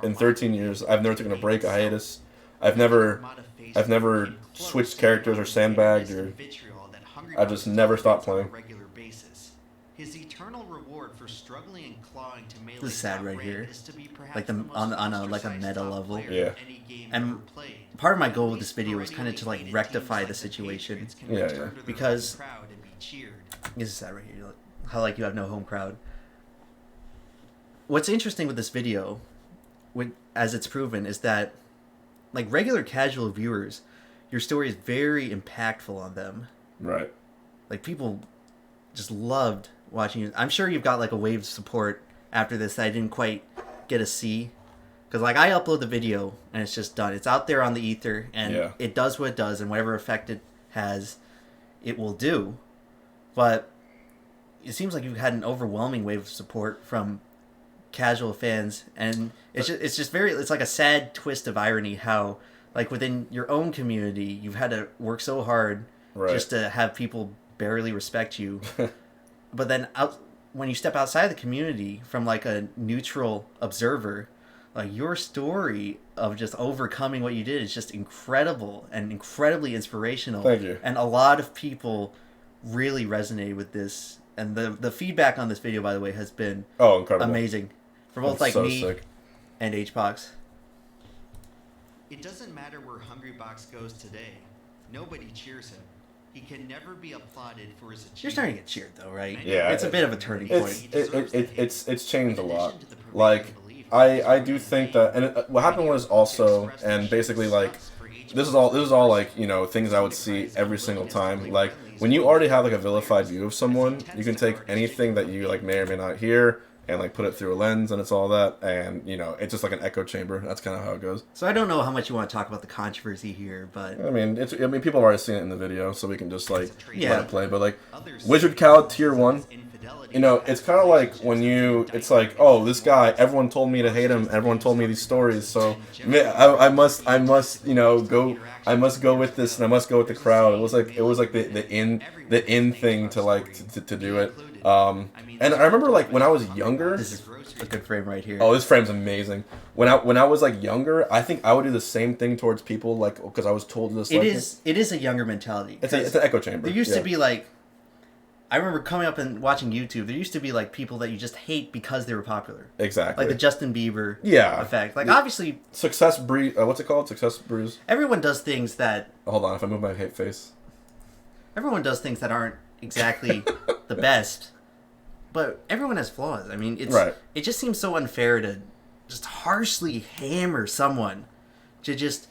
in 13 years. I've never taken a break, a hiatus. I've never switched characters or sandbagged or. I've just never stopped playing. His eternal reward for struggling and clawing to Melee This is sad right here. is to be perhaps Like on a like a meta level. Yeah. And part of my goal with this video is kind of to like rectify the situation. Yeah. Because this is sad right here. How like you have no home crowd. What's interesting with this video, as it's proven, is that like regular casual viewers, your story is very impactful on them. Right. Like people just loved watching you. I'm sure you've got like a wave of support after this that I didn't quite get to see. Because like I upload the video and it's just done. It's out there on the ether and it does what it does and whatever effect it has, it will do. But it seems like you've had an overwhelming wave of support from casual fans, and it's like a sad twist of irony how like within your own community you've had to work so hard just to have people barely respect you. But then when you step outside the community from like a neutral observer, like your story of just overcoming what you did is just incredible and incredibly inspirational. Thank you. And a lot of people really resonated with this. And the feedback on this video, by the way, has been incredible, amazing for both That's like so me sick. and HBOX. It doesn't matter where Hungrybox goes today. Nobody cheers him. He can never be applauded for his achievements. You're starting to get cheered though, right? Yeah, It's a bit of a turning point. It's changed a lot. Like I do think that, and what happened was also, and basically like this is all like, you know, things I would see every single time. Like when you already have like a vilified view of someone, you can take anything that you like may or may not hear and like put it through a lens, and it's all that, and you know, it's just like an echo chamber. That's kind of how it goes. So I don't know how much you want to talk about the controversy here, but I mean, people have already seen it in the video, so we can just like let it play. But like Wizard Cal Tier 1, you know, it's kind of like when it's like, oh, this guy, everyone told me to hate him, everyone told me these stories, so I must, you know, I must go with this, and I must go with the crowd. It was like the in thing to like to do it. And I remember like when I was younger. This is a good frame right here. Oh, this frame's amazing. When I was like younger, I think I would do the same thing towards people, like because I was told this. It is a younger mentality. It's an echo chamber. There used to be like, I remember coming up and watching YouTube. There used to be like people that you just hate because they were popular. Exactly. Like the Justin Bieber effect. Like obviously, Success Breeze. What's it called? Success Breeze. Everyone does things that. Hold on, if I move my hate face. Everyone does things that aren't exactly the best. But everyone has flaws. I mean, it just seems so unfair to just harshly hammer someone, to just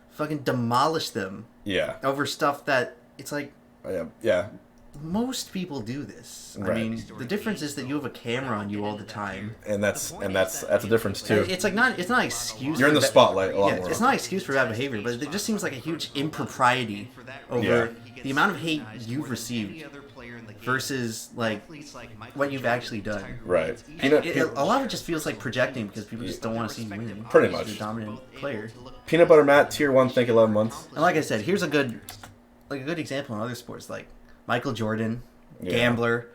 fucking demolish them. Yeah. Over stuff that it's like. Yeah. Most people do this. I mean, the difference is that you have a camera on you all the time, and that's a difference too. It's like it's not an excuse. You're in the spotlight a lot more. It's not an excuse for bad behavior, but it just seems like a huge impropriety over the amount of hate you've received versus like what you've actually done. Right. A lot of it just feels like projecting because people just don't want to see you win. Pretty much. You're a dominant player. Peanut Butter Matt Tier 1, thank you, 11 months. And like I said, here's a good example in other sports, like Michael Jordan, gambler,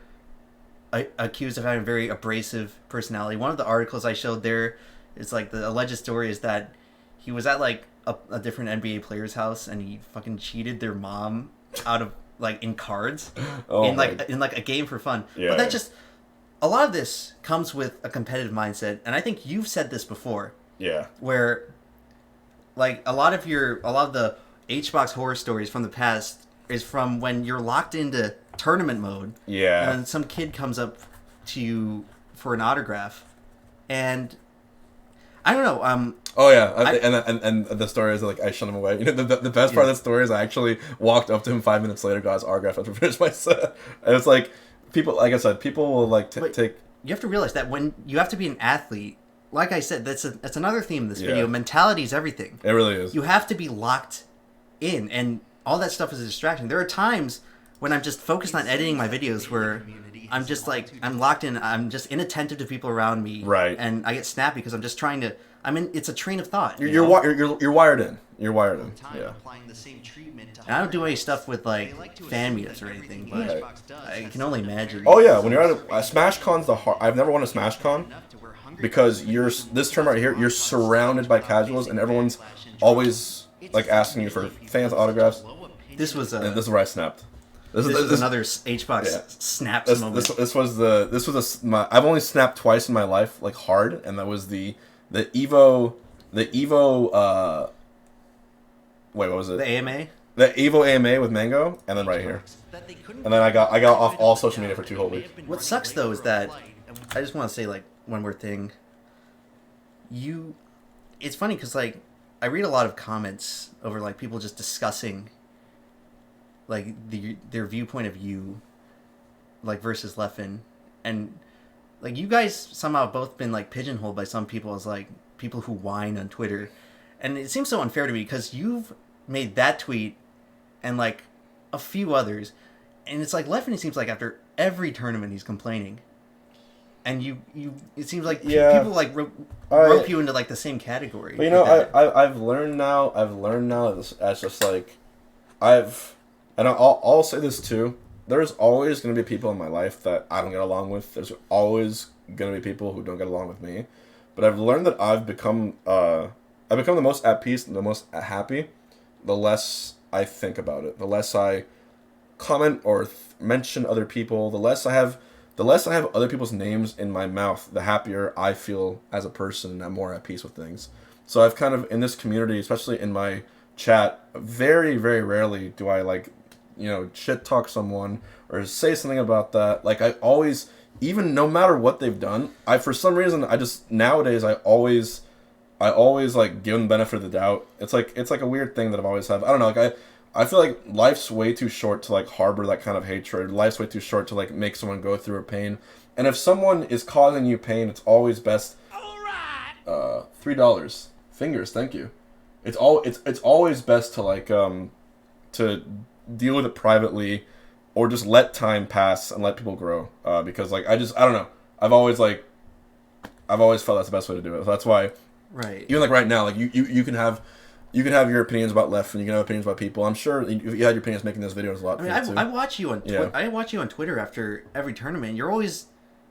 accused of having a very abrasive personality. One of the articles I showed there is like the alleged story is that he was at like a different NBA player's house and he fucking cheated their mom out of like in cards in like a game for fun. Yeah. But that just a lot of this comes with a competitive mindset, and I think you've said this before. Yeah. Where like a lot of the HBOX horror stories from the past is from when you're locked into tournament mode. Yeah. And some kid comes up to you for an autograph. And I don't know. Oh yeah, and the story is like I shut him away. You know, the best part of the story is I actually walked up to him 5 minutes later, got his autograph after I finished my set. And it's like people, like I said, people will like take. You have to realize that when you have to be an athlete, like I said, that's another theme of this video. Mentality is everything. It really is. You have to be locked in, and all that stuff is a distraction. There are times when I'm just focused on editing my videos where I'm just like I'm locked in. I'm just inattentive to people around me. Right. And I get snappy because I'm just trying to. It's a train of thought. You're wired in. You're wired in. Yeah. And I don't do any stuff with like fan meetups or anything, but I can only imagine. Oh yeah, when you're at a Smash Con's the hard. I've never won a Smash Con because this term right here, you're surrounded by casuals and everyone's always like asking you for fans autographs. This was and this is where I snapped. This is another HBOX snap moment. I've only snapped twice in my life, like hard, and that was the Evo. Wait, what was it? The AMA. The Evo AMA with Mango, and then right here, and then I got off all social media for 2 whole weeks. What sucks though is that I just want to say like one more thing. It's funny because like I read a lot of comments over like people just discussing like their viewpoint of you, like versus Leffen, and like you guys somehow both been like pigeonholed by some people as like people who whine on Twitter, and it seems so unfair to me because you've made that tweet and like a few others, and it's like Leffen, it seems like after every tournament he's complaining, and you it seems like people like rope you into like the same category. But you know, I've learned now as just like I'll say this too. There's always going to be people in my life that I don't get along with. There's always going to be people who don't get along with me. But I've learned that I've become the most at peace and the most happy the less I think about it. The less I comment or mention other people, the less I have other people's names in my mouth, the happier I feel as a person and I'm more at peace with things. So I've kind of, in this community, especially in my chat, very, very rarely do I like, shit talk someone or say something about that. Like I always, even no matter what they've done, for some reason nowadays I always like give them the benefit of the doubt. It's like a weird thing that I've always had. I don't know, like I feel like life's way too short to like harbor that kind of hatred. Life's way too short to like make someone go through a pain. And if someone is causing you pain, it's always best. $3. Fingers, thank you. It's always best to like to deal with it privately, or just let time pass and let people grow. Because like I don't know. I've always felt that's the best way to do it. So that's why. Right. Even like right now, like you can have your opinions about Left, and you can have opinions about people. I'm sure you had your opinions making those videos a lot. I mean, I watch you on I watch you on Twitter after every tournament. You're always,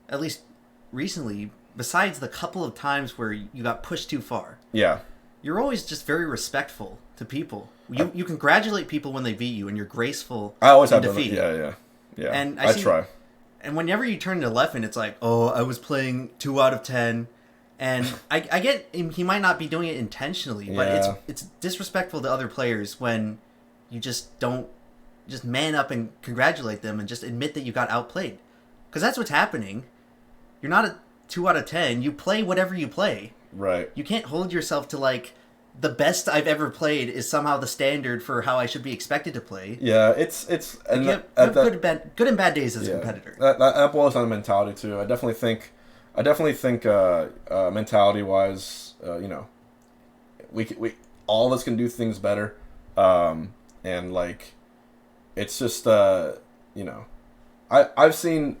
at least recently, besides the couple of times where you got pushed too far. Yeah. You're always just very respectful to people. You congratulate people when they beat you, and you're graceful. I always have defeat. Yeah. And I try. And whenever you turn to Leffen, it's like, oh, I was playing 2 out of 10. And I get he might not be doing it intentionally, but it's disrespectful to other players when you just don't just man up and congratulate them and just admit that you got outplayed. Because that's what's happening. You're not a 2 out of 10. You play whatever you play. Right. You can't hold yourself to like the best I've ever played is somehow the standard for how I should be expected to play. Yeah, it's and you have good and bad days as a competitor. That boils down to mentality too. I definitely think mentality wise, we all of us can do things better, and like it's just I've seen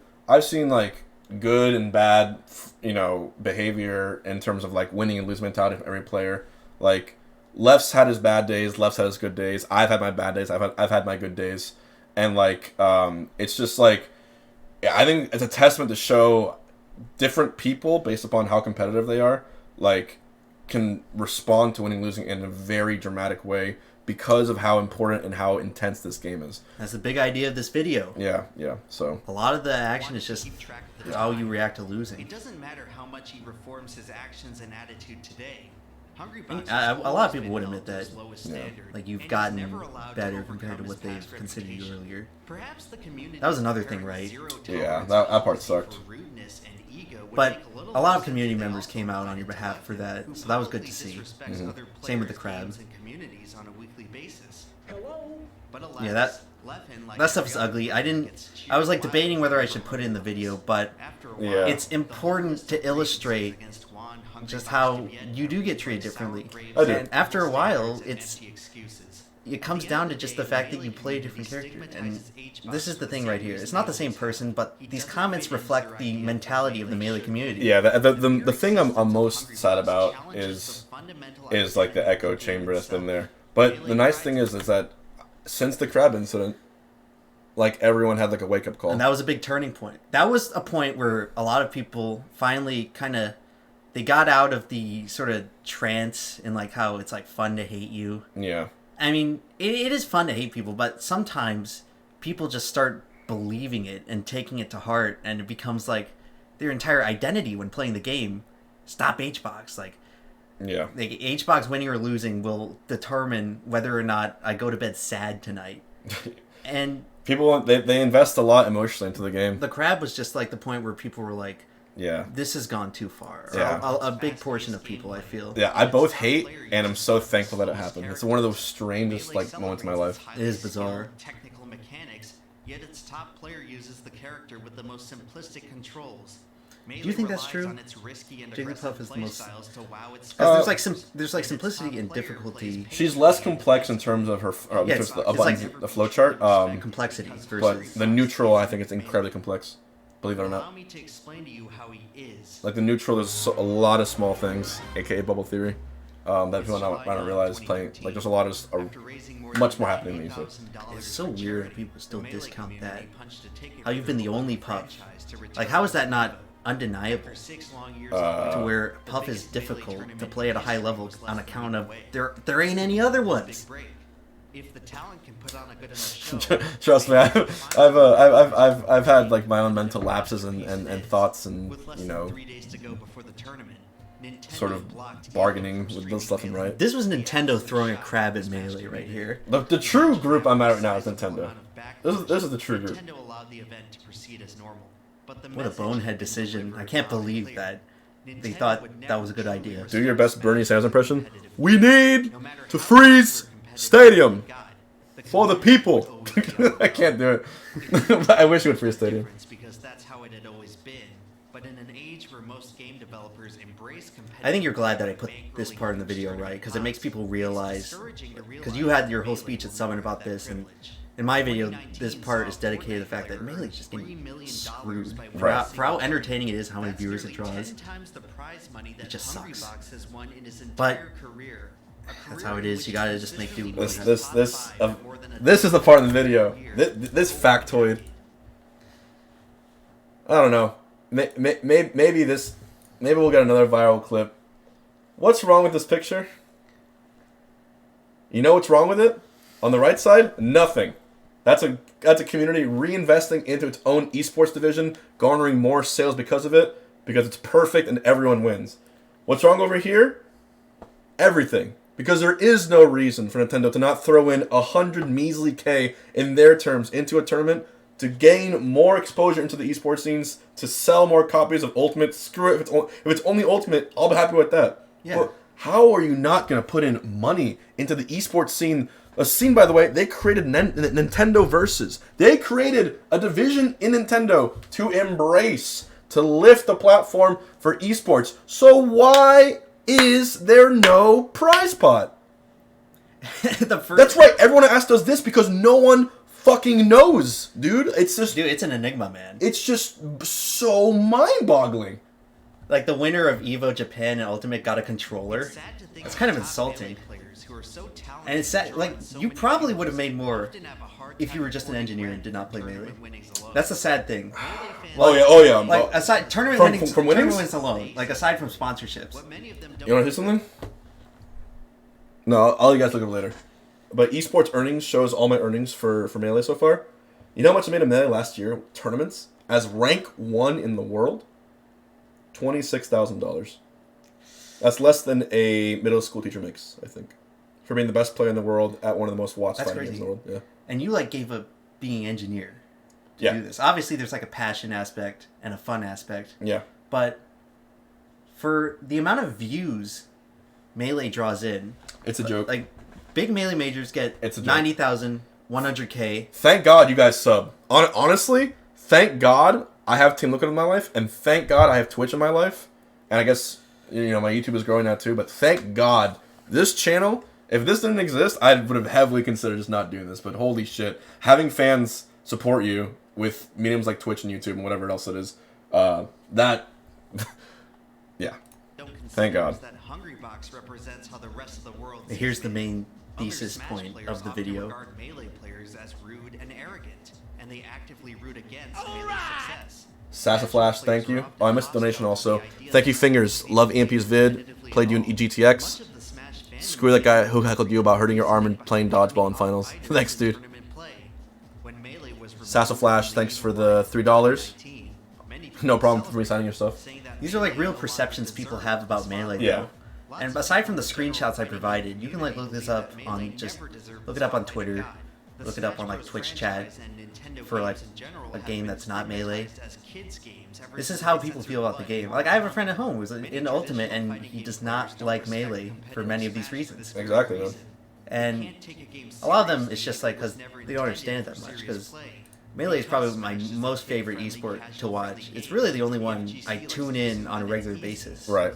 like good and bad behavior in terms of like winning and losing mentality from every player. Like Left's had his bad days, Left's had his good days. I've had my bad days. I've had my good days, and like it's just like I think it's a testament to show different people based upon how competitive they are, like can respond to winning and losing in a very dramatic way because of how important and how intense this game is. That's the big idea of this video. Yeah. So a lot of the action is just how you react to losing. It doesn't matter how much he reforms his actions and attitude today. A lot of people would admit that. Like, you've gotten better compared to what they've considered you earlier. That was another thing, right? Yeah, that part sucked. But a lot of community members came out on your behalf for that, so that was good to see. Same with the crab. Yeah, that stuff is ugly. I was like debating whether I should put it in the video, but Yeah. it's important to illustrate just how you do get treated differently. I do. And after a while, it comes down to just the fact that you play a different character. And this is the thing right here. It's not the same person, but these comments reflect the mentality of the Melee community. Yeah, the thing I'm most sad about is like the echo chamber that's been there. But the nice thing is that since the crab incident, like, everyone had like a wake up call. And that was a big turning point. That was a point where a lot of people finally they got out of the sort of trance and like how it's like fun to hate you. Yeah. I mean, it is fun to hate people, but sometimes people just start believing it and taking it to heart, and it becomes like their entire identity when playing the game. Stop HBOX. Like, Yeah. like HBOX winning or losing will determine whether or not I go to bed sad tonight. And People, they invest a lot emotionally into the game. the crab was just like the point where people were like, Yeah. this has gone too far. Or Yeah. a big portion of people, I feel. Yeah, I both hate and I'm so thankful that it happened. It's one of those strangest like moments in my life. It is bizarre. Technical mechanics, yet its top player uses the character with the most simplistic controls. Do you think that's true? Jigglypuff is the most... Because Because there's like simplicity and difficulty. She's less complex in terms of her in Yeah, terms of it's the flowchart. Complexity But versus... the neutral, I think it's incredibly complex. Believe it or Allow not. me to explain to you how he is. Like the neutral, there's a lot of small things, aka bubble theory, that people don't realize playing. Like there's a lot of much more happening than you think. It's so weird that people still discount that. How you've been the only Puff. Like, how is that not undeniable? To where Puff is difficult to play at a high level on account of there ain't any other ones. If the talent can put on a good enough show, Trust me, I've had like my own mental lapses and thoughts and with you less know than 3 days to go before the tournament, Nintendo sort of blocked bargaining with this left and right. This was Nintendo throwing a crab at Melee right here. The true group I'm at right now is Nintendo. This is the true group. Nintendo allowed the event to proceed as normal. But the What a bonehead decision. I can't believe that they thought that was a good idea. Do your best Bernie Sanders impression. We need to freeze stadium for the people. I can't do it. I wish you would freeze stadium. Because that's how it had always been. But in an age where most game developers embrace competitive, I think you're glad that I put this part in the video, right? Because it makes people realize... Because you had your whole speech at Summon about this, and in my video, this part is dedicated to the fact that Melee is just getting screwed. Right. For how entertaining it is, how many viewers it draws, it just sucks. But that's how it is. You gotta just make do. This is the part in the video. This factoid. I don't know. Maybe we'll get another viral clip. What's wrong with this picture? You know what's wrong with it? On the right side, nothing. That's a community reinvesting into its own esports division, garnering more sales because of it, because it's perfect and everyone wins. What's wrong over here? Everything. Because there is no reason for Nintendo to not throw in 100 measly K in their terms into a tournament to gain more exposure into the esports scenes, to sell more copies of Ultimate. Screw it. If it's only Ultimate, I'll be happy with that. Yeah. But how are you not going to put in money into the esports scene? A scene, by the way, they created Nintendo Versus. They created a division in Nintendo to embrace, to lift the platform for esports. So why is there no prize pot? That's right. Everyone asked us this because no one fucking knows, dude. It's just, Dude, it's an enigma, man. it's just so mind-boggling. Like, the winner of EVO Japan and Ultimate got a controller. It's kind of insulting. And it's sad. Like, you probably would have made more if you were just an engineer and did not play Melee. That's the sad thing. Oh yeah. Like, aside tournament From winnings, winnings? tournament wins alone. Like, aside from sponsorships. You want to hear something? No, I'll let you guys look up later. But esports earnings shows all my earnings for Melee so far. You know how much I made in Melee last year? Tournaments as rank 1 in the world. $26,000. That's less than a middle school teacher makes, I think, for being the best player in the world at one of the most watched That's fighting games in crazy. the world. Yeah. And you like gave up being engineer to Yeah. do this. Obviously, there's like a passion aspect and a fun aspect. Yeah. But for the amount of views Melee draws in, It's a joke. like big Melee majors get It's a joke. 90,000, 100K. Thank God you guys sub. Honestly, thank God I have Team Liquid in my life, and thank God I have Twitch in my life. And I guess, you know, my YouTube is growing now too, but thank God this channel, if this didn't exist, I would have heavily considered just not doing this. But holy shit, having fans support you with mediums like Twitch and YouTube and whatever else it is, that, yeah. Thank God. That Hungrybox represents how the rest of the world Here's the sees main Other thesis Smash point players of the often video. regard Melee players as rude and arrogant, and they actively root against Melee's success. Sassaflash, thank you. Oh, I missed the donation also. Thank you, Fingers. Love EMP's vid. Played you in EGTX. Screw that guy who heckled you about hurting your arm and playing dodgeball in finals. Thanks, dude. Sassaflash, thanks for the $3. No problem for me signing your stuff. These are like real perceptions people have about Melee. Yeah. Though. And aside from the screenshots I provided, you can like look this up on look it up on Twitter, look it up on like Twitch chat for like a game that's not Melee. This is how people feel about the game. Like I have a friend at home who's in Ultimate and he does not like Melee for many of these reasons. Exactly, man. And a lot of them it's just like because they don't understand it that much. Because Melee is probably my most favorite esport to watch. It's really the only one I tune in on a regular basis. Right.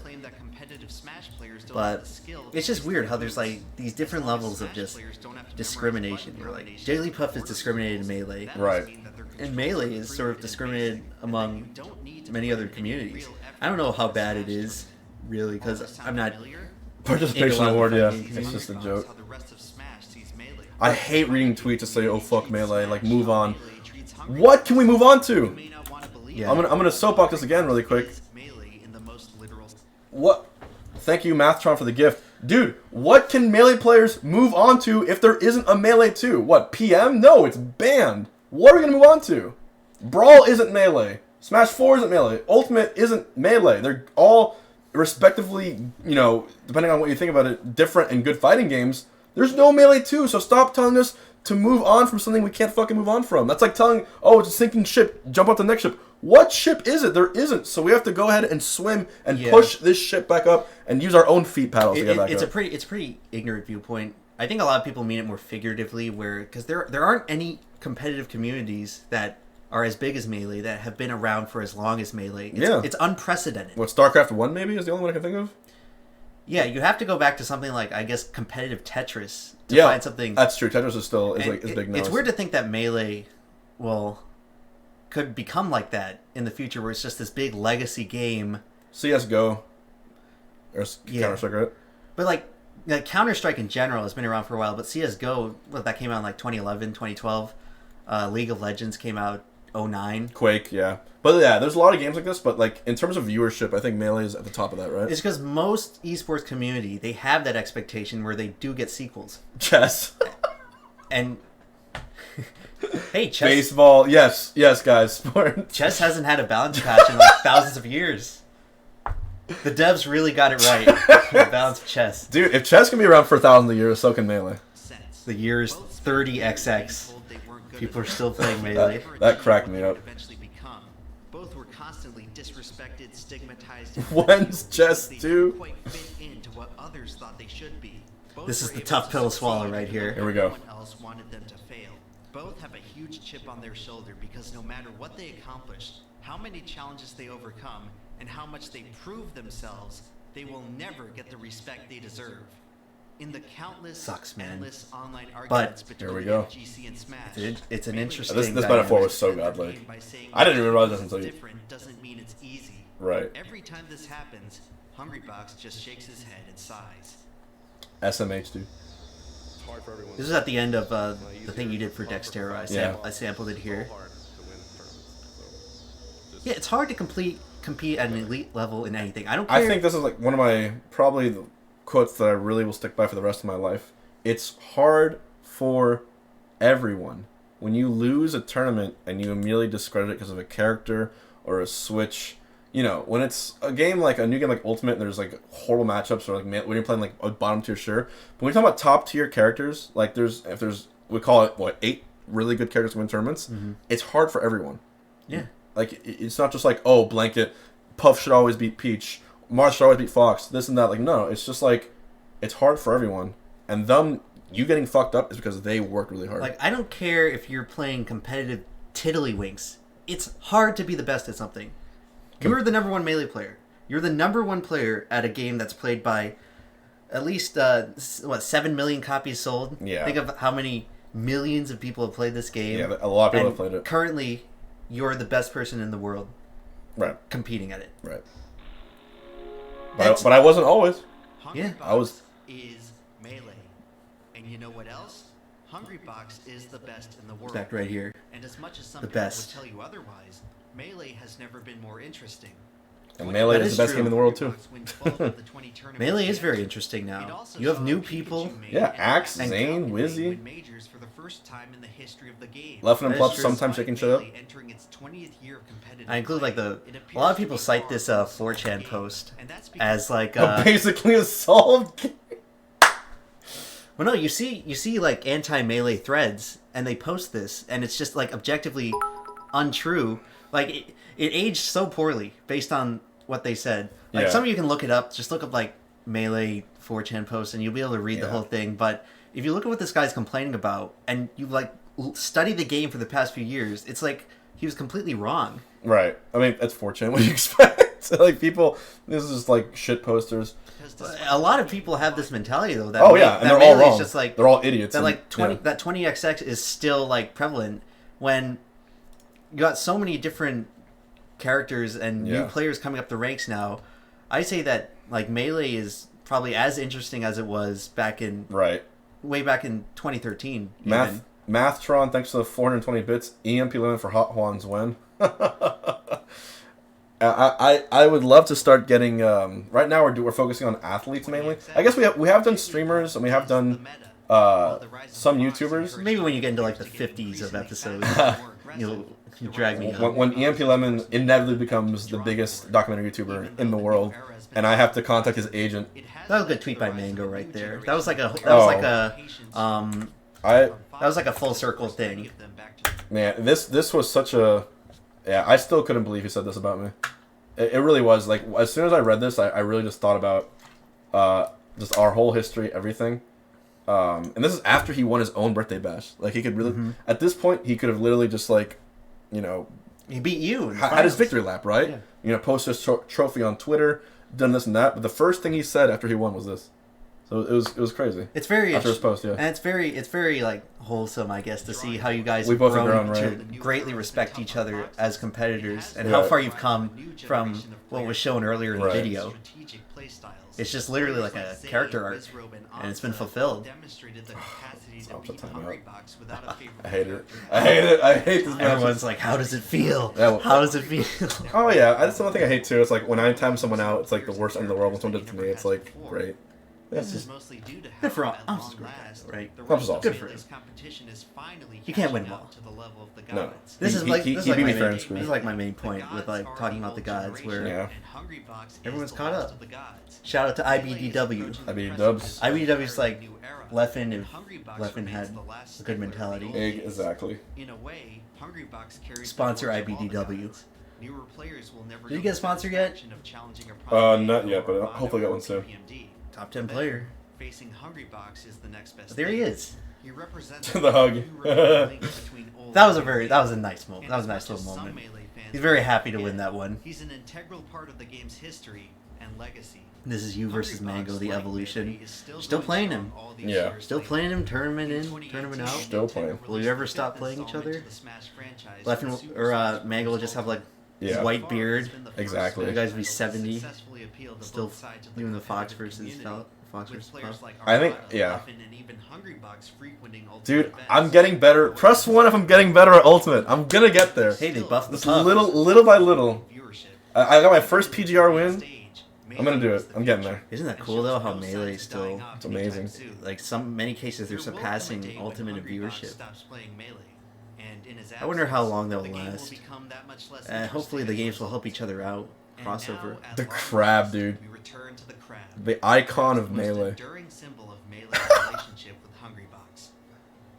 But it's just weird how there's like these different levels of just discrimination. Where like Jigglypuff is discriminated in Melee, Right. and Melee is sort of discriminated among many other communities. I don't know how bad it is, really, because I'm not. Participation into award, yeah. fighting. It's just a joke. I hate reading tweets that say, "Oh fuck Melee," like move on. What can we move on to? Yeah. I'm gonna soapbox this again really quick. What? Thank you, Mathtron, for the gift. Dude, what can Melee players move on to if there isn't a Melee 2? What, PM? No, it's banned. What are we gonna move on to? Brawl isn't Melee. Smash 4 isn't Melee. Ultimate isn't Melee. They're all respectively, you know, depending on what you think about it, different and good fighting games. There's no Melee 2, so stop telling us to move on from something we can't fucking move on from. That's like telling, oh, it's a sinking ship, jump off the next ship. What ship is it? There isn't. So we have to go ahead and swim and push this ship back up and use our own feet paddles to get back it's up. it's a pretty ignorant viewpoint. I think a lot of people mean it more figuratively, where because there aren't any competitive communities that are as big as Melee that have been around for as long as Melee. It's unprecedented. What, StarCraft 1 maybe is the only one I can think of? Yeah, you have to go back to something like, I guess, competitive Tetris to find something. That's true. Tetris is still is big now. It's weird to think that Melee could become like that in the future, where it's just this big legacy game. CS:GO or Counter-Strike, right? But like Counter-Strike in general has been around for a while, but CS:GO, that came out in like 2011, 2012. League of Legends came out 2009. Quake, yeah. But yeah, there's a lot of games like this, but like in terms of viewership, I think Melee is at the top of that, right? It's because most esports community, they have that expectation where they do get sequels. Chess. And hey, chess. Baseball, yes, guys. Sport. Chess hasn't had a balance patch in like thousands of years. The devs really got it right. The balance of chess. Dude, if chess can be around for thousands of years, so can Melee. The year's 30XX. People are still playing Melee. That cracked me up. Both were constantly disrespected, stigmatized. When's chess 2? Into what others thought they should be. This is the tough pill to swallow right here. Here we go. Everyone else wanted them to fail. Both have a huge chip on their shoulder because no matter what they accomplish, how many challenges they overcome, and how much they prove themselves, they will never get the respect they deserve. In the countless, endless online arguments between here we go. FGC and Smash, it's an interesting. This metaphor was so godlike. I didn't even realize this until you. Different doesn't mean it's easy. Right. Every time this happens, Hungrybox just shakes his head and sighs. SMH, dude. This is at the end of the thing you did for Dexterra. I sampled it here. Yeah, it's hard to compete at an elite level in anything. I don't care. I think this is like one of my probably the quotes that I really will stick by for the rest of my life. It's hard for everyone. When you lose a tournament and you immediately discredit it because of a character or a switch, you know, when it's a game like a new game like Ultimate, and there's like horrible matchups, or like when you're playing like a bottom tier, sure. But when you're talking about top tier characters, like if there's we call it what 8 really good characters win tournaments, it's hard for everyone. Yeah. Like it's not just like, oh, blanket, Puff should always beat Peach, Mars should always beat Fox, this and that. Like no, it's just like it's hard for everyone, and you getting fucked up is because they worked really hard. Like I don't care if you're playing competitive tiddlywinks. It's hard to be the best at something. You're the number 1 Melee player. You're the number 1 player at a game that's played by at least 7 million copies sold. Yeah. Think of how many millions of people have played this game. Yeah, a lot of people and have played it. Currently, you're the best person in the world. Right. Competing at it. Right. But I wasn't always. Yeah. Hungrybox I was. is Melee. And you know what else? Hungrybox is the best in the world. Back right here. And as much as some The people best. would tell you otherwise, Melee has never been more interesting. And Melee is the best true. game in the world too. Hungrybox win 12 of the 20 tournaments Melee is they very entered. interesting It now. also You have saw new Pikachu people. main Yeah, and Axe, Falcon Zane, main Wizzy. win majors for the first time in the history of the game. Leffen and That Plup is true. sometimes shaking shit up. Melee entering its 20th year of competitive I include like play, the. it appears A lot of to people be cite far this from a 4chan solved post game, and that's because as like. Basically a solved game. Well, no, you see like anti-Melee threads, and they post this, and it's just like objectively untrue. Like it aged so poorly based on what they said. Like Yeah. some of you can look it up. Just look up like Melee 4chan posts, and you'll be able to read the Yeah. whole thing. But if you look at what this guy's complaining about, and you like study the game for the past few years, it's like he was completely wrong. Right. I mean, that's 4chan. What do you expect? So, like people, this is just like shit posters. A lot of people have this mentality though. That Oh yeah, and that they're all Melee is wrong. just like They're all idiots. that and- like 20 yeah. that 20xx is still like prevalent when you got so many different characters and new Yeah. players coming up the ranks now. I say that like Melee is probably as interesting as it was back in Right. way back in 2013. Mathtron, thanks to the 420 bits. EmpLemon for Hot Juan's win. I would love to start getting. Right now we're focusing on athletes mainly. I guess we have done streamers and we have done some YouTubers. Maybe when you get into like the 50s of episodes, you'll drag me up. When EmpLemon inevitably becomes the biggest documentary YouTuber in the world, and I have to contact his agent. That was a good tweet by Mango right there. That was like a I that was like a full circle thing. Man, this was such a... Yeah, I still couldn't believe he said this about me. It really was. Like, as soon as I read this, I really just thought about just our whole history, everything. And this is after he won his own birthday bash. Like, he could really... At this point, he could have literally just, like, you know... He beat you. Had his victory lap, right? Yeah. You know, post his trophy on Twitter, done this and that. But the first thing he said after he won was this. So it was crazy. It's very after his post, yeah. And it's very like wholesome, I guess, to see how you guys We have both have grown grown, to right. greatly respect each other as competitors, and Yeah. how far you've come from what was shown earlier in the Right. video. It's just literally like a character arc, and it's been fulfilled. I hate it. I hate it. I hate this match. Everyone's like, "How does it feel? Yeah, well- How does it feel?" Oh yeah, that's the one thing I hate too. It's like when I time someone out, it's like the worst end in the world. When someone does it to me, it's like great. This is mostly due to Good for how all- at I'm long screwed, last, right? the Good for all. rest of Good for this competition is finally You can't win catching them up all. to the level of the No. gods. This is like he this is beat like me my fair and main, square. this is like my main point with like talking about the gods, where Yeah. everyone's caught up. Shout out to IBDW. I mean, dubs. IBDW's like Leffen if Leffen had a good mentality. Exactly. In a way, Hungrybox carries Sponsor the torch of all the IBDW. gods. Newer players will never Did you know get a the sponsor yet? satisfaction of challenging a prominent Not name yet, but or hopefully get one soon. PMD. Top 10 player. Facing Hungrybox is the next best. There he thing. is. He represents The hug. That was a nice moment. That was a nice little moment. He's very happy to win that one. He's an integral part of the game's history and legacy. This is you versus Mango, the evolution. Still Still playing him. Yeah. Still playing him, tournament in, tournament out. Still playing. Will you ever stop playing each other? Leffen or Mango will just have like Yeah. white beard. Exactly. You guys be 70. Still doing the Fox versus Puff. I think, yeah. Dude, I'm getting better. Press 1 if I'm getting better at Ultimate. I'm gonna get there. Hey, they buffed the Just Puff. little by little. I got my first PGR win. I'm gonna do it. I'm getting there. Isn't that cool though? How Melee is still It's amazing. like many cases they're surpassing Ultimate in viewership. I wonder how long that will last. Hopefully the games will help each other out. crossover. The crab, dude. We return to the crab. The icon of Most Melee. enduring symbol of Melee's relationship with Hungrybox.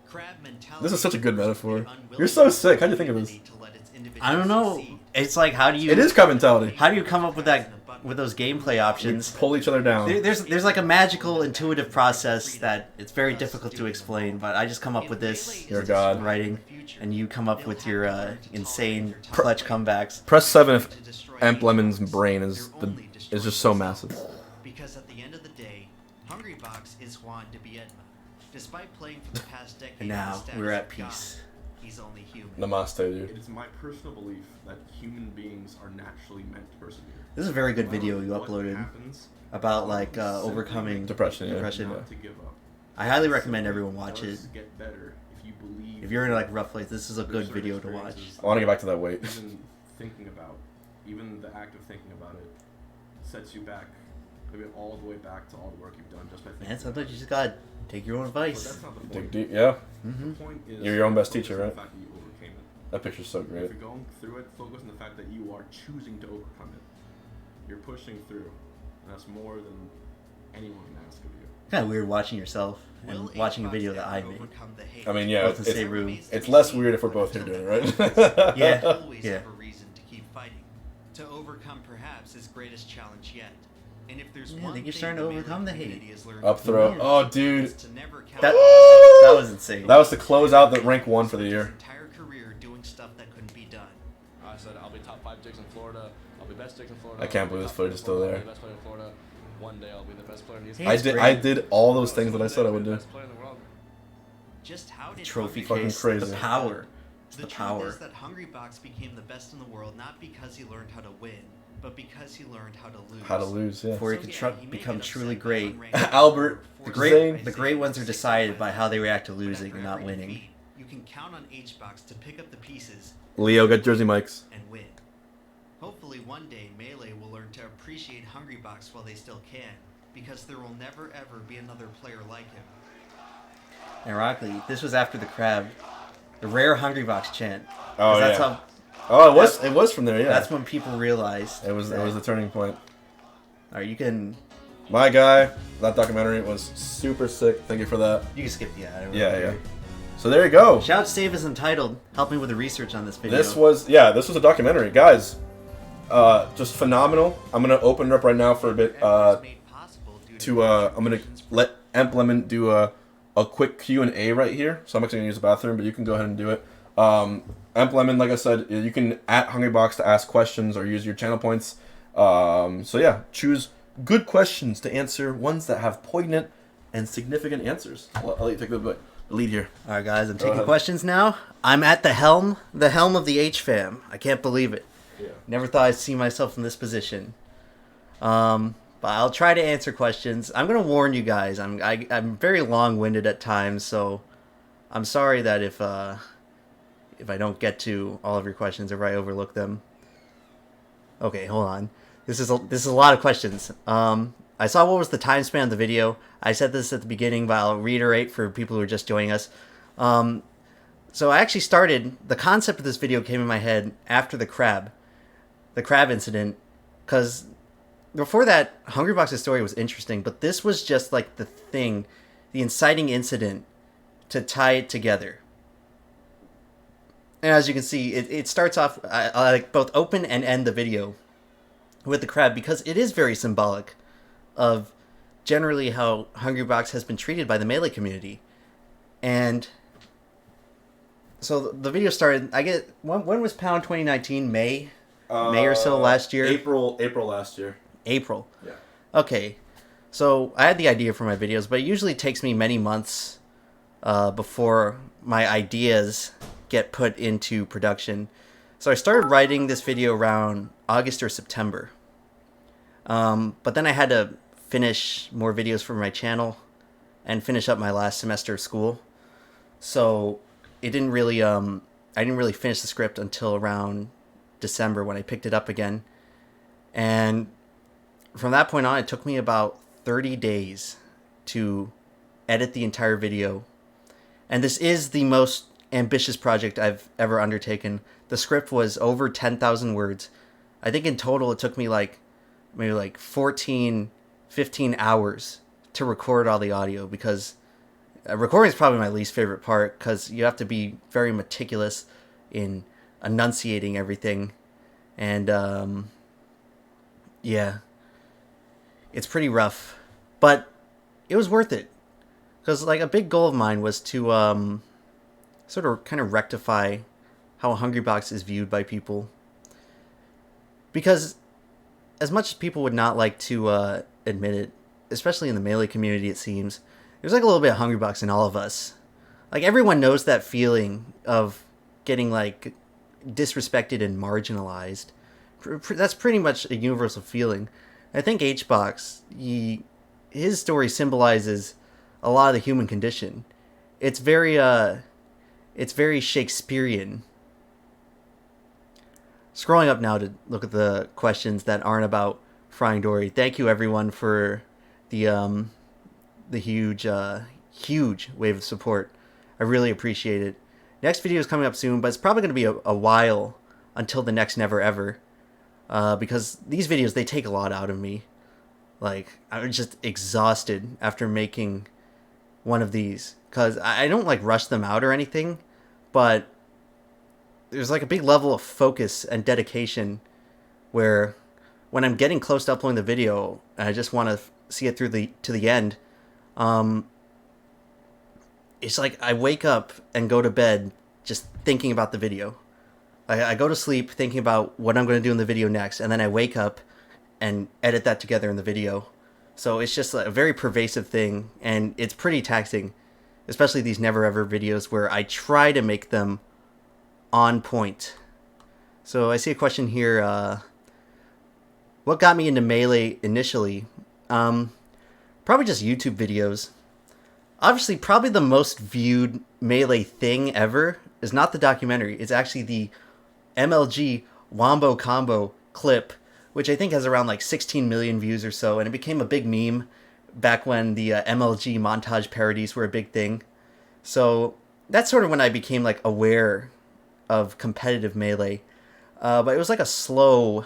Crab mentality. This is such a good metaphor. unwilling You're so sick. How'd you think of this? to let its I don't individuals know. succeed. It's like, how do you... It is crab mentality. How do you come up with that, with those gameplay options? Pull each other down. There's like a magical, intuitive process that it's very difficult to explain, but I just come up with this You're God. writing, and you come up with your insane clutch comebacks. Press 7 if EmpLemon's brain is just so massive. Because at the end of the day, Hungrybox is Juan de Biedma. Despite playing for the past decade, And now with the we're status at of God, peace. he's only human. Namaste, dude. It's my personal belief that human beings are naturally meant to persevere. This is a very good video you uploaded about like overcoming Depression, yeah. depression. Yeah. I highly recommend everyone watch it. Get better if you believe. If you're in like rough place, this is a good video to watch. I want to get back to that weight. Even the act of thinking about it sets you back, maybe all the way back to all the work you've done just by thinking. Man, sometimes you just gotta take your own advice. But that's not the point. Dig deep, yeah. Mm-hmm. The point is You're your own best focus teacher, on right? the fact that you overcame it. That picture's so If great. you're going through it, focus on the fact that you are choosing to overcome it. You're pushing through, and that's more than anyone can ask of you. Kind of weird watching yourself and Will watching a Xbox video that I ever made. overcome the hate? I mean, yeah, Both in the same room. it's less weird if we're both here doing it, right? Yeah. Always Yeah. have a reason to keep fighting, to overcome perhaps his greatest challenge yet. And if there's Yeah, I one think you're thing starting to the Melee overcome the hate. community has learned Up throw. Yeah. Oh, is dude. to never count That was insane. That was to close out the rank 1 for the his year. entire career doing stuff that couldn't be done. I said I'll be top 5 jigs in Florida. I'll be best jigs in Florida. I can't I'll be believe this top footage is still 4 I'll there. be the best player in Florida. One day I'll be the best player in the East. Hey, it's I great. did all those things that I said I would do. Best player in the world. Just how did Trophy Fucking case, crazy. the power. It's The the truth power. is that Hungrybox became the best in the world not because he learned how to win, but because he learned how to lose. How to lose, yeah. Before he So, could yeah, he may become get truly upset by great. unranked Albert, The forces Zane. great ones are decided by how they react to But losing after and not every winning. defeat, you can count on HBOX to pick up the pieces Leo, get Jersey Mikes. and win. Hopefully one day Melee will learn to appreciate Hungrybox while they still can, because there will never ever be another player like him. Ironically, this was after the crab, the rare Hungrybox chant. 'Cause Oh, that's yeah. how. Oh, it was from there, yeah. That's when people realized. It was the turning point. All right, you can My guy, that documentary was super sick. Thank you for that. skip the ad. Yeah. So there you go. Shout out to Save is entitled. Help me with the research on this video. This was a documentary, guys. Just phenomenal. I'm gonna open it up right now for a bit. I'm gonna let EmpLemon do a quick Q&A right here. So I'm actually gonna use the bathroom, but you can go ahead and do it. EmpLemon, like I said, you can at Hungrybox to ask questions or use your channel points. So yeah, choose good questions to answer, ones that have poignant and significant answers. I'll let you take the lead here. All right, guys, I'm Go taking ahead. questions now. I'm at the helm of the H fam. I can't believe it. Yeah. Never thought I'd see myself in this position. But I'll try to answer questions. I'm gonna warn you guys. I'm very long-winded at times, so I'm sorry that if I don't get to all of your questions or if I overlook them. Okay, hold on. This is a lot of questions. I saw what was the time span of the video. I said this at the beginning, but I'll reiterate for people who are just joining us. So I actually the concept of this video came in my head after the crab incident, because before that, Hungrybox's story was interesting, but this was just like the inciting incident to tie it together. And as you can see, it starts off, I like both open and end the video with the crab, because it is very symbolic of generally how Hungrybox has been treated by the Melee community. And so the video started, when was Pound 2019? May or so last year? April last year. April. Yeah. Okay. So I had the idea for my videos, but it usually takes me many months before my ideas get put into production. So I started writing this video around August or September. But then I had to finish more videos for my channel and finish up my last semester of school. So it didn't really, I didn't really finish the script until around December when I picked it up again. And from that point on, it took me about 30 days to edit the entire video. And this is the most ambitious project I've ever undertaken. The script was over 10,000 words. I think in total it took me like maybe like 14, 15 hours to record all the audio, because recording is probably my least favorite part, because you have to be very meticulous in enunciating everything. And yeah, it's pretty rough, but it was worth it, because like a big goal of mine was to sort of kind of rectify how Hungrybox is viewed by people. Because as much as people would not like to admit it, especially in the Melee community, it seems, there's like a little bit of Hungrybox in all of us. Like, everyone knows that feeling of getting like disrespected and marginalized. That's pretty much a universal feeling. I think HBOX, his story symbolizes a lot of the human condition. It's very Shakespearean. Scrolling up now to look at the questions that aren't about Frying Dory. Thank you everyone for the huge wave of support. I really appreciate it. Next video is coming up soon, but it's probably going to be a while until the next Never Ever. Because these videos, they take a lot out of me. Like, I'm just exhausted after making one of these. Because I don't like rush them out or anything, but there's like a big level of focus and dedication where when I'm getting close to uploading the video and I just want to see it through to the end, it's like I wake up and go to bed just thinking about the video. I go to sleep thinking about what I'm going to do in the video next, and then I wake up and edit that together in the video. So it's just a very pervasive thing, and it's pretty taxing, especially these Never Ever videos where I try to make them on point. So I see a question here. What got me into Melee initially? Probably just YouTube videos. Obviously, probably the most viewed Melee thing ever is not the documentary. It's actually the MLG Wombo Combo clip, which I think has around like 16 million views or so, and it became a big meme back when the MLG montage parodies were a big thing. So that's sort of when I became like aware of competitive Melee. But it was like a slow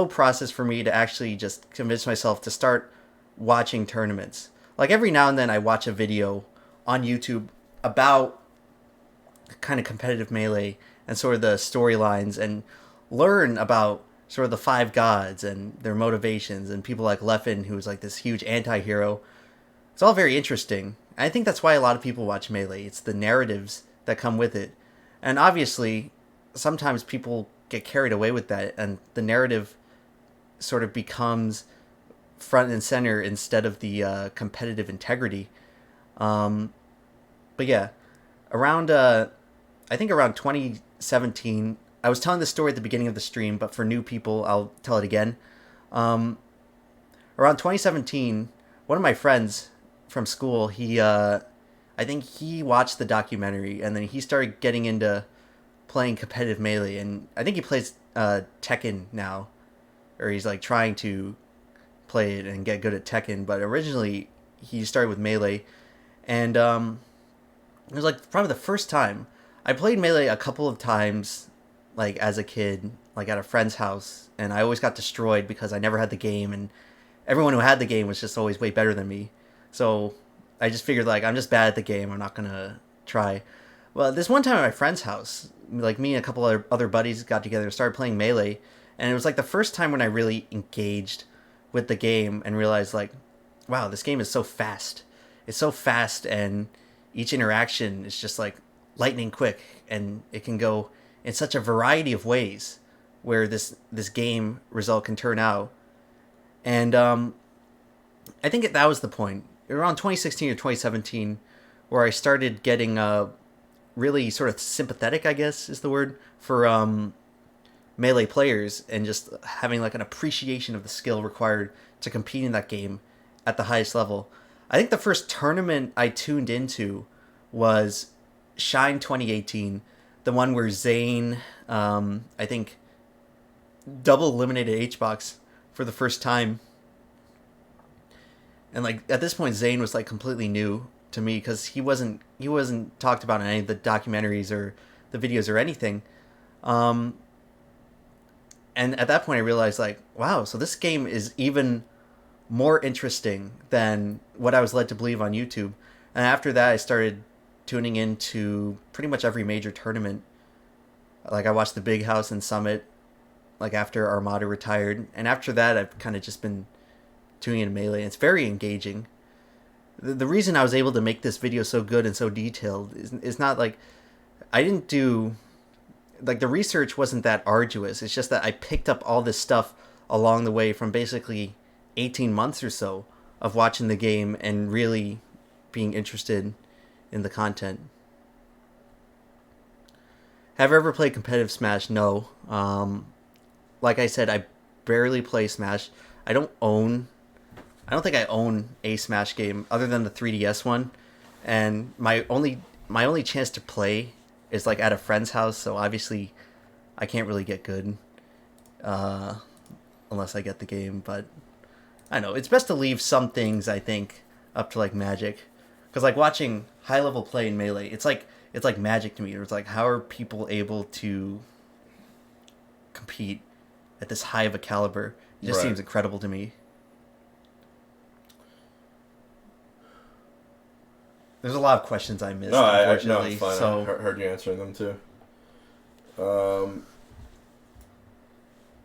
process for me to actually just convince myself to start watching tournaments. Like, every now and then I watch a video on YouTube about kind of competitive Melee and sort of the storylines, and learn about sort of the five gods and their motivations, and people like Leffen, who's like this huge anti-hero. It's all very interesting. I think that's why a lot of people watch Melee. It's the narratives that come with it. And obviously, sometimes people get carried away with that, and the narrative sort of becomes front and center instead of the competitive integrity. But yeah, around I think around 2017, I was telling this story at the beginning of the stream, but for new people, I'll tell it again. Around 2017, one of my friends from school, I think he watched the documentary, and then he started getting into playing competitive Melee, and I think he plays Tekken now, or he's like trying to play it and get good at Tekken, but originally he started with Melee, and it was like probably the first time. I played Melee a couple of times, like as a kid, like at a friend's house, and I always got destroyed because I never had the game, and everyone who had the game was just always way better than me. So I just figured, like, I'm just bad at the game, I'm not gonna try. Well, this one time at my friend's house, like, me and a couple of other buddies got together and started playing Melee, and it was like the first time when I really engaged with the game and realized, like, wow, this game is so fast. It's so fast, and each interaction is just like lightning quick, and it can go in such a variety of ways where this game result can turn out. And I think that was the point around 2016 or 2017 where I started getting really sort of sympathetic, I guess is the word, for Melee players, and just having like an appreciation of the skill required to compete in that game at the highest level. I think the first tournament I tuned into was Shine 2018, the one where Zane, I think, double eliminated HBOX for the first time. And like at this point, Zane was like completely new to me because he wasn't talked about in any of the documentaries or the videos or anything. And And at that point I realized, like, wow, so this game is even more interesting than what I was led to believe on YouTube. And after that, I started tuning into pretty much every major tournament. Like, I watched the Big House and Summit, like, after Armada retired. And after that, I've kind of just been tuning into Melee. It's very engaging. The reason I was able to make this video so good and so detailed is not, like, I didn't do... Like, the research wasn't that arduous. It's just that I picked up all this stuff along the way from basically 18 months or so of watching the game and really being interested in the content. Have I ever played competitive Smash? No. Like I said, I barely play Smash. I don't think I own a Smash game other than the 3DS one. And my only chance to play is like at a friend's house, so obviously I can't really get good unless I get the game, but I know it's best to leave some things, I think, up to like Magic, because like watching high level play in Melee, it's like magic to me. It's like, how are people able to compete at this high of a caliber? It just seems incredible to me. There's a lot of questions I missed, unfortunately. It's fine. So I heard you answering them too.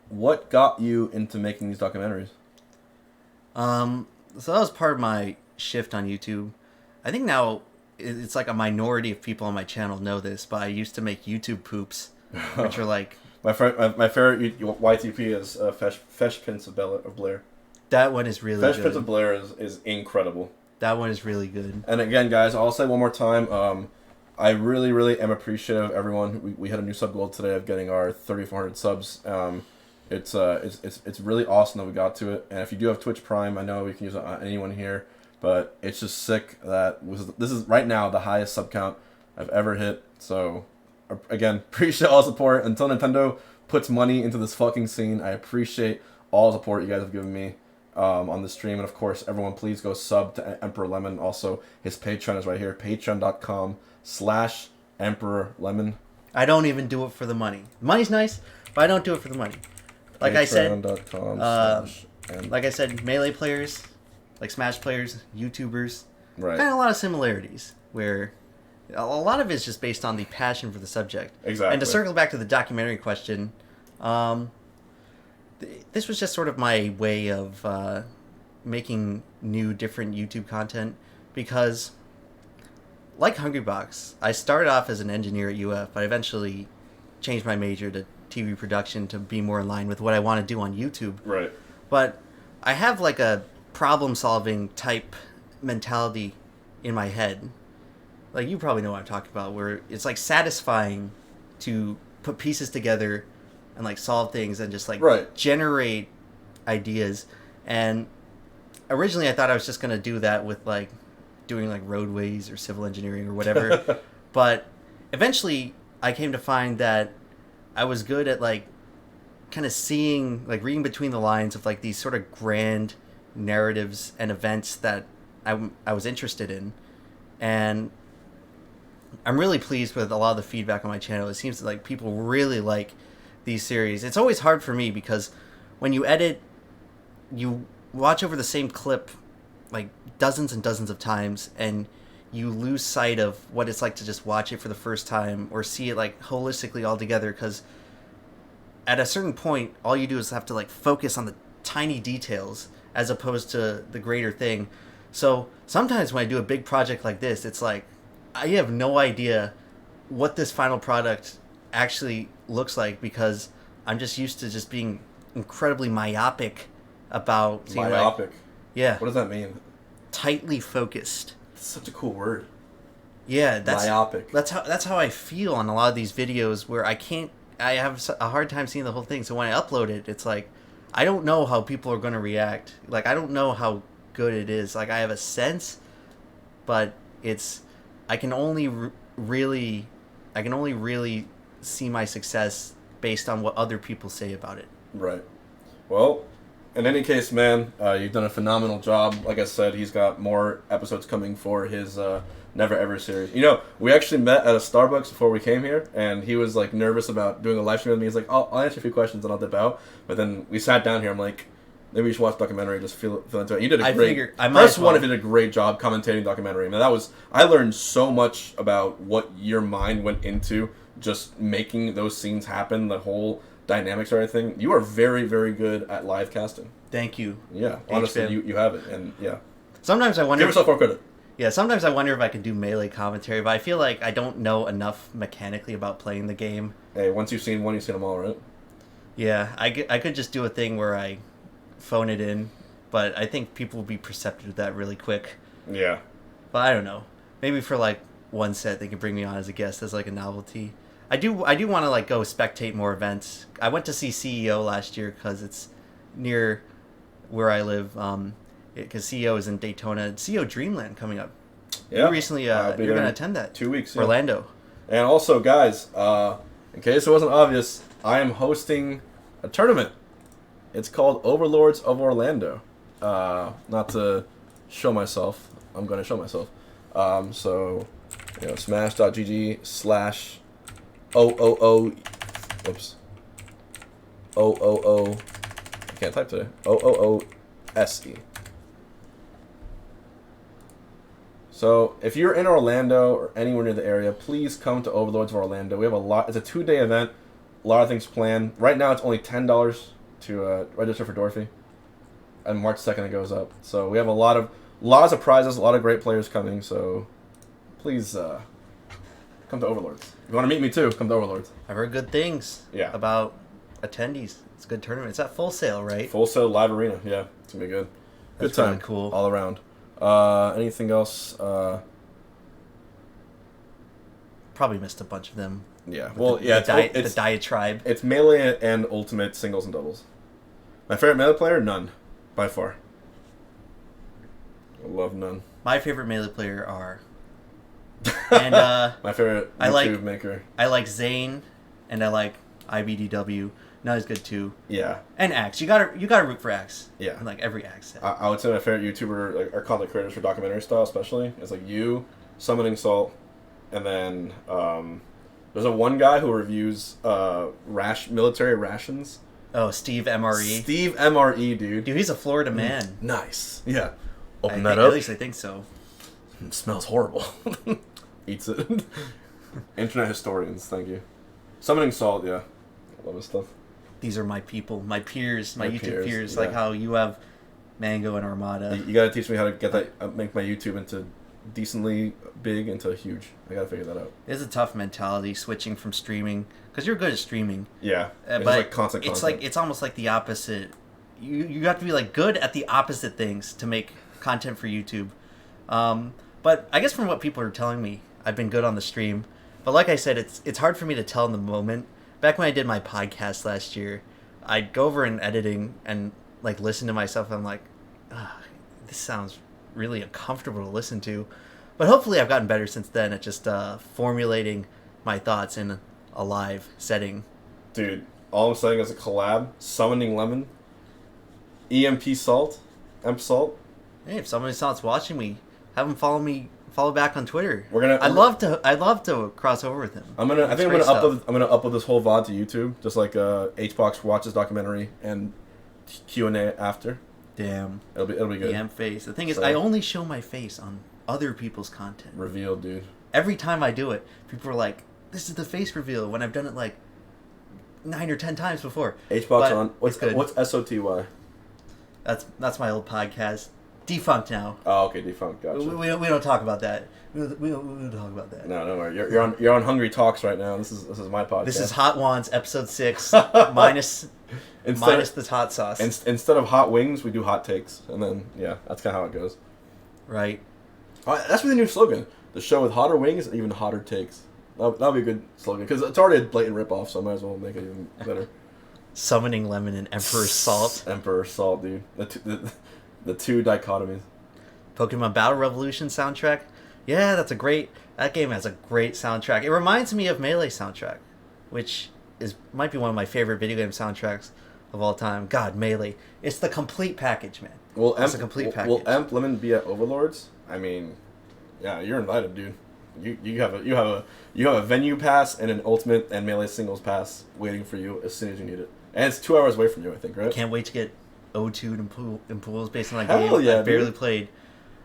What got you into making these documentaries? So that was part of my shift on YouTube. I think now it's like a minority of people on my channel know this, but I used to make YouTube poops, which are like... my favorite YTP is Fesh Prince of Blair. That one is really good. Fesh Prince of Blair is incredible. That one is really good. And again, guys, I'll say one more time, I really, really am appreciative of everyone. We had a new sub goal today of getting our 3,400 subs. It's really awesome that we got to it. And if you do have Twitch Prime, I know we can use it on anyone here, but it's just sick that this is right now the highest sub count I've ever hit. So again, appreciate all the support. Until Nintendo puts money into this fucking scene, I appreciate all the support you guys have given me on the stream. And of course, everyone, please go sub to EmperorLemon. Also, his Patreon is right here, patreon.com/EmperorLemon. I don't even do it for the money. The money's nice, but I don't do it for the money. Like I said, Melee players, like Smash players, YouTubers, right? Kind of a lot of similarities where a lot of it's just based on the passion for the subject. Exactly. And to circle back to the documentary question, this was just sort of my way of making new, different YouTube content, because like Hungrybox, I started off as an engineer at UF, but I eventually changed my major to TV production to be more in line with what I want to do on YouTube. Right. But I have like a problem-solving type mentality in my head. Like, you probably know what I'm talking about, where it's like satisfying to put pieces together and like solve things and just like generate ideas. And originally I thought I was just going to do that with like doing like roadways or civil engineering or whatever. But eventually I came to find that I was good at like kind of seeing, like reading between the lines of like these sort of grand narratives and events that I was interested in. And I'm really pleased with a lot of the feedback on my channel. It seems like people really like these series. It's always hard for me because when you edit, you watch over the same clip like dozens and dozens of times, and you lose sight of what it's like to just watch it for the first time or see it like holistically all together, because at a certain point all you do is have to like focus on the tiny details as opposed to the greater thing. So sometimes when I do a big project like this, it's like I have no idea what this final product actually looks like, because I'm just used to just being incredibly myopic about seeing myopic. Yeah. What does that mean? Tightly focused. It's such a cool word. Yeah, that's myopic. That's how I feel on a lot of these videos, where I have a hard time seeing the whole thing. So when I upload it, it's like I don't know how people are going to react. Like, I don't know how good it is. Like, I have a sense, but I can only really see my success based on what other people say about it. Right. Well, in any case, man, you've done a phenomenal job. Like I said, he's got more episodes coming for his never ever serious. You know, we actually met at a Starbucks before we came here, and he was like nervous about doing a live stream with me. He's like, I'll answer a few questions and I'll dip out. But then we sat down here. I'm like, maybe you should watch the documentary, just feel into it. You did a great. First one, did a great job commentating documentary. I mean, I learned so much about what your mind went into just making those scenes happen, the whole dynamics or everything. You are very, very good at live casting. Thank you. Yeah, honestly, you have it, and yeah. Sometimes I wonder. Give yourself more credit. Yeah, sometimes I wonder if I can do melee commentary, but I feel like I don't know enough mechanically about playing the game. Hey, once you've seen one, you've seen them all, right? Yeah, I could just do a thing where I phone it in, but I think people will be perceptive of that really quick. Yeah. But I don't know. Maybe for like one set they could bring me on as a guest as like a novelty. I do want to like go spectate more events. I went to see CEO last year because it's near where I live. Because CEO is in Daytona. CEO Dreamland coming up. Yeah. You recently, you're going to attend that. 2 weeks. Orlando. Yeah. And also, guys, in case it wasn't obvious, I am hosting a tournament. It's called Overlords of Orlando. Not to show myself. I'm going to show myself. So, you know, smash.gg/OOO. Whoops. OOO. I can't type today. OOOSE. So, if you're in Orlando or anywhere near the area, please come to Overlords of Orlando. We have a lot. It's a 2-day event. A lot of things planned. Right now, it's only $10 to register for Dorothy. And March 2nd, it goes up. So, we have lots of prizes, a lot of great players coming. So, please come to Overlords. If you want to meet me too, come to Overlords. I've heard good things about attendees. It's a good tournament. It's at Full Sail, right? Full Sail live arena. Yeah, it's going to be good. That's good time. Really cool. All around. Anything else? Probably missed a bunch of them. Yeah. Well, the diatribe. It's melee and ultimate singles and doubles. My favorite melee player? None. By far. I love none. My favorite melee player are... And my favorite YouTube maker. I like Zane, and I like IBDW. Not as good too. Yeah. And Axe. You gotta root for Axe. Yeah. And like every Axe set. I would say my favorite YouTuber, like, or content creators for documentary style especially, is like you, Summoning Salt, and then there's one guy who reviews military rations. Oh, Steve MRE. Steve MRE, dude. Dude, he's a Florida man. Nice. Yeah. Open that up. At least I think so. It smells horrible. Eats it. Internet historians, thank you. Summoning Salt, yeah. I love his stuff. These are my people, my peers, my YouTube peers. Yeah. Like how you have Mango and Armada. You gotta teach me how to get that, make my YouTube into decently big into huge. I gotta figure that out. It's a tough mentality switching from streaming because you're good at streaming. Yeah, but like constant. It's almost like the opposite. You have to be like good at the opposite things to make content for YouTube. But I guess from what people are telling me, I've been good on the stream. But like I said, it's hard for me to tell in the moment. Back when I did my podcast last year, I'd go over in editing and like listen to myself. And I'm like, this sounds really uncomfortable to listen to. But hopefully I've gotten better since then at just formulating my thoughts in a live setting. Dude, all I'm saying is a collab, Summoning Lemon, EMP Salt, Emp Salt. Hey, if somebody starts watching me, have them follow back on Twitter. I'd love to cross over with him. I'm gonna upload this whole VOD to YouTube, just like HBOX watches documentary and Q&A after. Damn. It'll be good. Damn face. The thing is, I only show my face on other people's content. Revealed, dude. Every time I do it, people are like, "This is the face reveal." When I've done it like 9 or 10 times before. HBOX on what's SOTY? That's my old podcast. Defunct now. Oh, okay, defunct. Gotcha. We don't talk about that. We don't talk about that. No, don't worry. You're on Hungry Talks right now. This is my podcast. This is Hot Wands episode 6 minus the hot sauce. Instead of hot wings, we do hot takes, and then that's kind of how it goes. Right. That's the new slogan. The show with hotter wings and even hotter takes. That'll be a good slogan because it's already a blatant ripoff, so I might as well make it even better. Summoning Lemon and Emperor Salt. Emperor Salt, dude. The two dichotomies. Pokemon Battle Revolution soundtrack. Yeah, that game has a great soundtrack. It reminds me of Melee soundtrack, which might be one of my favorite video game soundtracks of all time. God, Melee. It's the complete package, man. It's a complete package. Will EmpLemon be at Overlords? I mean, Yeah, you're invited, dude. You have a venue pass and an ultimate and melee singles pass waiting for you as soon as you need it. And it's 2 hours away from you, I think, right? Can't wait to get O2'd in pools based on that Hell game. yeah, I barely dude. played.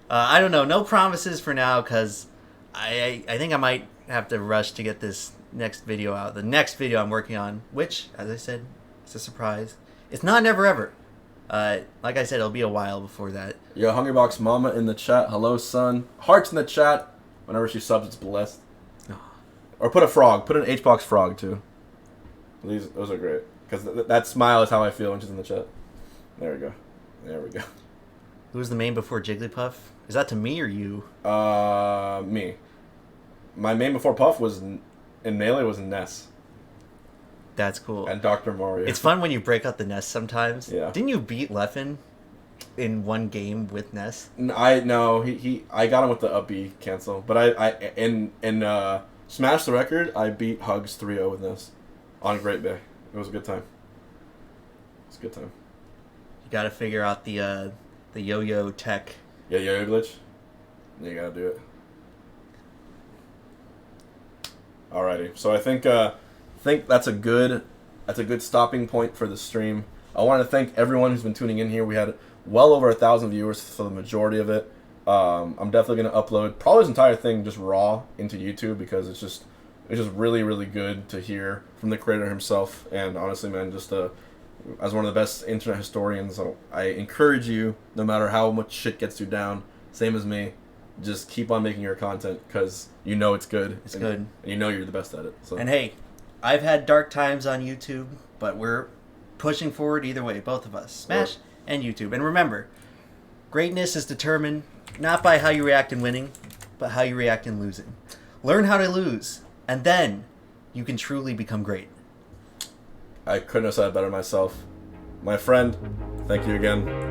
I don't know. No promises for now because I think I might have to rush to get this next video out. The next video I'm working on, which, as I said, it's a surprise. It's not Never Ever. Like I said, it'll be a while before that. Yo, Hungrybox Mama in the chat. Hello, son. Hearts in the chat. Whenever she subs, it's blessed. Or put a frog. Put an HBOX frog, too. Those are great. Because that smile is how I feel when she's in the chat. There we go. There we go. Who was the main before Jigglypuff? Is that to me or you? Me. My main before Puff was in Melee was Ness. That's cool. And Dr. Mario. It's fun when you break out the Ness sometimes. Yeah. Didn't you beat Leffen in one game with Ness? I got him with the up B cancel, but I in Smash the Record I beat Hugs 3-0 with Ness on Great Bay. It was a good time. It was a good time. You got to figure out the yo-yo tech. Yeah, yo-yo glitch. You gotta do it. Alrighty, so I think that's a good stopping point for the stream. I want to thank everyone who's been tuning in here. We had well over 1,000 viewers for the majority of it. I'm definitely gonna upload probably this entire thing just raw into YouTube because it's just really, really good to hear from the creator himself. And honestly, man, just as one of the best internet historians, I encourage you, no matter how much shit gets you down, same as me, just keep on making your content because you know it's good. It's good. And you know you're the best at it. So. And hey, I've had dark times on YouTube, but we're pushing forward either way, both of us. Smash and YouTube. And remember, greatness is determined not by how you react in winning, but how you react in losing. Learn how to lose, and then you can truly become great. I couldn't have said it better myself. My friend, thank you again.